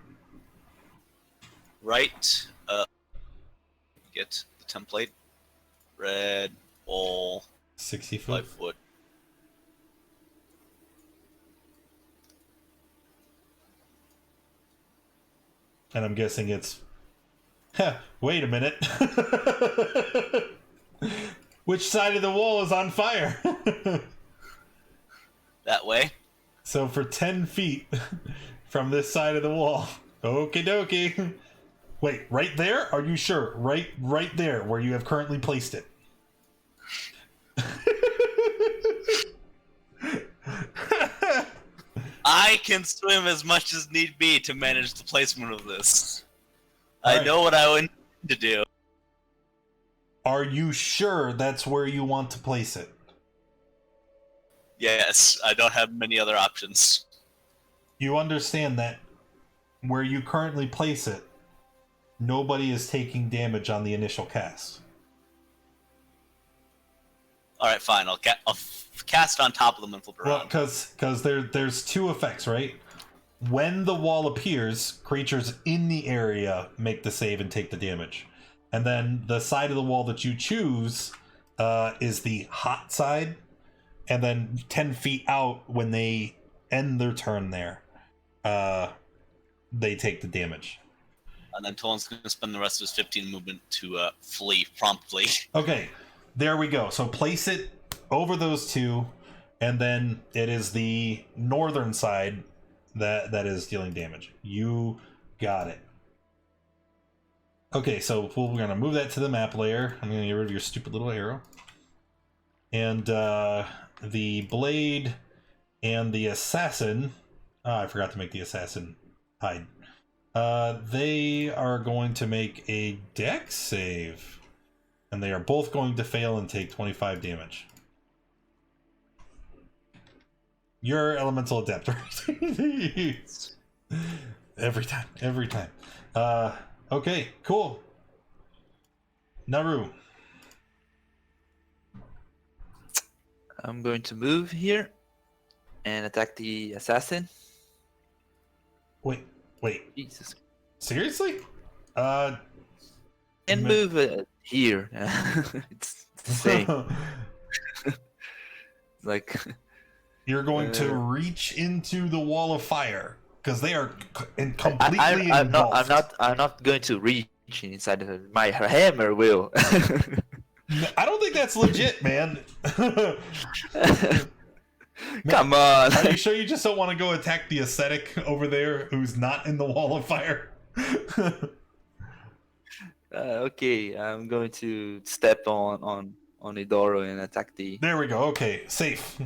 Right. Get the template. Red, wall, 60 foot. 5 foot. And I'm guessing it's... Wait a minute. Which side of the wall is on fire? That way. So for 10 feet from this side of the wall. Okie dokie. Wait, right there? Are you sure? Right there, where you have currently placed it. I can swim as much as need be to manage the placement of this. All I right. know what I would need to do. Are you sure that's where you want to place it? Yes, I don't have many other options. You understand that where you currently place it, nobody is taking damage on the initial cast. Alright, fine. I'll cast on top of them and flip Well, around. because there's 2 effects, right? When the wall appears, creatures in the area make the save and take the damage. And then the side of the wall that you choose is the hot side. And then 10 feet out, when they end their turn there, they take the damage. And then Tolan's going to spend the rest of his 15 movement to flee promptly. Okay, there we go. So place it over those 2, and then it is the northern side that is dealing damage. You got it. Okay, so we're going to move that to the map layer. I'm going to get rid of your stupid little arrow. And the blade and the assassin... Oh, I forgot to make the assassin hide. They are going to make a dex save. And they are both going to fail and take 25 damage. You're elemental adept, right? Every time. Okay, cool. Naru. I'm going to move here and attack the assassin. Wait. Jesus. Seriously? And Ma- move here. It's the same. Like You're going to reach into the wall of fire because they are completely I'm engulfed. I'm not going to reach inside of it. My hammer will. I don't think that's legit, man. Come on. Are you sure you just don't want to go attack the ascetic over there who's not in the wall of fire? Okay, I'm going to step on Idoro and attack the. There we go. Okay, safe.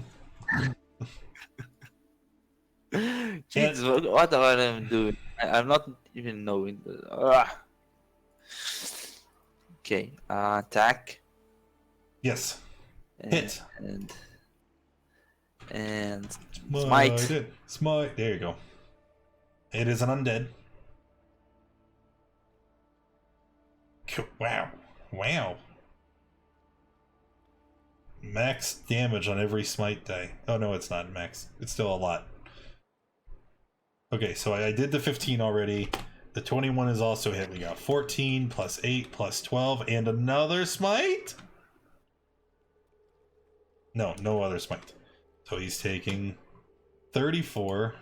Jesus, what am I doing? I'm not even knowing. Okay. Attack. Yes. And, Hit. And Smite. smite. It. Smite. There you go. It is an undead. Wow. Wow. Max damage on every smite die. Oh no, it's not max. It's still a lot. Okay, so I did the 15 already. The 21 is also hit. We got 14 plus 8 plus 12 and another smite? No, no other smite. So he's taking 34.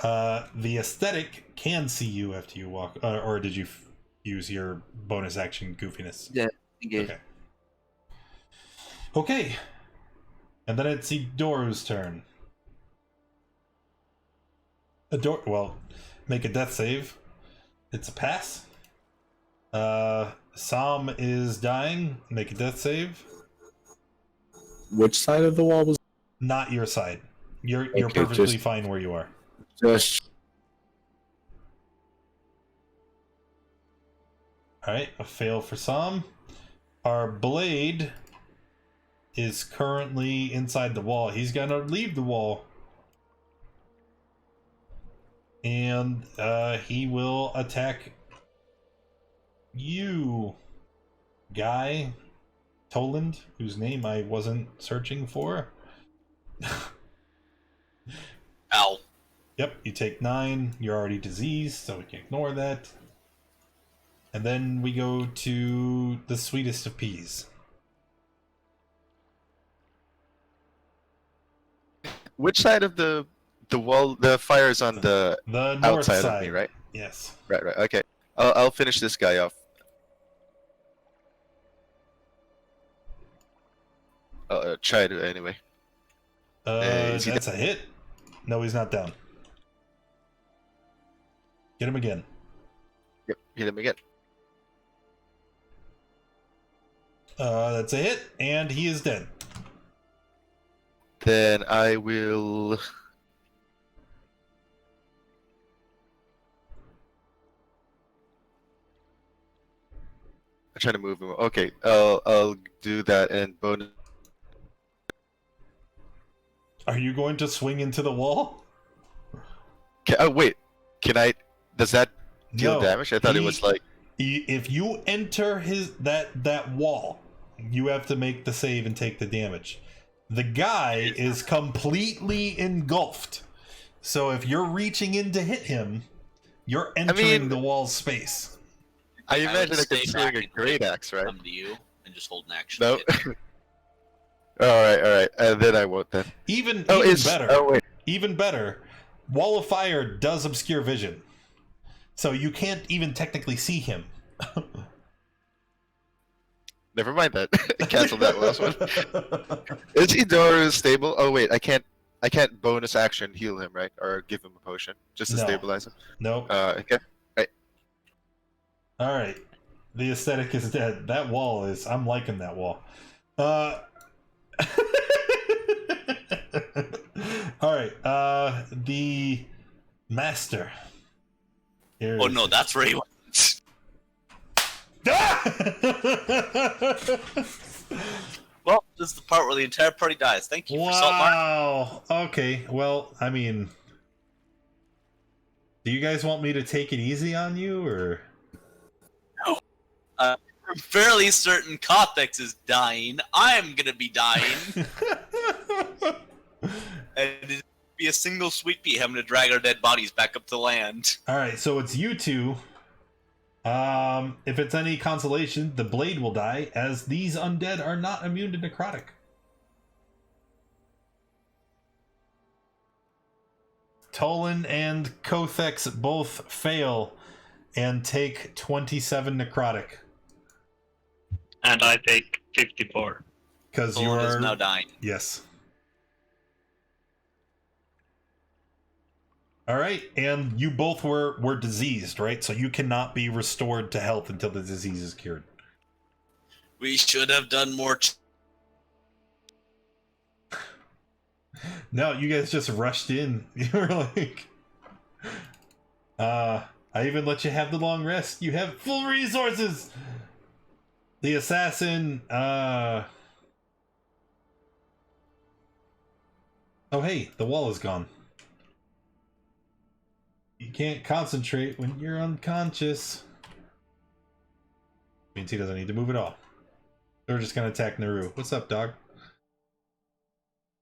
The aesthetic can see you after you walk, or did you use your bonus action goofiness? Yeah. Okay. Okay. And then it's Idoru's turn. Well, make a death save. It's a pass. Sam is dying. Make a death save. Which side of the wall was? Not your side. You're Okay, perfectly just- fine where you are. Just Alright, a fail for Sam. Our blade is currently inside the wall. He's gonna leave the wall. And he will attack you, guy. Toland, whose name I wasn't searching for. Ow. Yep, you take 9. You're already diseased, so we can ignore that. And then we go to the sweetest of peas. Which side of the wall? The fire's on the The north outside side, of me, right? Yes. Right. Okay. I'll finish this guy off. I'll try to anyway. Is he That's a hit. No, he's not down. Get him again. Yep. Hit him again. That's a hit, and he is dead. Then I will. I'm trying to move him. Okay, I'll do that and bonus. Are you going to swing into the wall? Oh wait, can I? Does that deal No, damage? I thought it was like. If you enter that wall, you have to make the save and take the damage. The guy is completely engulfed. So if you're reaching in to hit him, you're entering the wall's space. I would imagine I stay could swing back a and great wait axe, right? Come to you and just hold an action. No. to hit. all right. Then I won't then. Even Is better. Oh wait. Even better. Wall of Fire does obscure vision. So you can't even technically see him. Never mind that. Cancel that last one. Is Idoru stable? Oh wait, I can't bonus action heal him, right? Or give him a potion just to No. stabilize him. Nope. Okay. Alright. The aesthetic is dead. That wall is... I'm liking that wall. Alright. The Master. Here Oh is no, it. that's where he went. Well, this is the part where the entire party dies. Thank you for Saltmarsh. Wow. Okay. Well, I mean... Do you guys want me to take it easy on you, or... I'm fairly certain Kothex is dying. I'm gonna be dying. And it'd be a single sweet pea having to drag our dead bodies back up to land. Alright, so it's you two. If it's any consolation, the blade will die, as these undead are not immune to necrotic. Tolan and Kothex both fail and take 27 necrotic. And I take 54. Because you Tolan are... is now dying. Yes. Alright, and you both were diseased, right? So you cannot be restored to health until the disease is cured. We should have done more. No, you guys just rushed in. You were like... I even let you have the long rest. You have full resources! The assassin, oh hey, the wall is gone. You can't concentrate when you're unconscious. Means he doesn't need to move at all. They're just gonna attack Naru. What's up, dog?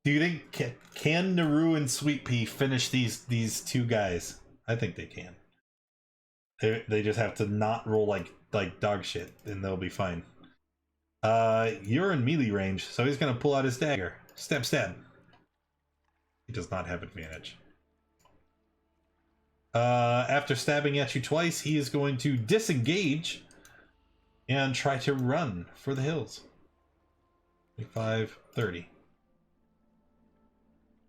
Do you think can Naru and Sweet Pea finish these two guys? I think they can. They just have to not roll like dog shit, and they'll be fine. You're in melee range, so he's gonna pull out his dagger. Stab, stab. He does not have advantage. After stabbing at you twice, he is going to disengage and try to run for the hills. 25, 30.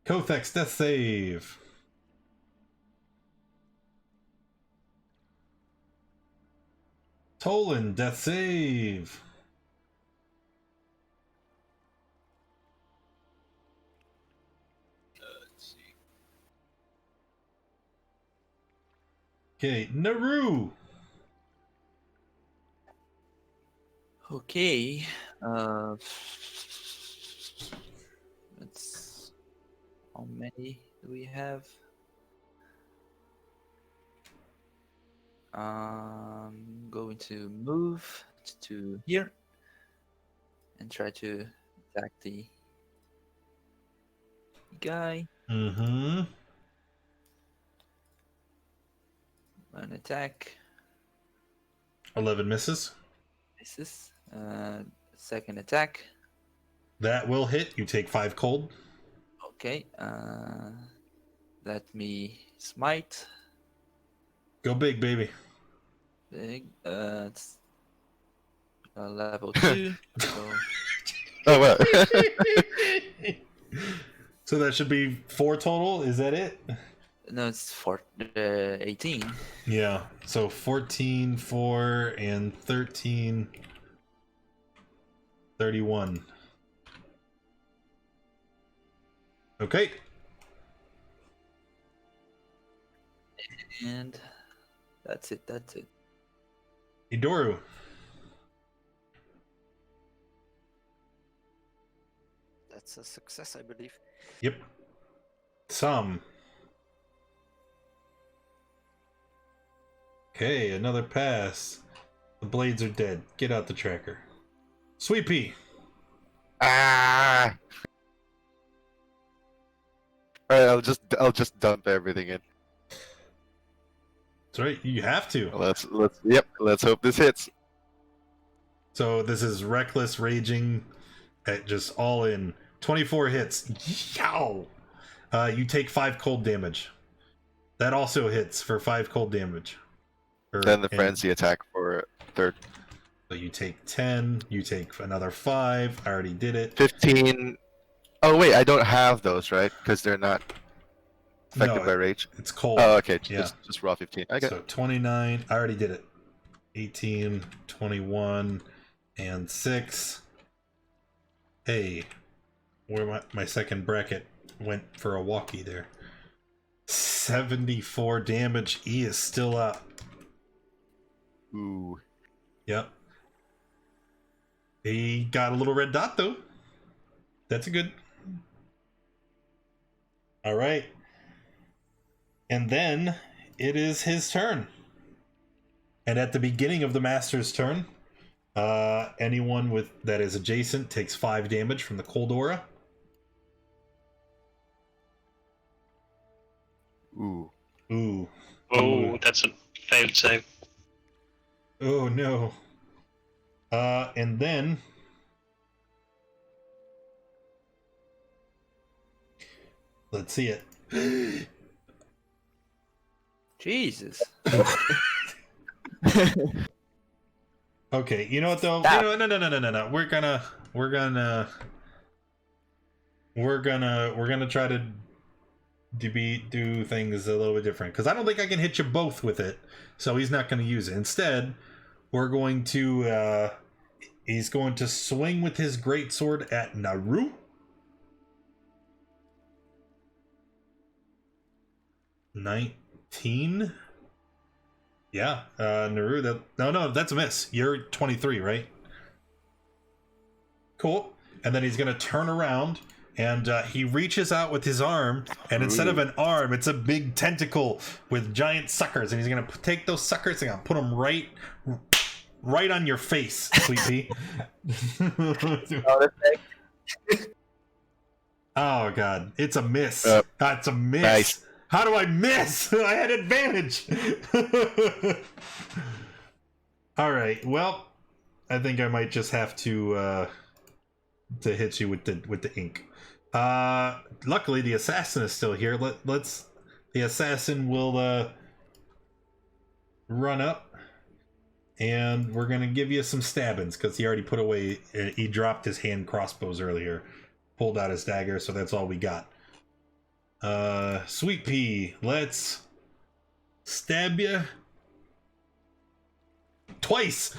Kothex, death save. Tolan, death save. Let's see. Okay, Naru. Okay. Let's. How many do we have? Going to move to here and try to attack the guy. Mm-hmm. An attack. 11 misses. Misses. Second attack. That will hit. You take 5 cold. Okay. Let me smite. Go big, baby. Big. It's level 2. So Oh well. So that should be 4 total. Is that it? no, it's for 18. Yeah. So 14, 4, and 13. 31. Okay. And that's it. That's it. Idoru. That's a success, I believe. Yep. Some. Okay, another pass. The blades are dead. Get out the tracker. Sweet Pea. Ah. All right, I'll just dump everything in. That's right. You have to. Let's hope this hits. So this is reckless raging at just all in. 24 hits. Yow! You take 5 cold damage. That also hits for 5 cold damage. Then the frenzy attack for third. So you take 10. You take another 5. I already did it. 15. Oh wait, I don't have those, right? Because they're not affected by rage. It's cold. Oh, okay. Yeah. Just raw 15. Okay. So 29. I already did it. 18, 21, and 6. Hey, where my second bracket went for a walkie there. 74 damage. E is still up. Ooh. Yep. He got a little red dot though. That's a good. All right. And then it is his turn. And at the beginning of the master's turn, anyone with that is adjacent takes 5 damage from the cold aura. Ooh. Ooh. Oh, that's a failed save. Oh no. And then let's see it. Jesus. Okay, you know what though? Stop. You know, no. We're gonna try to do things a little bit different because I don't think I can hit you both with it, so he's not going to use it. Instead, we're going to he's going to swing with his greatsword at Naru. $19. Yeah, Naru. No, that's a miss. You're 23, right? cool. And then he's gonna turn around, and he reaches out with his arm, and instead of an arm, it's a big tentacle with giant suckers, and he's gonna take those suckers and put them right on your face, Sweet Pea. Oh god, it's a miss. That's a miss. Nice. How do I miss? I had advantage. All right. Well, I think I might just have to hit you with the ink. Luckily, the assassin is still here. Let's. The assassin will run up, and we're gonna give you some stabbings because he already put away. He dropped his hand crossbows earlier, pulled out his dagger, so that's all we got. Sweet Pea, let's stab you twice.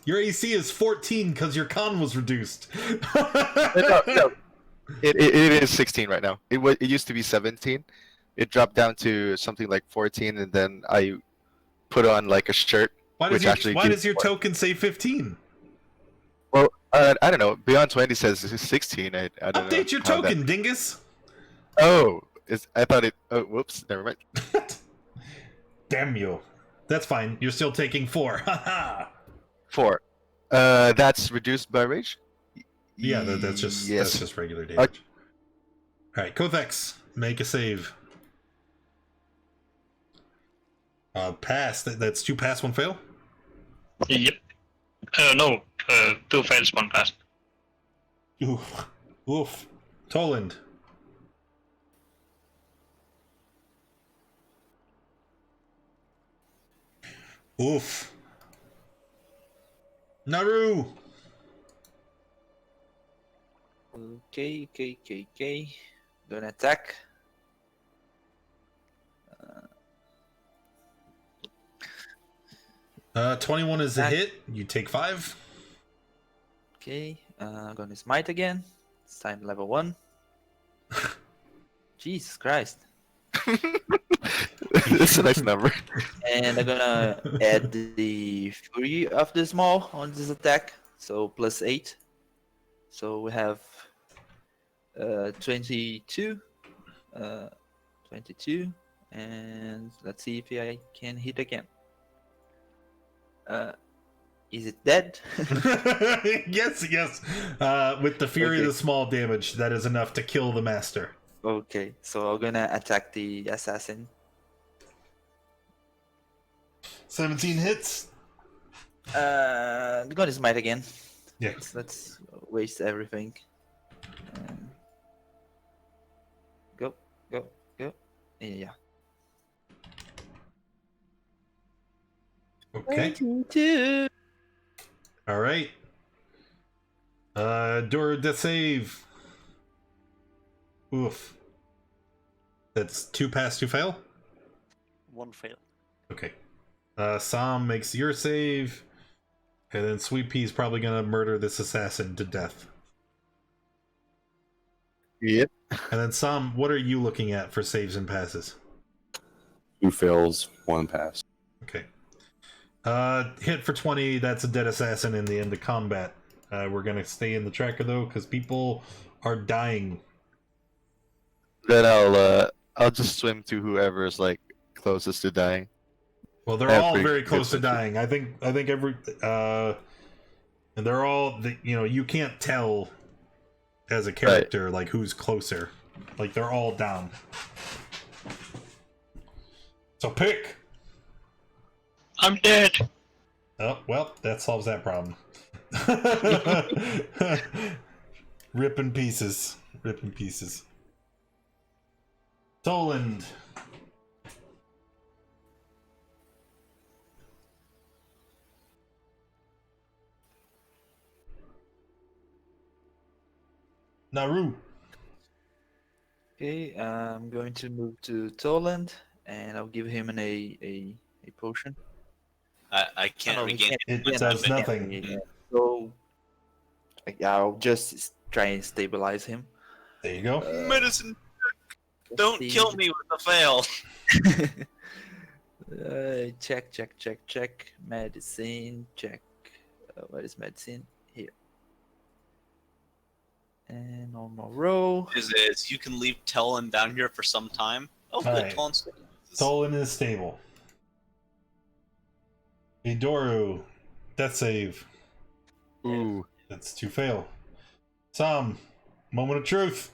Your AC is 14 because your con was reduced. No. It is 16 right now. It used to be 17. It dropped down to something like 14, and then I put on like a shirt. Why does your token say 15? Well, I don't know. Beyond 20 says 16. I don't know. Update your token, dingus. Oh, I thought it. Oh, whoops. Never mind. Damn you. That's fine. You're still taking 4. 4. That's reduced by rage. Yeah, that's just regular damage. Okay. All right, Kothex, make a save. Pass. That's 2 pass, 1 fail. Yep. No. 2 fails, 1 pass. Oof. Toland. Oof. Naru. Okay. Gonna attack. 21 is a hit. You take 5. Okay, gonna smite again. This time level 1. Jesus Christ. That's a nice number. And I'm gonna add the Fury of the Small on this attack. So plus 8. So we have 22. 22. And let's see if I can hit again. Is it dead? Yes. With the Fury of the Small damage, that is enough to kill the master. Okay, so I'm gonna attack the assassin. 17 hits. I'm gonna smite again. Yeah. Let's waste everything. Go. Yeah. Okay. 22. All right. Dora death save. Oof. That's 2 pass, 2 fail? 1 fail. Okay. Sam makes your save. And then Sweet Pea is probably gonna murder this assassin to death. Yep. And then Sam, what are you looking at for saves and passes? 2 fails, 1 pass. Okay. Hit for 20, that's a dead assassin in the end of combat. We're gonna stay in the tracker though, because people are dying. Then I'll just swim to whoever's like closest to dying. Well, they're all very close to dying. I think every and they're all you can't tell as a character like who's closer. Like they're all down. So pick. I'm dead. Oh, well, that solves that problem. Rip in pieces. Toland. Naru. Okay, I'm going to move to Toland, and I'll give him a potion. I can't regain It hit does points. nothing. Yeah. So I'll just try and stabilize him. There you go. Medicine. Let's Don't see. kill me with a fail. Check. Medicine, check. Where is medicine? Here. And normal row. Is you can leave Tellan down here for some time. Oh, good. Alright. Tellan's stable. Tolan is stable. Idoru, death save. Ooh. That's 2 fail. Sam, moment of truth.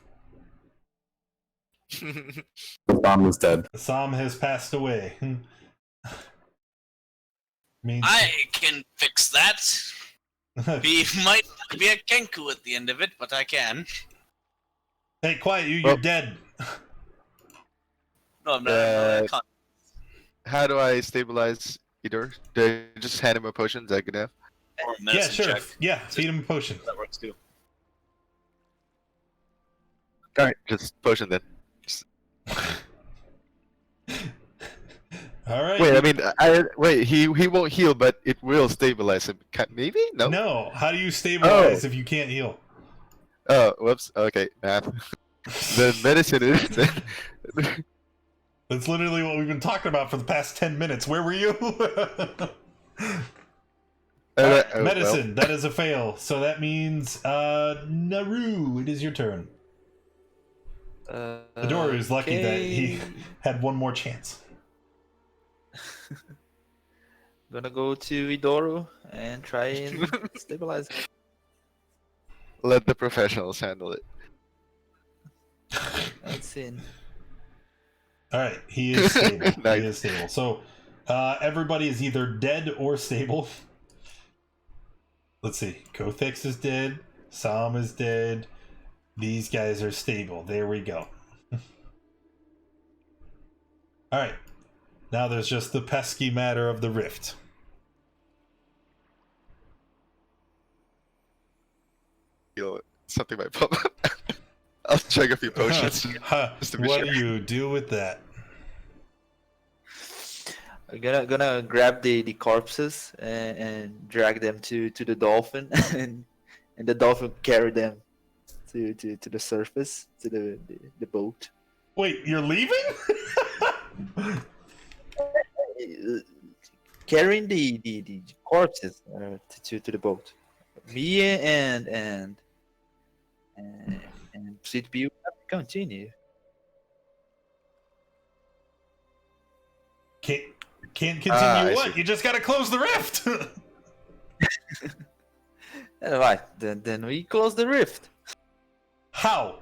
The bomb is dead. Sam has passed away. Means I can fix that. He might be a Kenku at the end of it, but I can. Hey, quiet, you're Oh. dead. No, I'm not. I can't. How do I stabilize Idor? Do I just hand him a potion? Is that good enough? Or a Yeah, medicine sure. check. Yeah, feed him a potion. That works too. Alright, just potion then. All right. Wait, I mean, wait. He won't heal, but it will stabilize him. Maybe? No. No, how do you stabilize if you can't heal? Oh, whoops. Okay, math. The medicine is. That's literally what we've been talking about for the past 10 minutes. Where were you? Medicine, that is a fail. So that means, Naru, it is your turn. Idoru is lucky that he had one more chance. Gonna go to Idoru and try and stabilize him. Let the professionals handle it. That's in. All right, he is stable. Nice. He is stable. So everybody is either dead or stable. Let's see. Kothex is dead. Sam is dead. These guys are stable. There we go. All right. Now there's just the pesky matter of the rift. You know, something might pop up. I'll check a few potions. Just to be What sure. do you do with that? I'm gonna grab the corpses and drag them to the dolphin, and the dolphin carry them to the surface, to the boat. Wait, you're leaving? Carrying the corpses to the boat. Me and Sweet Pea have to continue. Can't continue I what? see. You just gotta close the rift. Right, then we close the rift. How?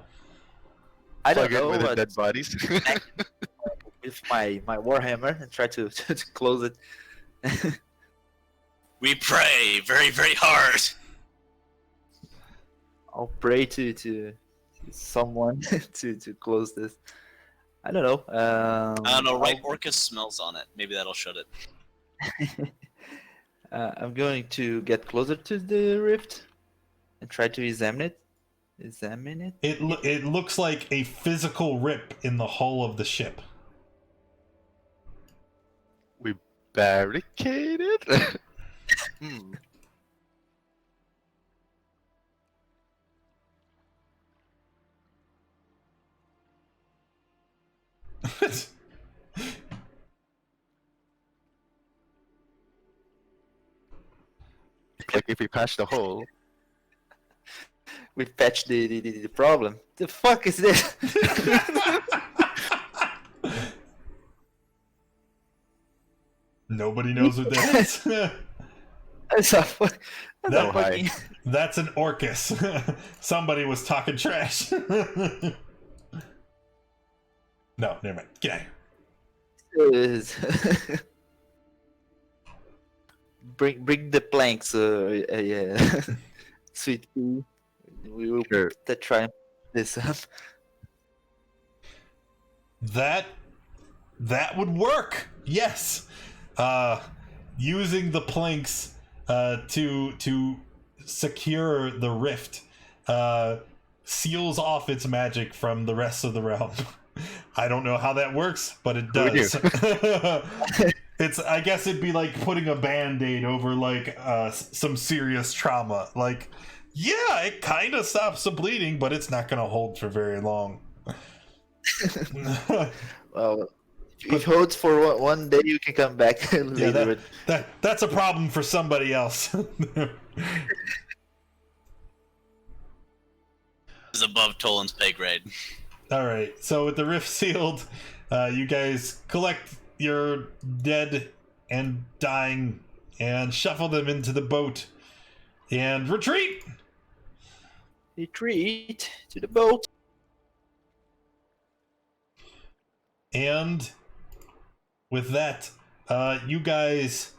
I Plug don't it know, with the but dead bodies. with my warhammer and try to close it. We pray very, very hard. I'll pray to someone to close this. I don't know. I don't know. Right Orcus smells on it. Maybe that'll shut it. I'm going to get closer to the rift and try to examine it. It looks like a physical rip in the hull of the ship. We barricaded? Hmm. Like if we patch the hole. We patched the problem. The fuck is this? Nobody knows what that is. That's a fucking. No, That's That's an Orcus. Somebody was talking trash. No, never mind. Get out of here. is. Bring the planks, yeah. Sweet pea. We will Sure. try and put this up. That would work. Yes. Using the planks to secure the rift seals off its magic from the rest of the realm. I don't know how that works, but it Who knew? does. I guess it'd be like putting a band-aid over like some serious trauma. Like, yeah, it kind of stops the bleeding, but it's not going to hold for very long. Well, if it holds for one day, you can come back later. That's a problem for somebody else. is above Tolan's pay grade. All right. So with the rift sealed, you guys collect your dead and dying and shuffle them into the boat and retreat. Retreat to the boat. And with that, you guys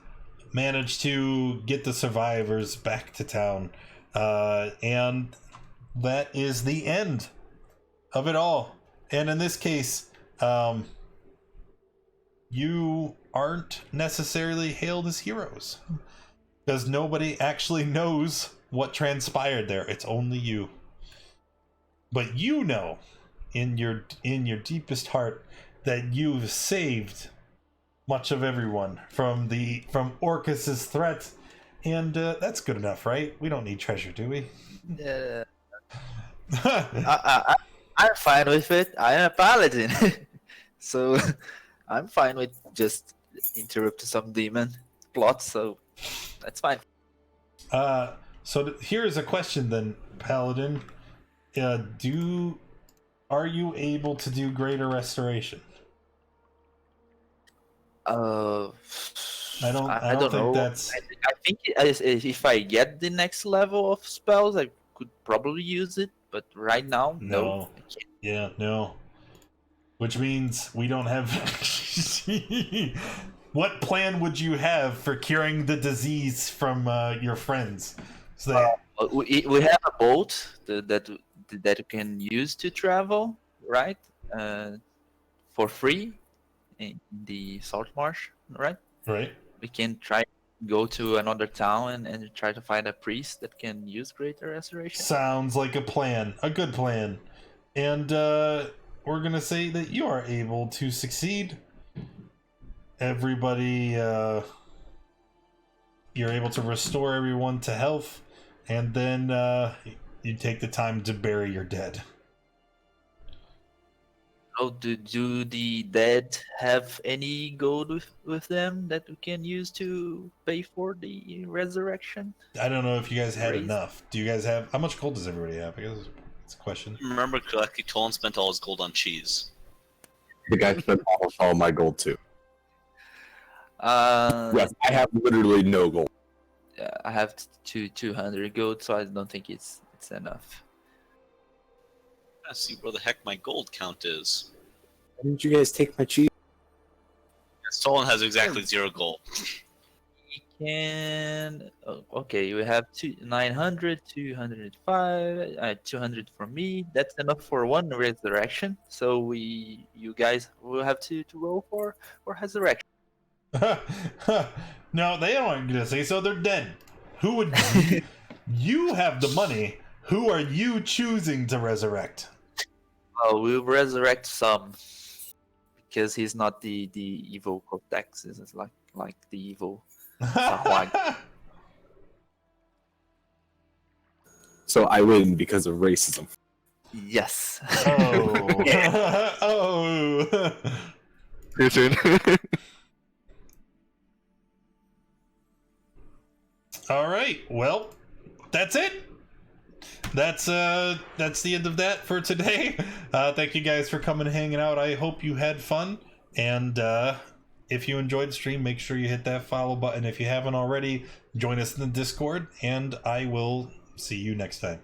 manage to get the survivors back to town. And that is the end of it all. And in this case, you aren't necessarily hailed as heroes because nobody actually knows what transpired there. It's only you. But you know in your deepest heart that you've saved much of everyone from Orcus's threat, and that's good enough, right? We don't need treasure, do we? I'm fine with it. I am a paladin, so I'm fine with just interrupting some demon plot. So that's fine. So here's a question then, Paladin. Are you able to do greater restoration? I I don't think know. that's. I think if I get the next level of spells, I could probably use it. But right now, no. I can't. Yeah, no. Which means we don't have. What plan would you have for curing the disease from your friends? So that... we have a boat that you can use to travel, right? For free in the Saltmarsh, right? Right. We can try go to another town and try to find a priest that can use greater restoration. Sounds like a plan. A good plan. And we're going to say that you are able to succeed. Everybody, you're able to restore everyone to health, and then you take the time to bury your dead. Oh, do the dead have any gold with them that we can use to pay for the resurrection? I don't know if you guys had Raise. enough. Do you guys have... How much gold does everybody have? I guess it's a question. Remember correctly, Tolan spent all his gold on cheese. The guy spent almost all my gold too. Yes, I have literally no gold. I have 200 gold, so I don't think it's enough. I see where the heck my gold count is. Why didn't you guys take my cheese? Tolan has exactly 0 gold. We can. Oh, okay, we have 900, 205, 200 for me. That's enough for one resurrection. So you guys will have to roll for resurrection. No, they aren't going to say so. They're dead. Who would... You have the money. Who are you choosing to resurrect? We'll resurrect some. Because he's not the evil Cortex. It's like the evil... So I win because of racism. Yes. Oh. Oh. Your turn. All right. Well, that's it. That's the end of that for today. Thank you guys for coming and hanging out. I hope you had fun. And if you enjoyed the stream, make sure you hit that follow button. If you haven't already, join us in the Discord, and I will see you next time.